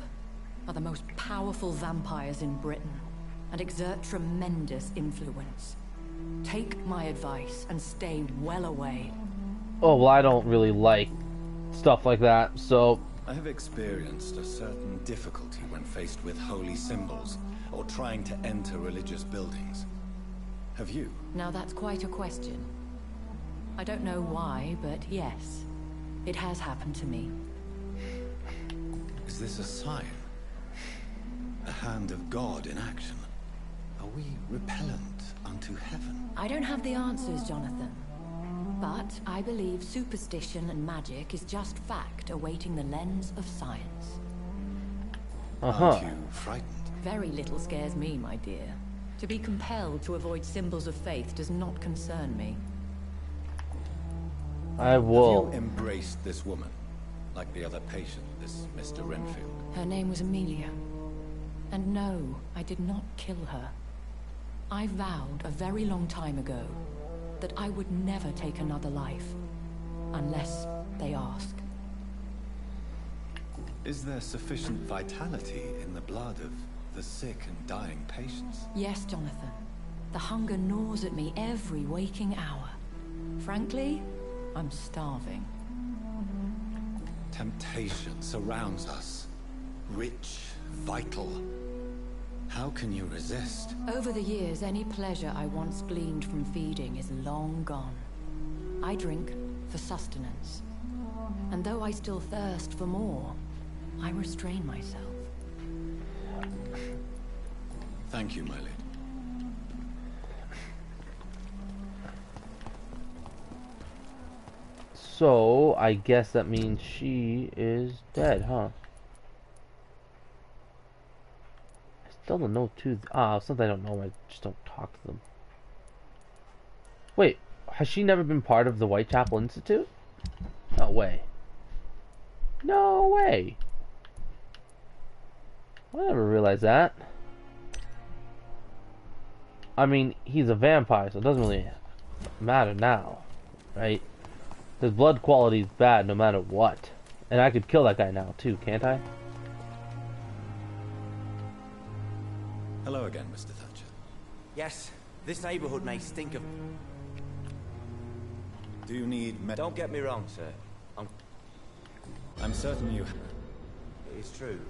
are the most powerful vampires in Britain and exert tremendous influence. Take my advice and stay well away. Oh, well, I don't really like stuff like that, so... I have experienced a certain difficulty when faced with holy symbols or trying to enter religious buildings. Have you? Now that's quite a question. I don't know why, but yes, it has happened to me. Is this a sign? A hand of God in action? Are we repellent unto heaven? I don't have the answers, Jonathan. But I believe superstition and magic is just fact awaiting the lens of science. Aren't you frightened? Very little scares me, my dear. To be compelled to avoid symbols of faith does not concern me. I will. Have you embraced this woman? Like the other patient, this Mr. Renfield? Her name was Amelia. And no, I did not kill her. I vowed a very long time ago that I would never take another life, unless they ask. Is there sufficient vitality in the blood of the sick and dying patients? Yes, Jonathan. The hunger gnaws at me every waking hour. Frankly, I'm starving. Temptation surrounds us. Rich, vital. How can you resist? Over the years, any pleasure I once gleaned from feeding is long gone. I drink for sustenance. And though I still thirst for more, I restrain myself. Thank you, my lady. So, I guess that means she is dead, huh? I still don't know too. Something I don't know, I just don't talk to them. Wait, has she never been part of the Whitechapel Institute? No way. No way. I never realized that. I mean, he's a vampire, so it doesn't really matter now, right? His blood quality is bad no matter what. And I could kill that guy now, too, can't I? Hello again, Mr. Thatcher. Yes, this neighborhood may stink of... Do you need Don't get me wrong, sir. I'm certain you... It is true.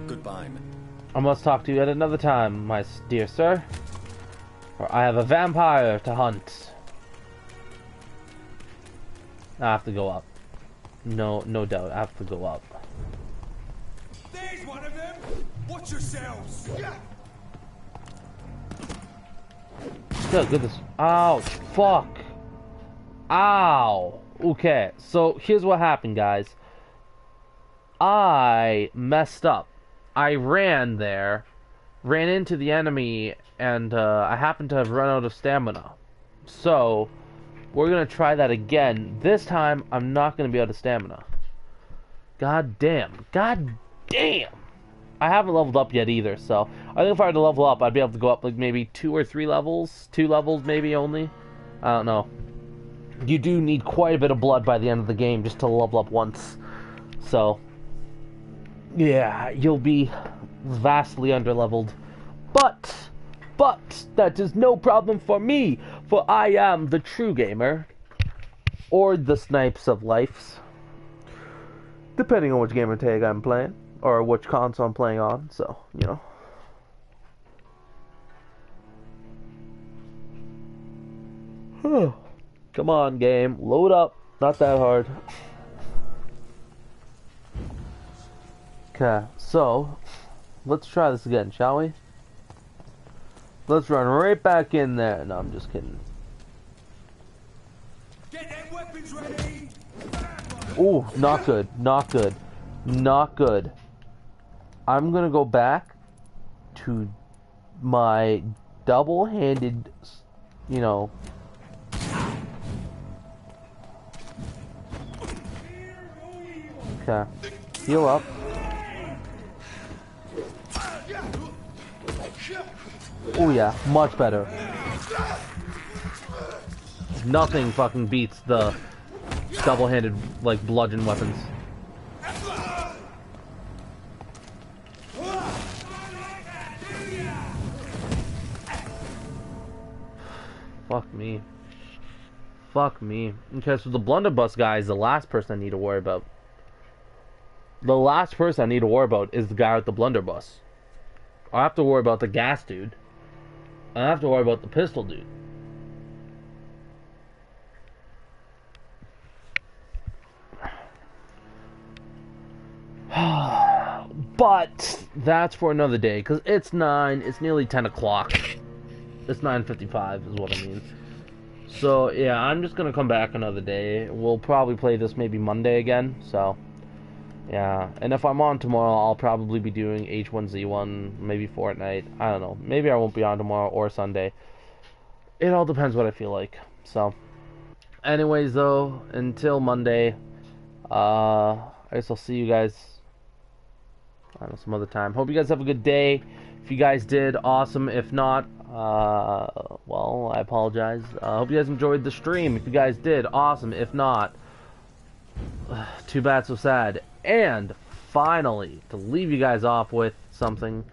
Goodbye. I must talk to you at another time, my dear sir. For I have a vampire to hunt. I have to go up. No doubt, I have to go up. There's one of them! Watch yourselves! Good, goodness. Ouch, fuck. Ow. Okay, so here's what happened, guys. I messed up. I ran there, ran into the enemy, and I happened to have run out of stamina. So, we're going to try that again. This time, I'm not going to be out of stamina. God damn. God damn! I haven't leveled up yet either, so I think if I were to level up, I'd be able to go up like maybe 2 or 3 levels. 2 levels maybe only. I don't know. You do need quite a bit of blood by the end of the game just to level up once. So, yeah, you'll be vastly underleveled. But that is no problem for me, for I am the true gamer. Or the snipes of life. Depending on which gamer tag I'm playing. Or which console I'm playing on, so, you know. Come on, game. Load up. Not that hard. Okay, so, let's try this again, shall we? Let's run right back in there. No, I'm just kidding. Get them weapons ready! Ooh, not good. Not good. Not good. I'm gonna go back to my double-handed, you know... Okay. Heal up. Oh yeah, much better. Nothing fucking beats the double-handed, like, bludgeon weapons. Fuck me. Fuck me. Okay, so the blunderbuss guy is the last person I need to worry about. The last person I need to worry about is the guy with the blunderbuss. I have to worry about the gas dude. I have to worry about the pistol dude. But that's for another day, because it's 9, it's nearly 10 o'clock. It's 9:55 is what I mean. So, yeah, I'm just going to come back another day. We'll probably play this maybe Monday again, so... Yeah, and if I'm on tomorrow, I'll probably be doing H1Z1, maybe Fortnite. I don't know. Maybe I won't be on tomorrow or Sunday. It all depends what I feel like. So, anyways, though, until Monday, I guess I'll see you guys, I don't know, some other time. Hope you guys have a good day. If you guys did, awesome. If not, well, I apologize. Hope you guys enjoyed the stream. If you guys did, awesome. If not, too bad, so sad. And finally, to leave you guys off with something,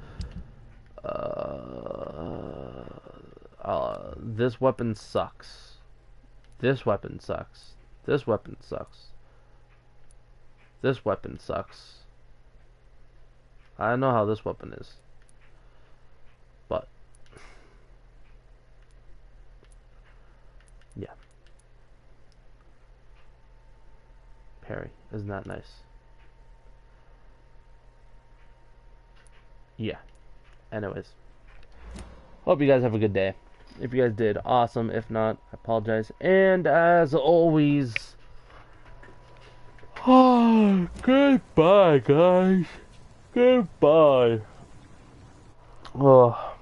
this weapon sucks. This weapon sucks. This weapon sucks. This weapon sucks. I don't know how this weapon is, but yeah. Parry, isn't that nice? Yeah. Anyways, Hope you guys have a good day. If you guys did, awesome. If not, I apologize. And as always, goodbye, guys. Goodbye. Oh.